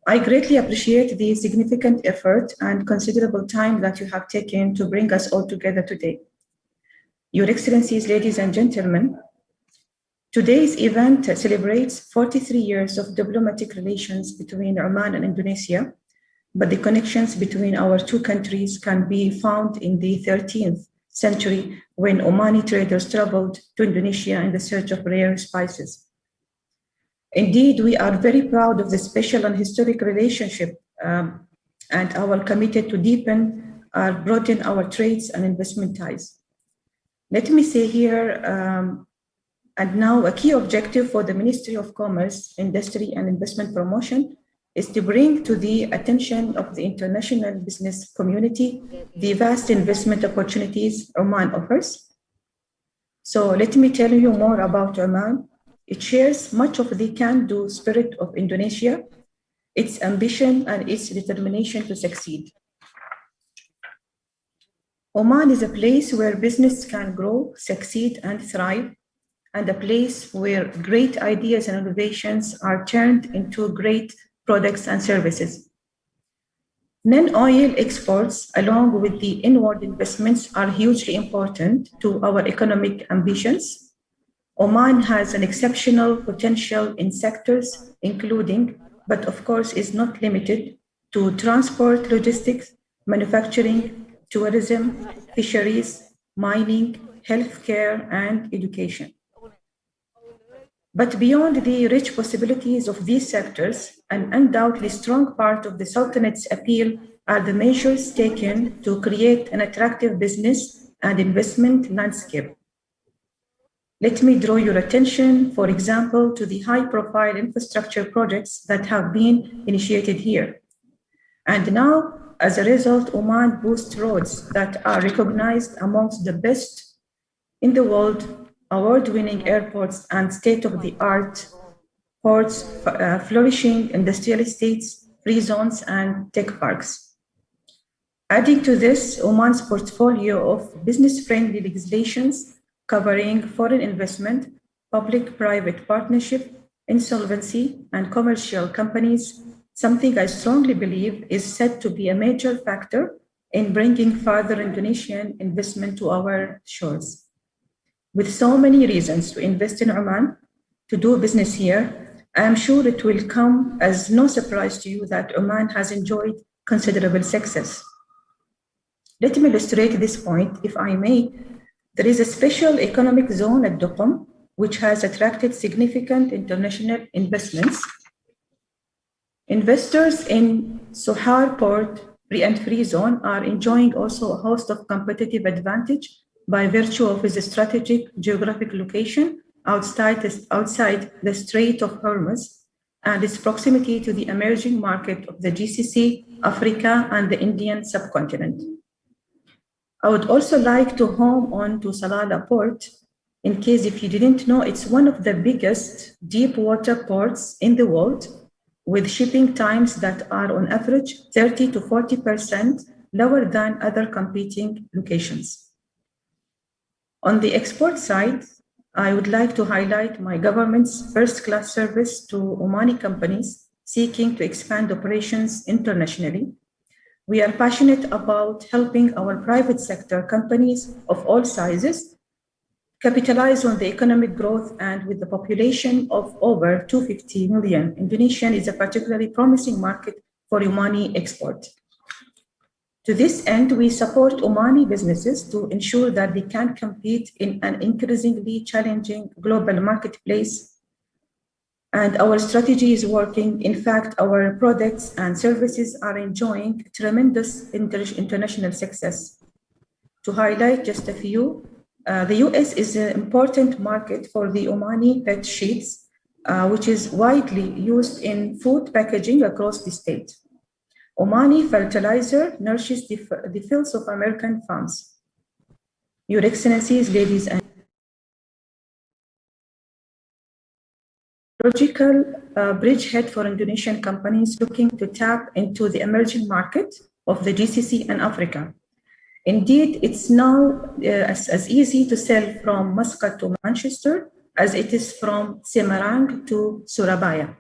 I greatly appreciate the significant effort and considerable time that you have taken to bring us all together today. Your Excellencies, ladies and gentlemen, today's event celebrates 43 years of diplomatic relations between Oman and Indonesia, but the connections between our two countries can be found in the 13th century when Omani traders traveled to Indonesia in the search of rare spices. Indeed, we are very proud of the special and historic relationship and are committed to deepen or broaden our trades and investment ties. Let me say here and now a key objective for the Ministry of Commerce, Industry and Investment Promotion is to bring to the attention of the international business community the vast investment opportunities Oman offers. So let me tell you more about Oman. It shares much of the can-do spirit of Indonesia, its ambition and its determination to succeed. Oman is a place where business can grow, succeed and thrive, and a place where great ideas and innovations are turned into great products and services. Non-oil exports, along with the inward investments, are hugely important to our economic ambitions. Oman has an exceptional potential in sectors, including, but of course is not limited to transport, logistics, manufacturing, tourism, fisheries, mining, healthcare, and education. But beyond the rich possibilities of these sectors, an undoubtedly strong part of the Sultanate's appeal are the measures taken to create an attractive business and investment landscape. Let me draw your attention, for example, to the high-profile infrastructure projects that have been initiated here. And now, as a result, Oman boasts roads that are recognized amongst the best in the world, award-winning airports and state-of-the-art ports, flourishing industrial estates, free zones, and tech parks. Adding to this, Oman's portfolio of business-friendly legislations covering foreign investment, public-private partnership, insolvency, and commercial companies, something I strongly believe is said to be a major factor in bringing further Indonesian investment to our shores. With so many reasons to invest in Oman, to do business here, I am sure it will come as no surprise to you that Oman has enjoyed considerable success. Let me illustrate this point, if I may. There is a special economic zone at Duqm, which has attracted significant international investments. Investors in Sohar Port Re-Entry Zone are enjoying also a host of competitive advantage by virtue of its strategic geographic location outside the Strait of Hormuz and its proximity to the emerging market of the GCC, Africa, and the Indian subcontinent. I would also like to home on to Salalah Port. In case if you didn't know, it's one of the biggest deep water ports in the world, with shipping times that are on average 30 to 40% lower than other competing locations. On the export side, I would like to highlight my government's first-class service to Omani companies seeking to expand operations internationally. We are passionate about helping our private sector companies of all sizes capitalize on the economic growth, and with the population of over 250 million, Indonesia is a particularly promising market for Omani export. To this end, we support Omani businesses to ensure that they can compete in an increasingly challenging global marketplace. And our strategy is working. In fact, our products and services are enjoying tremendous international success. To highlight just a few, the US is an important market for the Omani pet sheets, which is widely used in food packaging across the state. Omani fertilizer nourishes the fields of American farms. Your Excellencies, ladies and logical bridgehead for Indonesian companies looking to tap into the emerging market of the GCC and Africa. Indeed, it's now as easy to sell from Muscat to Manchester as it is from Semarang to Surabaya.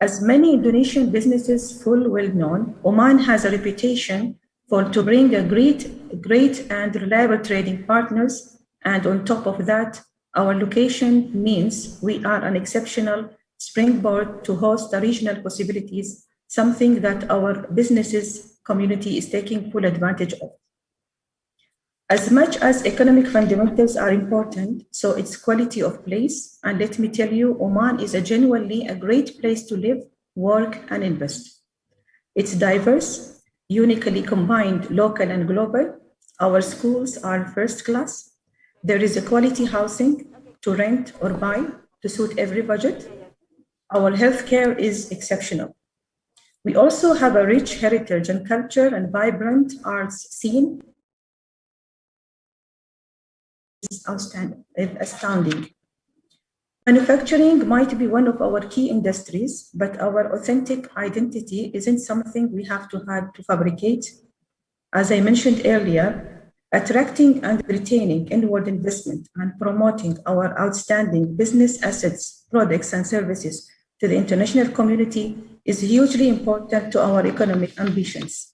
As many Indonesian businesses full well known, Oman has a reputation to bring a great and reliable trading partners, and on top of that, our location means we are an exceptional springboard to host the regional possibilities, something that our businesses community is taking full advantage of. As much as economic fundamentals are important, so it's quality of place. And let me tell you, Oman is genuinely a great place to live, work, and invest. It's diverse, uniquely combined local and global. Our schools are first class. There is a quality housing to rent or buy to suit every budget. Our healthcare is exceptional. We also have a rich heritage and culture and vibrant arts scene. Is astounding. Manufacturing might be one of our key industries, but our authentic identity isn't something we have to fabricate. As I mentioned earlier, attracting and retaining inward investment and promoting our outstanding business assets, products, and services to the international community is hugely important to our economic ambitions.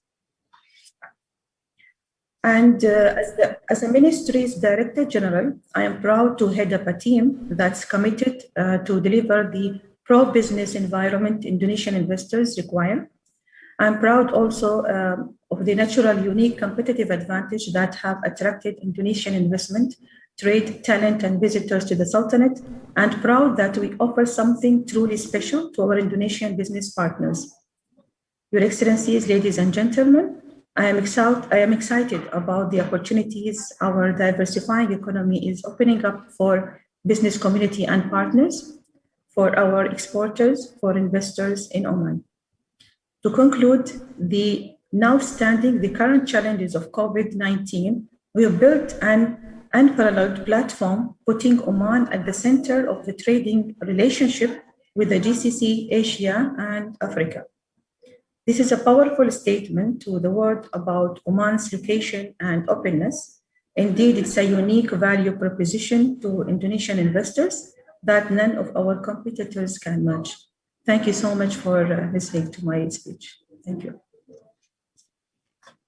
And as a ministry's Director General, I am proud to head up a team that's committed to deliver the pro-business environment Indonesian investors require. I'm proud also of the natural, unique competitive advantage that have attracted Indonesian investment, trade, talent, and visitors to the Sultanate, and proud that we offer something truly special to our Indonesian business partners. Your Excellencies, ladies and gentlemen, I am excited about the opportunities our diversifying economy is opening up for business community and partners, for our exporters, for investors in Oman. To conclude, the current challenges of COVID-19, we have built an unparalleled platform, putting Oman at the center of the trading relationship with the GCC, Asia, and Africa. This is a powerful statement to the world about Oman's location and openness. Indeed, it's a unique value proposition to Indonesian investors that none of our competitors can match. Thank you so much for listening to my speech. Thank you.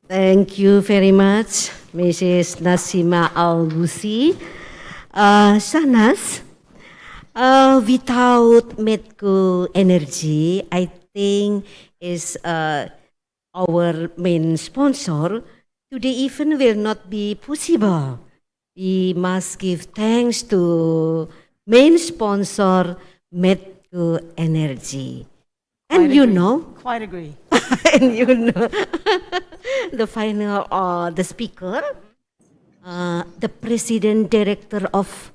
Thank you very much, Mrs. Nasima Al-Busi. Shanas, without Medco Energy, I think is our main sponsor, today event will not be possible. We must give thanks to main sponsor, Medco Energy. And
Quite agree.
And the final, the speaker, the president director of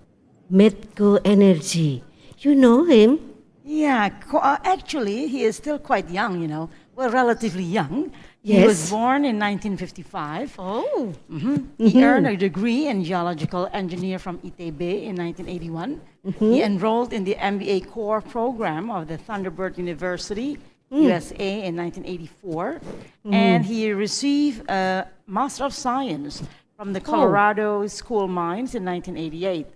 Medco Energy. You know him?
Yeah, actually, he is still quite young, Well, relatively young.
Yes.
He was born in 1955.
Oh.
He earned a degree in geological engineer from ITB in 1981. He enrolled in the MBA core program of the Thunderbird University, USA in 1984. And he received a Master of Science from the Colorado School of Mines in 1988.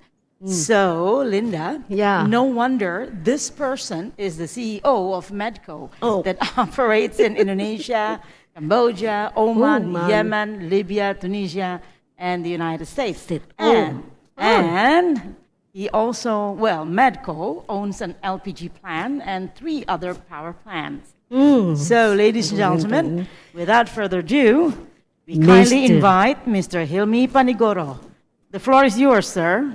So, Linda, no wonder this person is the CEO of Medco that operates in Indonesia, Cambodia, Oman, Yemen, Libya, Tunisia, and the United States. And he also, Medco owns an LPG plant and 3 other power plants. So, ladies and gentlemen, without further ado, we kindly invite Mr. Hilmi Panigoro. The floor is yours, sir.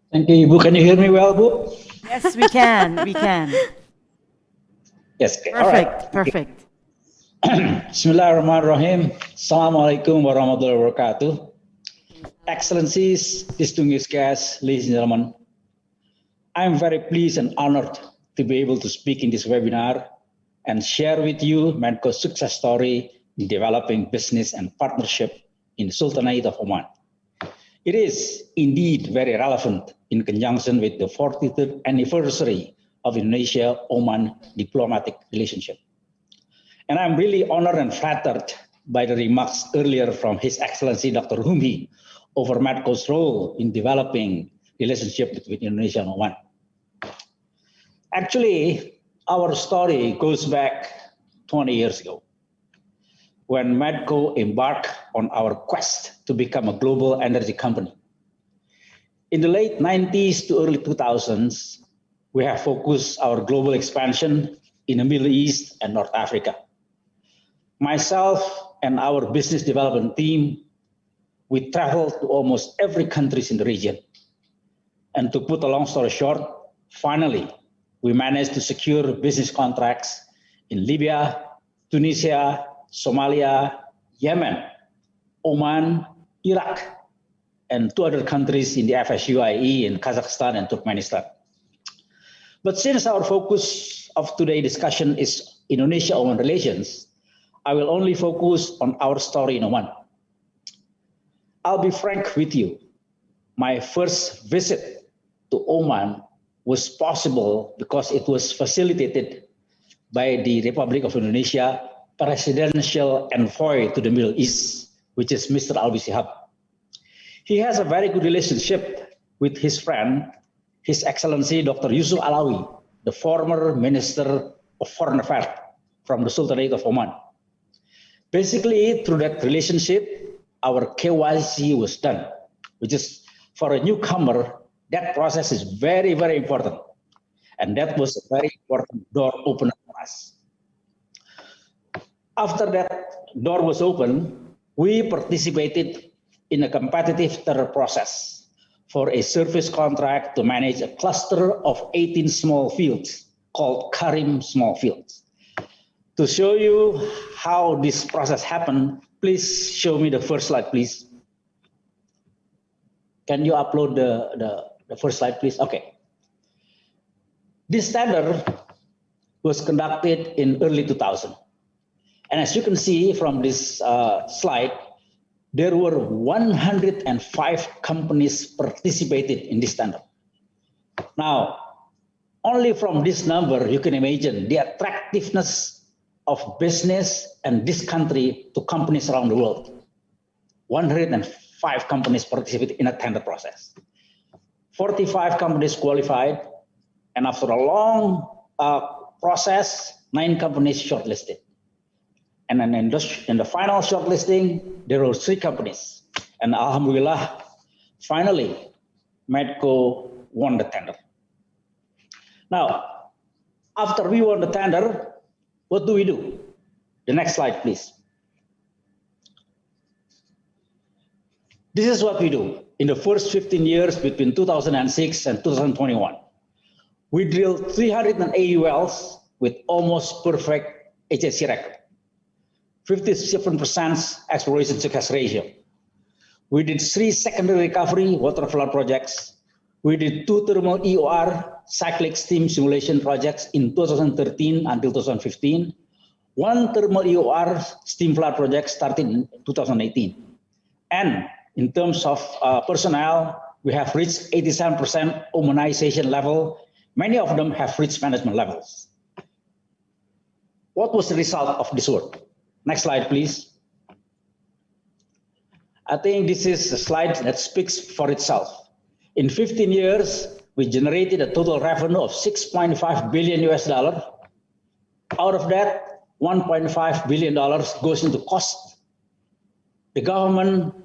Thank you, Ibu. Can you hear me well, Bu?
Yes, we can. We can.
Yes.
Perfect.
All right.
Perfect.
Bismillahirrahmanirrahim. Assalamualaikum warahmatullahi wabarakatuh. Excellencies, distinguished guests, ladies and gentlemen, I am very pleased and honored to be able to speak in this webinar and share with you Medco's success story in developing business and partnership in the Sultanate of Oman. It is indeed very relevant in conjunction with the 43rd anniversary of Indonesia-Oman diplomatic relationship. And I'm really honored and flattered by the remarks earlier from His Excellency Dr. Humi over Medco's role in developing relationship between Indonesia and Oman. Actually, our story goes back 20 years ago, when Medco embarked on our quest to become a global energy company. In the late 90s to early 2000s, we have focused our global expansion in the Middle East and North Africa. Myself and our business development team, we traveled to almost every country in the region. And to put a long story short, finally, we managed to secure business contracts in Libya, Tunisia, Somalia, Yemen, Oman, Iraq, and 2 other countries in the FSUIE in Kazakhstan and Turkmenistan. But since our focus of today's discussion is Indonesia-Oman relations, I will only focus on our story in Oman. I'll be frank with you. My first visit to Oman was possible because it was facilitated by the Republic of Indonesia presidential envoy to the Middle East, which is Mr. Alwi Shihab. He has a very good relationship with his friend, His Excellency Dr. Yusuf Alawi, the former Minister of Foreign Affairs from the Sultanate of Oman. Basically, through that relationship, our KYC was done, which is for a newcomer, that process is very, very important. And that was a very important door opener for us. After that door was open, we participated in a competitive tender process for a service contract to manage a cluster of 18 small fields called Karim Small Fields. To show you how this process happened, please show me the first slide, please. Can you upload the first slide, please? Okay. This tender was conducted in early 2000. And as you can see from this slide, there were 105 companies participated in this tender. Now, only from this number, you can imagine the attractiveness of business and this country to companies around the world. 105 companies participated in a tender process. 45 companies qualified, and after a long process, 9 companies shortlisted. And then in the final shortlisting, there were 3 companies. And alhamdulillah, finally, Medco won the tender. Now, after we won the tender, what do we do? The next slide, please. This is what we do in the first 15 years between 2006 and 2021. We drilled 380 wells with almost perfect HSE record. 57% exploration success ratio. We did 3 secondary recovery water flood projects. We did 2 thermal EOR cyclic steam simulation projects in 2013 until 2015. 1 thermal EOR steam flood project started in 2018. And in terms of personnel, we have reached 87% Omanization level. Many of them have reached management levels. What was the result of this work? Next slide, please. I think this is a slide that speaks for itself. In 15 years, we generated a total revenue of $6.5 billion US. Out of that, $1.5 billion goes into cost. The government,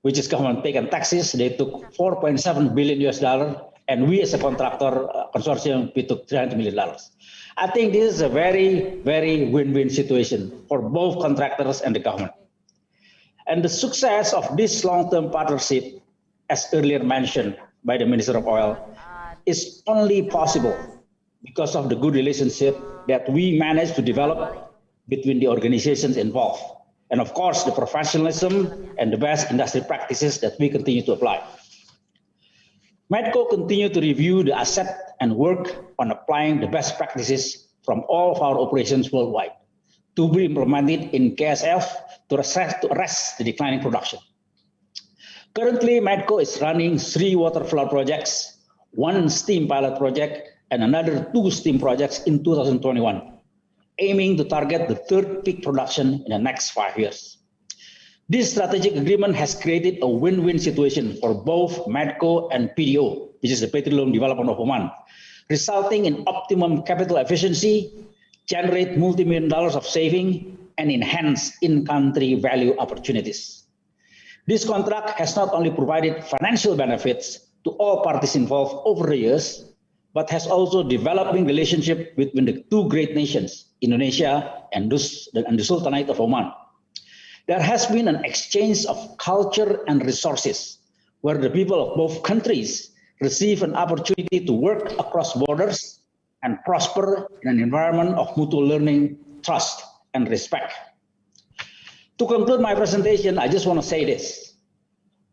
which is government taken taxes, they took $4.7 billion US, and we as a contractor consortium, we took $300 million. I think this is a very, very win-win situation for both contractors and the government. And the success of this long-term partnership, as earlier mentioned by the Minister of Oil, is only possible because of the good relationship that we managed to develop between the organizations involved. And of course, the professionalism and the best industry practices that we continue to apply. MEDCO continue to review the asset and work on applying the best practices from all of our operations worldwide to be implemented in KSF to arrest the declining production. Currently, MEDCO is running 3 water flood projects, 1 steam pilot project, and another 2 steam projects in 2021, aiming to target the 3rd peak production in the next 5 years. This strategic agreement has created a win-win situation for both MEDCO and PDO, which is the Petroleum Development of Oman, resulting in optimum capital efficiency, generate multi-million dollars of saving, and enhance in-country value opportunities. This contract has not only provided financial benefits to all parties involved over the years, but has also developing relationship between the 2 great nations, Indonesia and the Sultanate of Oman. There has been an exchange of culture and resources where the people of both countries receive an opportunity to work across borders and prosper in an environment of mutual learning, trust, and respect. To conclude my presentation, I just want to say this.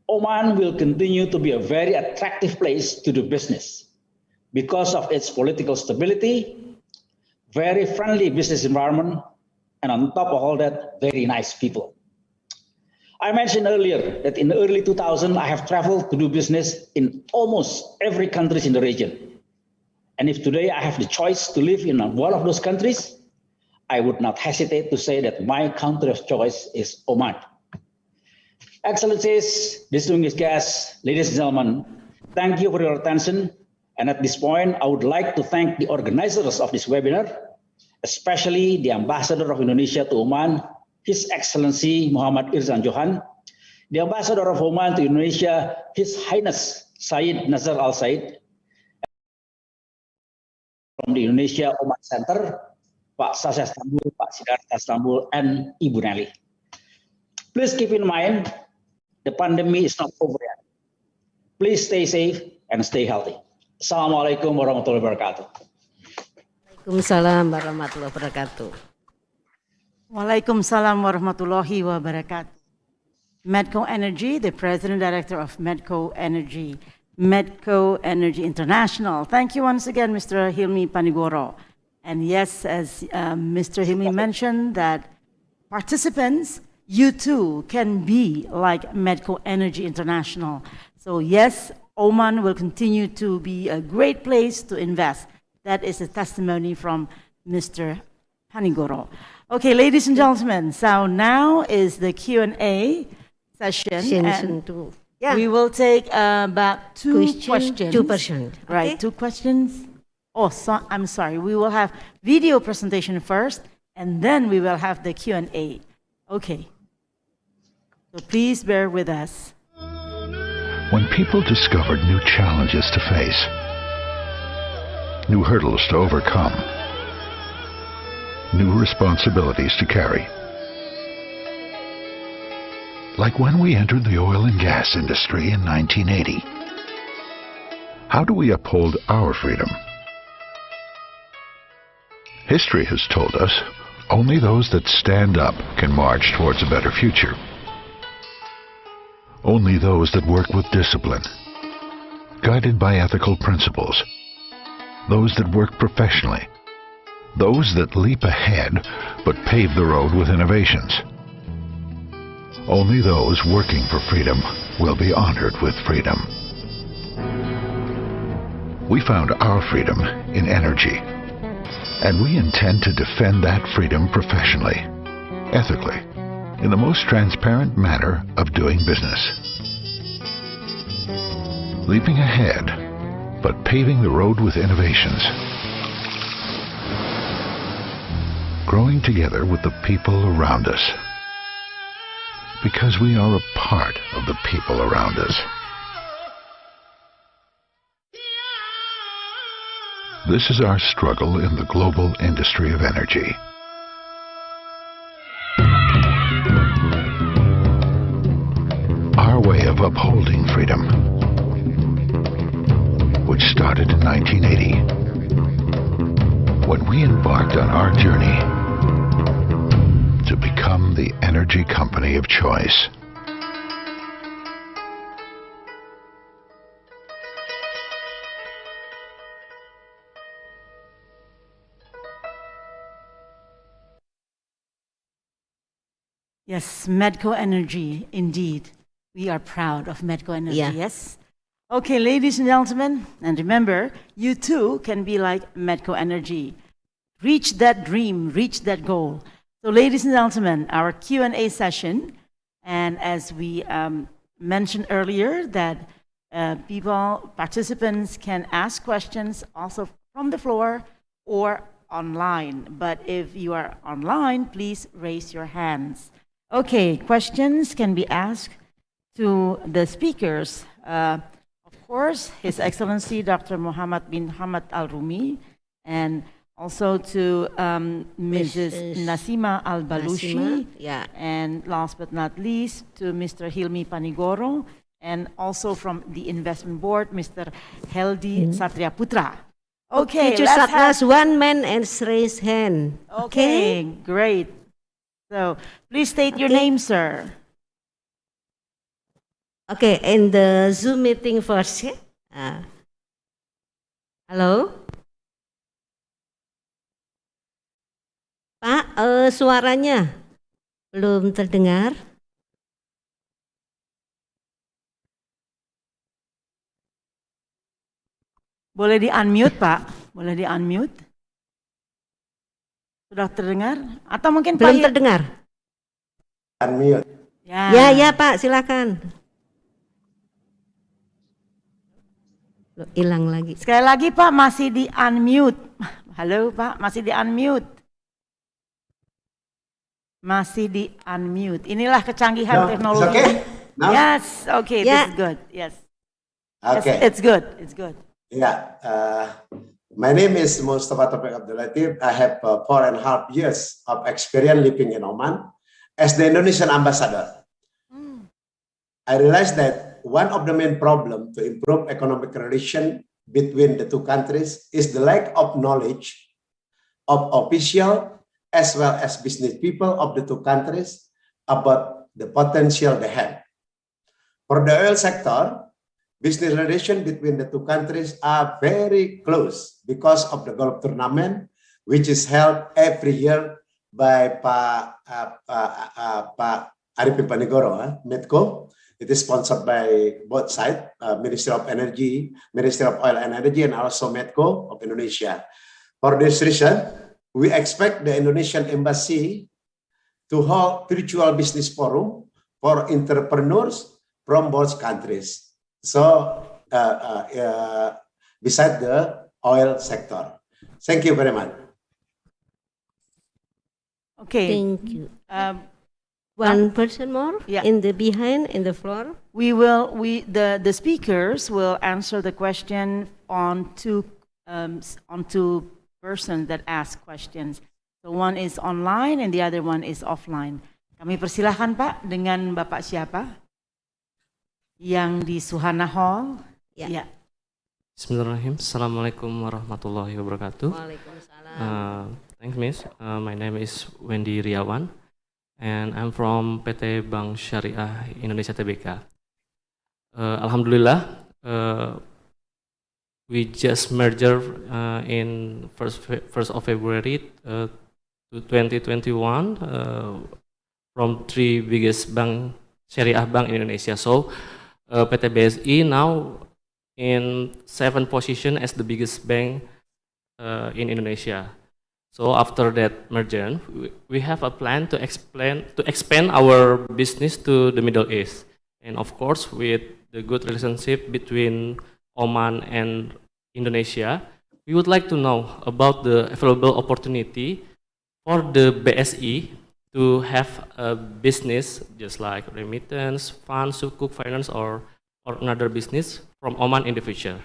Oman will continue to be a very attractive place to do business because of its political stability, very friendly business environment, and on top of all that, very nice people. I mentioned earlier that in the early 2000s, I have traveled to do business in almost every country in the region. And if today I have the choice to live in one of those countries, I would not hesitate to say that my country of choice is Oman. Excellencies, distinguished guests, ladies and gentlemen, thank you for your attention. And at this point, I would like to thank the organizers of this webinar, especially the Ambassador of Indonesia to Oman, His Excellency Muhammad Irzan Johan, the Ambassador of Oman to Indonesia, His Highness Said Nazar Al Said, from the Indonesia Oman Center, Pak Sasha Stambul, Pak Siddhartha Stambul, and Ibu Nelly. Please keep in mind, the pandemic is not over yet. Please stay safe and stay healthy. Assalamualaikum warahmatullahi wabarakatuh.
Waalaikumsalam warahmatullahi wabarakatuh.
Waalaikumsalam warahmatullahi wabarakatuh. MEDCO Energy, the President Director of MEDCO Energy International. Thank you once again, Mr. Hilmi Panigoro. And yes, as Mr. Hilmi mentioned, that participants, you too can be like MEDCO Energy International. So yes, Oman will continue to be a great place to invest. That is a testimony from Mr. Panigoro. Okay, ladies and gentlemen, so now is the Q&A session. And
yeah.
We will take about 2 questions.
2 questions.
Right,
Okay.
2 questions. Oh, so, I'm sorry. We will have video presentation first, and then we will have the Q&A. Okay. So please bear with us.
When people discovered new challenges to face, new hurdles to overcome, new responsibilities to carry. Like when we entered the oil and gas industry in 1980. How do we uphold our freedom? History has told us only those that stand up can march towards a better future. Only those that work with discipline, guided by ethical principles, those that work professionally, those that leap ahead but pave the road with innovations. Only those working for freedom will be honored with freedom. We found our freedom in energy, and we intend to defend that freedom professionally, ethically, in the most transparent manner of doing business. Leaping ahead, but paving the road with innovations. Growing together with the people around us. Because we are a part of the people around us. This is our struggle in the global industry of energy. Our way of upholding freedom, which starts started in 1980 when we embarked on our journey to become the energy company of choice.
Yes, Medco Energy, indeed. We are proud of Medco Energy,
Yeah.
yes? Okay, ladies and gentlemen, and remember, you too can be like Medco Energy. Reach that dream, reach that goal. So ladies and gentlemen, our Q&A session, and as we mentioned earlier, that participants can ask questions also from the floor or online. But if you are online, please raise your hands. Okay, questions can be asked to the speakers. Of course, His Excellency Dr. Muhammad bin Hamad Al Rumi, and also to Mrs. Nasima Al Balushi,
yeah.
and last but not least, to Mr. Hilmi Panigoro, and also from the Investment Board, Mr. Heldi Satria Putra. Okay,
Future
let's
Satgas, one man and raise hand.
Okay, great. So, please state your name, sir.
Okay, in the Zoom meeting first, ya. Halo? Pak, suaranya belum terdengar.
Boleh di-unmute, Pak? Boleh di-unmute? Sudah terdengar? Atau mungkin
Belum
Pak
terdengar?
Unmute.
Ya, Pak, silakan. Loh, hilang lagi.
Sekali lagi, Pak, masih di-unmute. Halo, Pak, masih di-unmute. Masih di-unmute. Inilah kecanggihan teknologi.
Okay? Now?
Yes, okay,
Yeah.
this is good. Yes.
Okay.
It's good. It's good.
Yeah. My name is Mustafa Taufik Abdul Latif. I have 4.5 years of experience living in Oman as the Indonesian ambassador. I realized that one of the main problems to improve economic relation between the two countries is the lack of knowledge of official as well as business people of the two countries about the potential they have. For the oil sector, business relations between the two countries are very close because of the golf tournament, which is held every year by Pak Arifin Panigoro, Medco. It is sponsored by both sides, Ministry of Energy, Ministry of Oil and Energy, and also Medco of Indonesia. For this reason, we expect the Indonesian Embassy to hold virtual business forum for entrepreneurs from both countries. So, beside the oil sector. Thank you very much.
Okay. Thank you. One person more in the behind, in the floor.
The speakers will answer the question on two persons that ask questions. So one is online and the other one is offline. Kami persilahkan, Pak, dengan Bapak siapa? Yang di Suhana Hall. Ya.
Bismillahirrahmanirrahim. Assalamualaikum warahmatullahi wabarakatuh.
Waalaikumsalam.
Thanks, Miss. My name is Wendy Riawan, and I'm from PT Bank Syariah Indonesia Tbk. Alhamdulillah, we just merged in first of February 2021 from three biggest bank Syariah bank in Indonesia. So PT BSI now in 7th position as the biggest bank in Indonesia. So after that merger, we have a plan to expand our business to the Middle East, and of course with the good relationship between Oman and Indonesia, we would like to know about the available opportunity for the BSI to have a business just like remittance, funds, sukuk, finance, or another business from Oman in the future.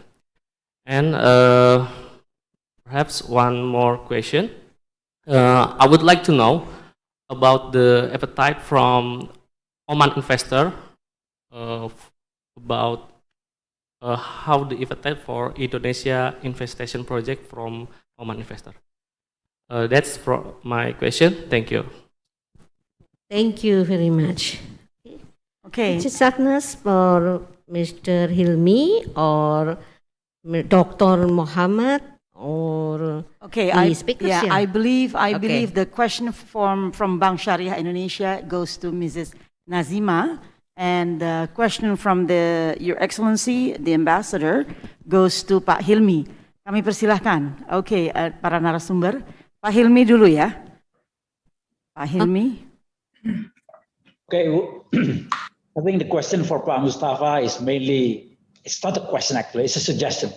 And perhaps one more question. I would like to know about the appetite from Oman investor about how the effect for Indonesia investment project from Oman investor. That's my question. Thank you.
Thank you very much.
Okay.
Mrs. Agnes for Mr. Hilmi or Dr. Muhammad or
okay,
the speakers.
Yeah,
Yeah,
I believe
Okay.
the question from Bank Syariah Indonesia goes to Mrs. Nazima, and the question from Your Excellency, the Ambassador, goes to Pak Hilmi. Kami persilahkan. Okay, para narasumber. Pak Hilmi dulu ya. Pak Hilmi.
Okay, I think the question for Pak Mustafa is mainly, it's not a question actually, it's a suggestion.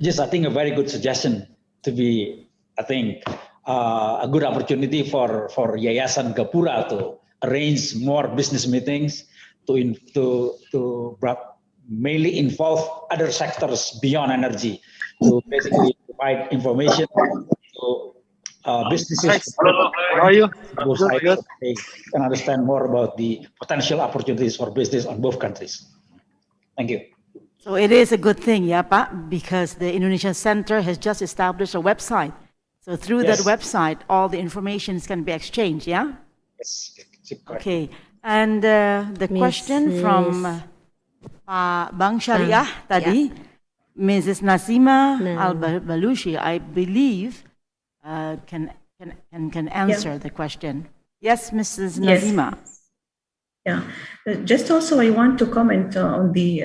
Just I think a very good suggestion to be, I think, a good opportunity for Yayasan Gapura to arrange more business meetings to mainly involve other sectors beyond energy to basically provide information to businesses.
How are you?
Both sides, so they can understand more about the potential opportunities for business on both countries. Thank you.
So it is a good thing, yeah, Pak, because the Indonesian Center has just established a website. So through that website, all the information can be exchanged, yeah?
Yes.
Okay, and the question from Bank Syariah tadi, Mrs. Nazima Al-Balushi, I believe, can answer the question. Yes, Mrs. Nazima.
Yeah, just also I want to comment on the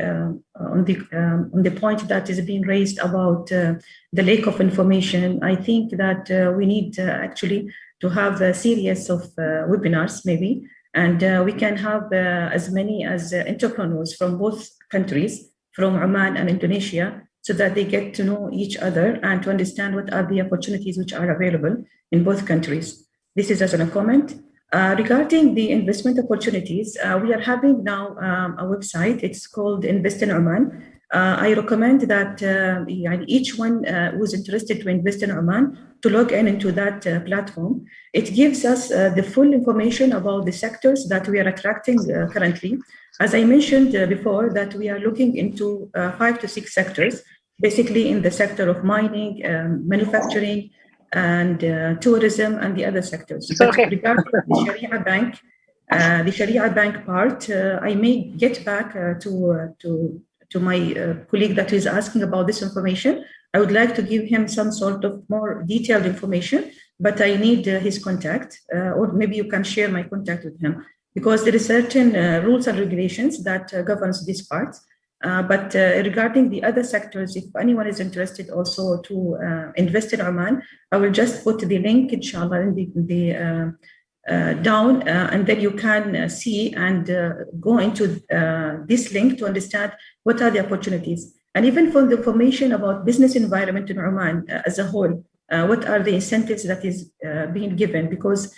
point that is being raised about the lack of information. I think that we need actually to have a series of webinars maybe, and we can have as many as entrepreneurs from both countries, from Oman and Indonesia, so that they get to know each other and to understand what are the opportunities which are available in both countries. This is as a comment. Regarding the investment opportunities, we are having now a website. It's called Invest in Oman. I recommend that each one who's interested to invest in Oman to log into that platform. It gives us the full information about the sectors that we are attracting currently. As I mentioned before, that we are looking into 5 to 6 sectors, basically in the sector of mining, manufacturing, and tourism and the other sectors. But regarding the Sharia Bank part, I may get back to my colleague that is asking about this information. I would like to give him some sort of more detailed information, but I need his contact, or maybe you can share my contact with him, because there is certain rules and regulations that governs this part. But regarding the other sectors, if anyone is interested also to invest in Oman, I will just put the link, inshallah, in down, and then you can see and go into this link to understand what are the opportunities. And even for the information about business environment in Oman as a whole, what are the incentives that is being given, because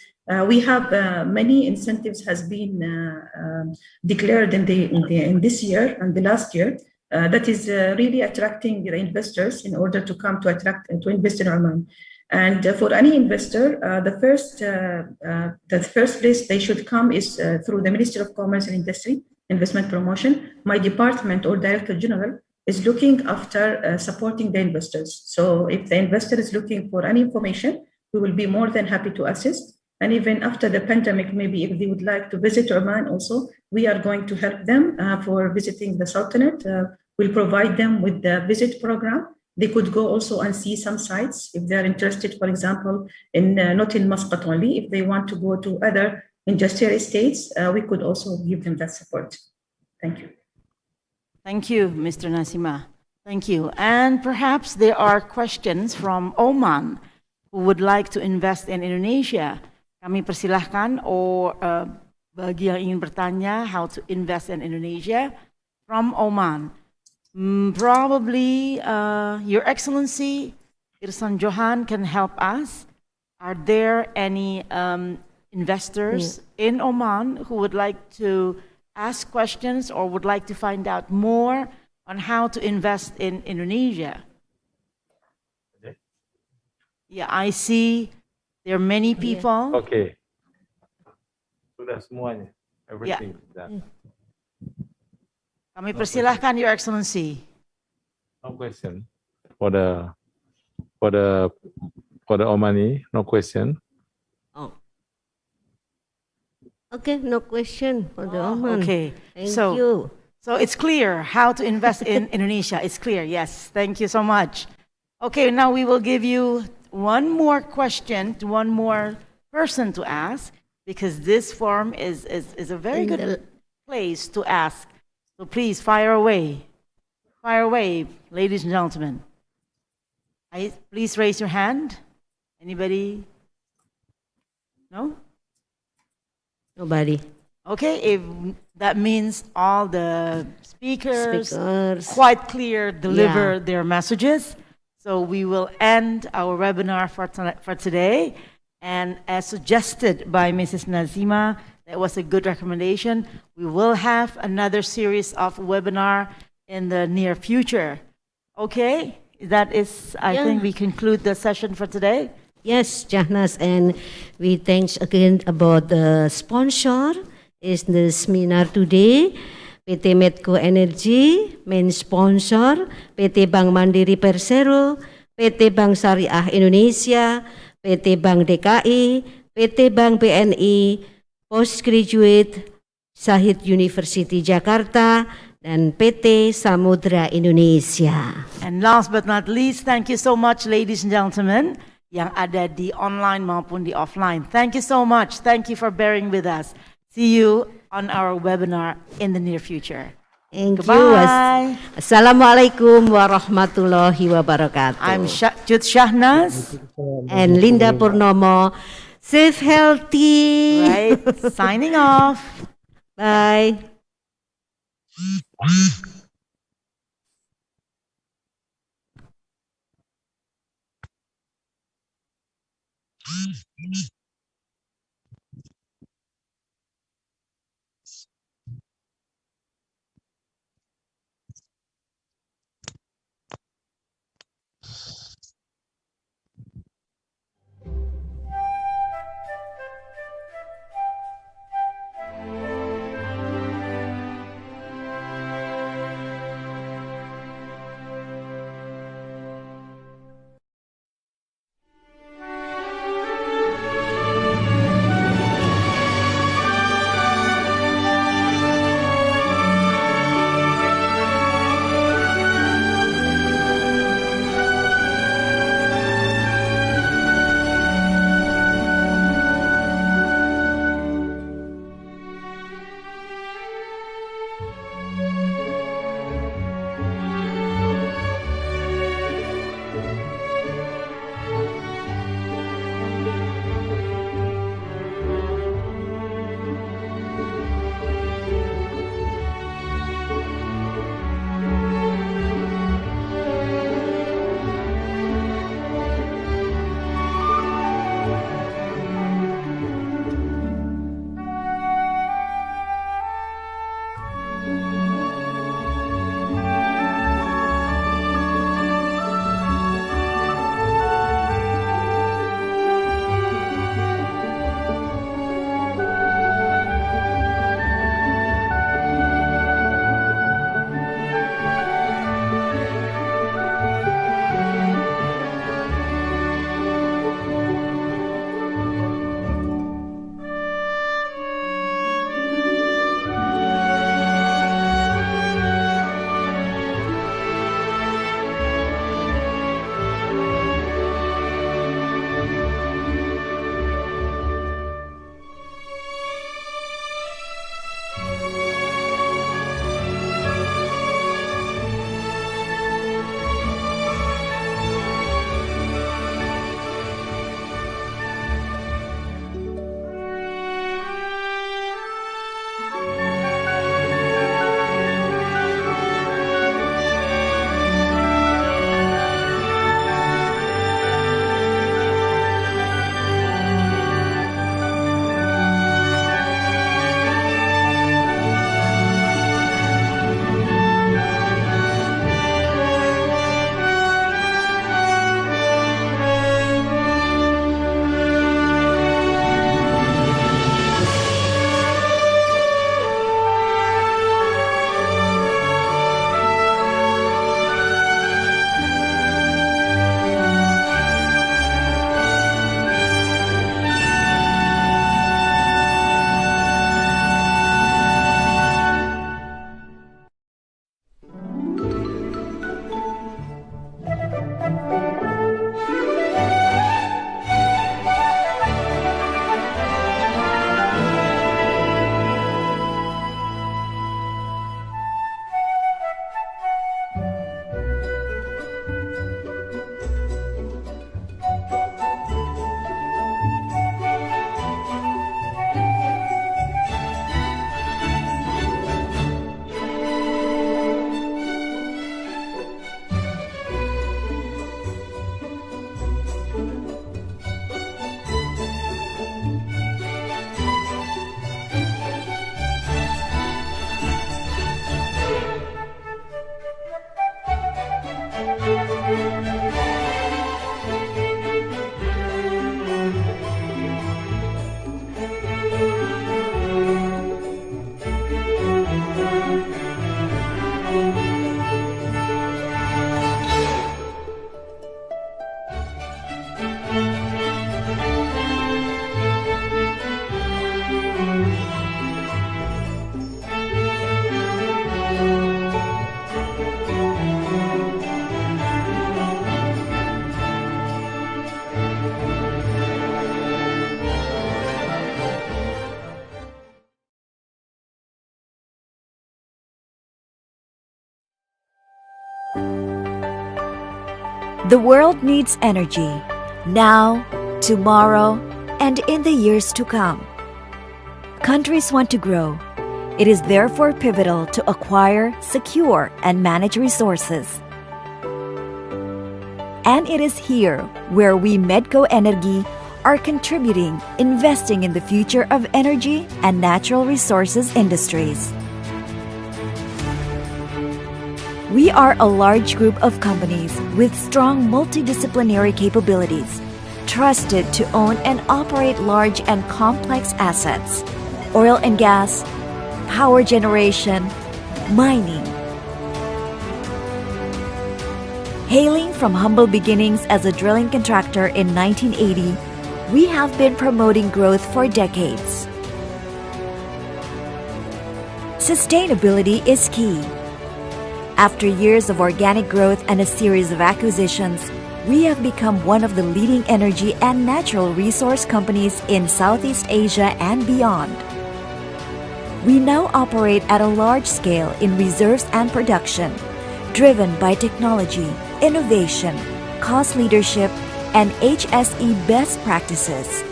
we have many incentives has been declared in this year and the last year that is really attracting the investors in order to come to invest in Oman. And for any investor, the first place they should come is through the Ministry of Commerce and Industry, Investment Promotion. My department or Director General is looking after supporting the investors. So if the investor is looking for any information, we will be more than happy to assist. And even after the pandemic, maybe if they would like to visit Oman also, we are going to help them for visiting the Sultanate. We'll provide them with the visit program. They could go also and see some sites if they're interested, for example, in not in Muscat only. If they want to go to other industrial estates, we could also give them that support. Thank you.
Thank you, Mr. Nazima. Thank you. And perhaps there are questions from Oman who would like to invest in Indonesia. Kami persilahkan, or bagi yang ingin bertanya how to invest in Indonesia from Oman. Probably Your Excellency Irsan Johan can help us. Are there any investors in Oman who would like to ask questions or would like to find out more on how to invest in Indonesia? Yeah, I see there are many people.
Okay. Sudah semuanya. Everything.
Kami persilahkan, Your Excellency.
No question for the Omani. No question.
Oh. Okay, no question for the Oman.
Okay.
Thank you.
So it's clear how to invest in Indonesia. It's clear. Yes. Thank you so much. Okay, now we will give you one more question to one more person to ask, because this forum is a very good place to ask. So please fire away. Fire away, ladies and gentlemen. Please raise your hand. Anybody? No?
Nobody.
Okay, if that means all the speakers quite clear deliver their messages. So we will end our webinar for today. And as suggested by Mrs. Nazima, that was a good recommendation. We will have another series of webinar in the near future. Okay, that is, I think we conclude the session for today.
Yes, Jahnas, and we thanks again about the sponsor is the seminar today. PT Medco Energy, main sponsor, PT Bank Mandiri Persero, PT Bank Syariah Indonesia, PT Bank DKI, PT Bank BNI, Postgraduate Syahid University Jakarta, dan PT Samudra Indonesia.
And last but not least, thank you so much, ladies and gentlemen, yang ada di online maupun di offline. Thank you so much. Thank you for bearing with us. See you on our webinar in the near future.
Thank
Goodbye.
you. Assalamualaikum warahmatullahi wabarakatuh.
I'm Jut Shahnaz
and Linda Purnomo. Safe, healthy.
Right. Signing off.
Bye.
The world needs energy, now, tomorrow, and in the years to come. Countries want to grow. It is therefore pivotal to acquire, secure, and manage resources. And it is here where we Medco Energy are contributing, investing in the future of energy and natural resources industries. We are a large group of companies with strong multidisciplinary capabilities, trusted to own and operate large and complex assets, oil and gas, power generation, mining. Hailing from humble beginnings as a drilling contractor in 1980, we have been promoting growth for decades. Sustainability is key. After years of organic growth and a series of acquisitions, we have become one of the leading energy and natural resource companies in Southeast Asia and beyond. We now operate at a large scale in reserves and production, driven by technology, innovation, cost leadership, and HSE best practices.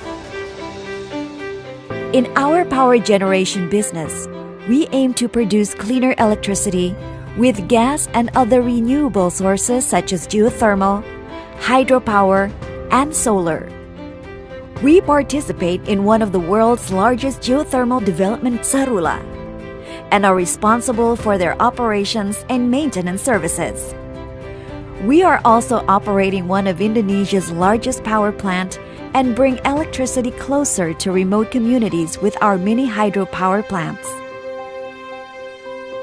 In our power generation business, we aim to produce cleaner electricity with gas and other renewable sources such as geothermal, hydropower, and solar. We participate in one of the world's largest geothermal development, Sarula, and are responsible for their operations and maintenance services. We are also operating one of Indonesia's largest power plant and bring electricity closer to remote communities with our mini hydropower plants.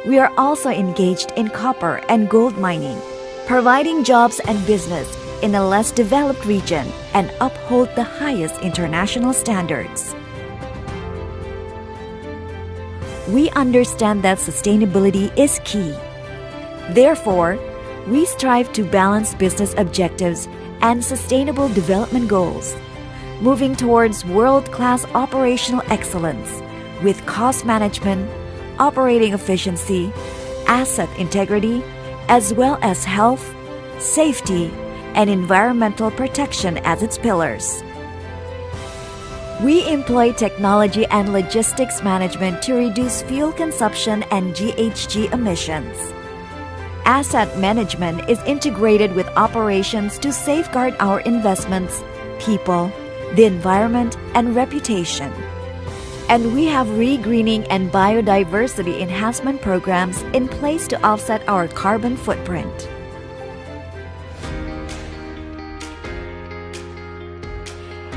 We are also engaged in copper and gold mining, providing jobs and business in a less developed region and uphold the highest international standards. We understand that sustainability is key. Therefore, we strive to balance business objectives and sustainable development goals, moving towards world-class operational excellence with cost management, operating efficiency, asset integrity, as well as health, safety, and environmental protection as its pillars. We employ technology and logistics management to reduce fuel consumption and GHG emissions. Asset management is integrated with operations to safeguard our investments, people, the environment, and reputation. And we have re-greening and biodiversity enhancement programs in place to offset our carbon footprint.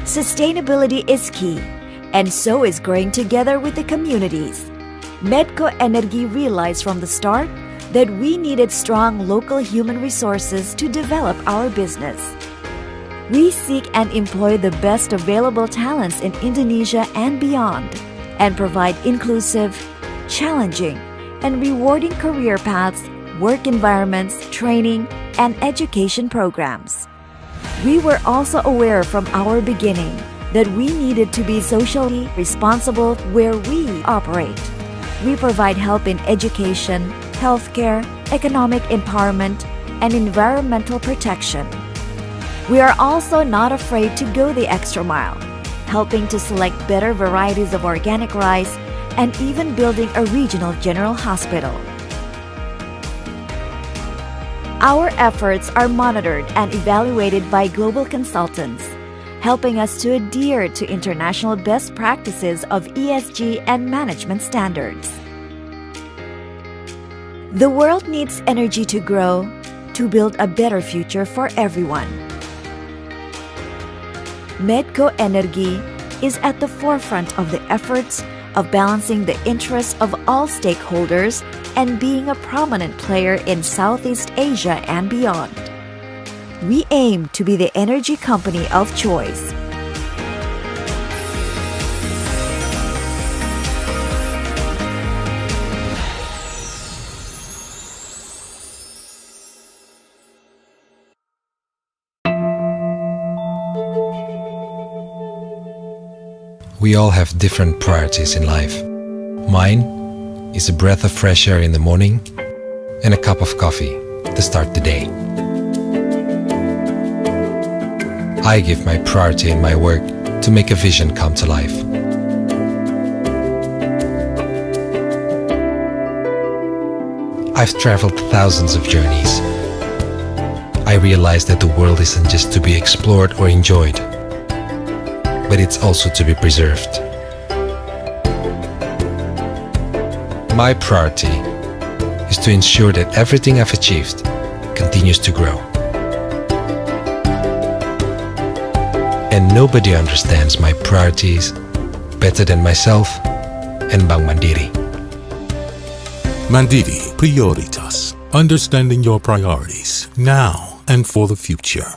Sustainability is key, and so is growing together with the communities. Medco Energy realized from the start that we needed strong local human resources to develop our business. We seek and employ the best available talents in Indonesia and beyond, and provide inclusive, challenging, and rewarding career paths, work environments, training, and education programs. We were also aware from our beginning that we needed to be socially responsible where we operate. We provide help in education, healthcare, economic empowerment, and environmental protection. We are also not afraid to go the extra mile, helping to select better varieties of organic rice and even building a regional general hospital. Our efforts are monitored and evaluated by global consultants, helping us to adhere to international best practices of ESG and management standards. The world needs energy to grow, to build a better future for everyone. Medco Energy is at the forefront of the efforts of balancing the interests of all stakeholders and being a prominent player in Southeast Asia and beyond. We aim to be the energy company of choice.
We all have different priorities in life. Mine is a breath of fresh air in the morning and a cup of coffee to start the day. I give my priority in my work to make a vision come to life. I've traveled thousands of journeys. I realized that the world isn't just to be explored or enjoyed, but it's also to be preserved. My priority is to ensure that everything I've achieved continues to grow. And nobody understands my priorities better than myself and Bank Mandiri.
Mandiri Prioritas. Understanding your priorities now and for the future.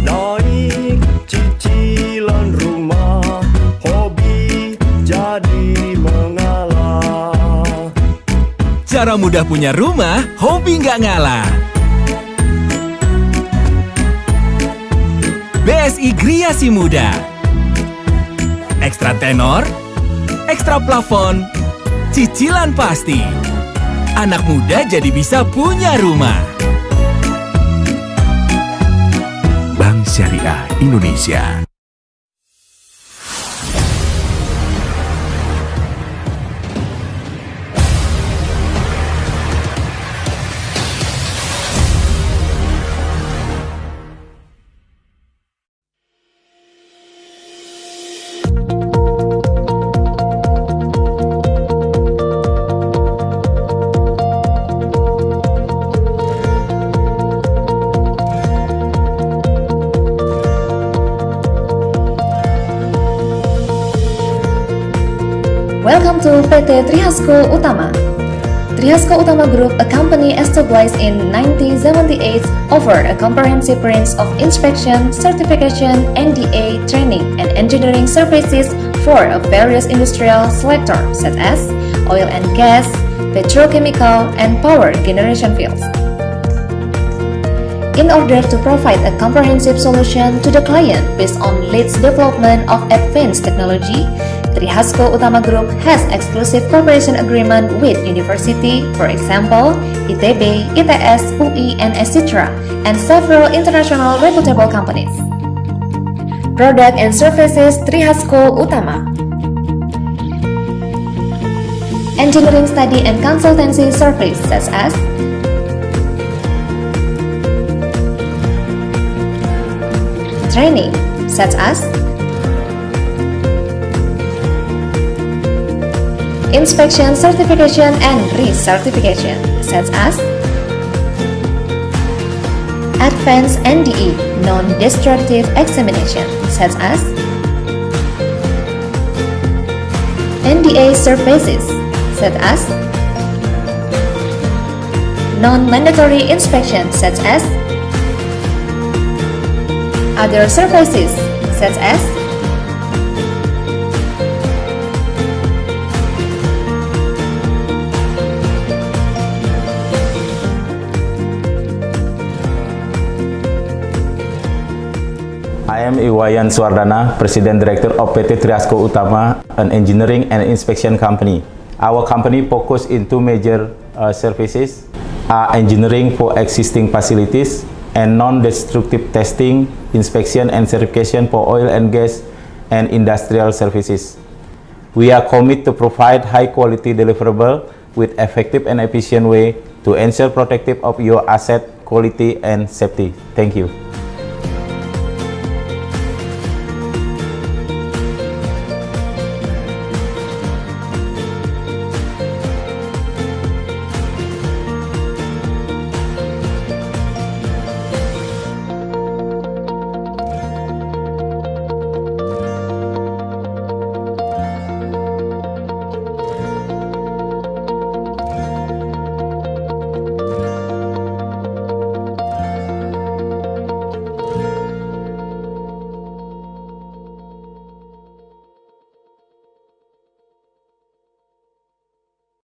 Naik cicilan rumah, hobi jadi mengalah.
Cara mudah punya rumah, hobi nggak ngalah. BSI Griasi Muda. Ekstra tenor, ekstra plafon, cicilan pasti. Anak muda jadi bisa punya rumah.
Bank Syariah Indonesia.
Welcome to PT Trihasko Utama. Trihasko Utama Group, a company established in 1978, offer a comprehensive range of inspection, certification, NDA, training, and engineering services for a various industrial sectors such as oil and gas, petrochemical, and power generation fields. In order to provide a comprehensive solution to the client based on leads development of advanced technology, Trihasko Utama Group has exclusive cooperation agreement with university, for example, ITB, ITS, UI, and etc., and several international reputable companies. Product and services Trihasko Utama. Engineering study and consultancy service such as training such as inspection, certification, and recertification such as advanced NDE, non-destructive examination such as NDA services such as non-mandatory inspection such as other services such as
I am Iwayan Swardana, President Director of PT Trihasko Utama, an engineering and inspection company. Our company focuses in two major services, engineering for existing facilities and non-destructive testing, inspection and certification for oil and gas and industrial services. We are committed to provide high-quality deliverable with effective and efficient way to ensure protective of your asset, quality, and safety. Thank you.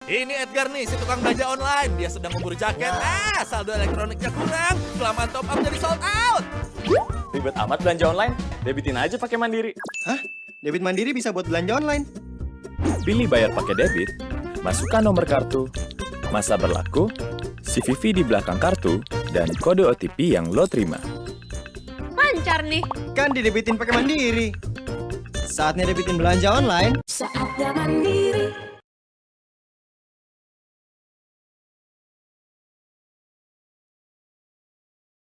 Ini Edgar nih, si tukang belanja online. Dia sedang memburu jaket. Saldo elektroniknya kurang. Kelamaan top up jadi sold out.
Ribet amat belanja online. Debitin aja pakai Mandiri.
Hah? Debit Mandiri bisa buat belanja online?
Pilih bayar pakai debit, masukkan nomor kartu, masa berlaku, CVV di belakang kartu, dan kode OTP yang lo terima.
Lancar nih. Kan didebitin pakai Mandiri. Saatnya debitin belanja online.
Saatnya Mandiri.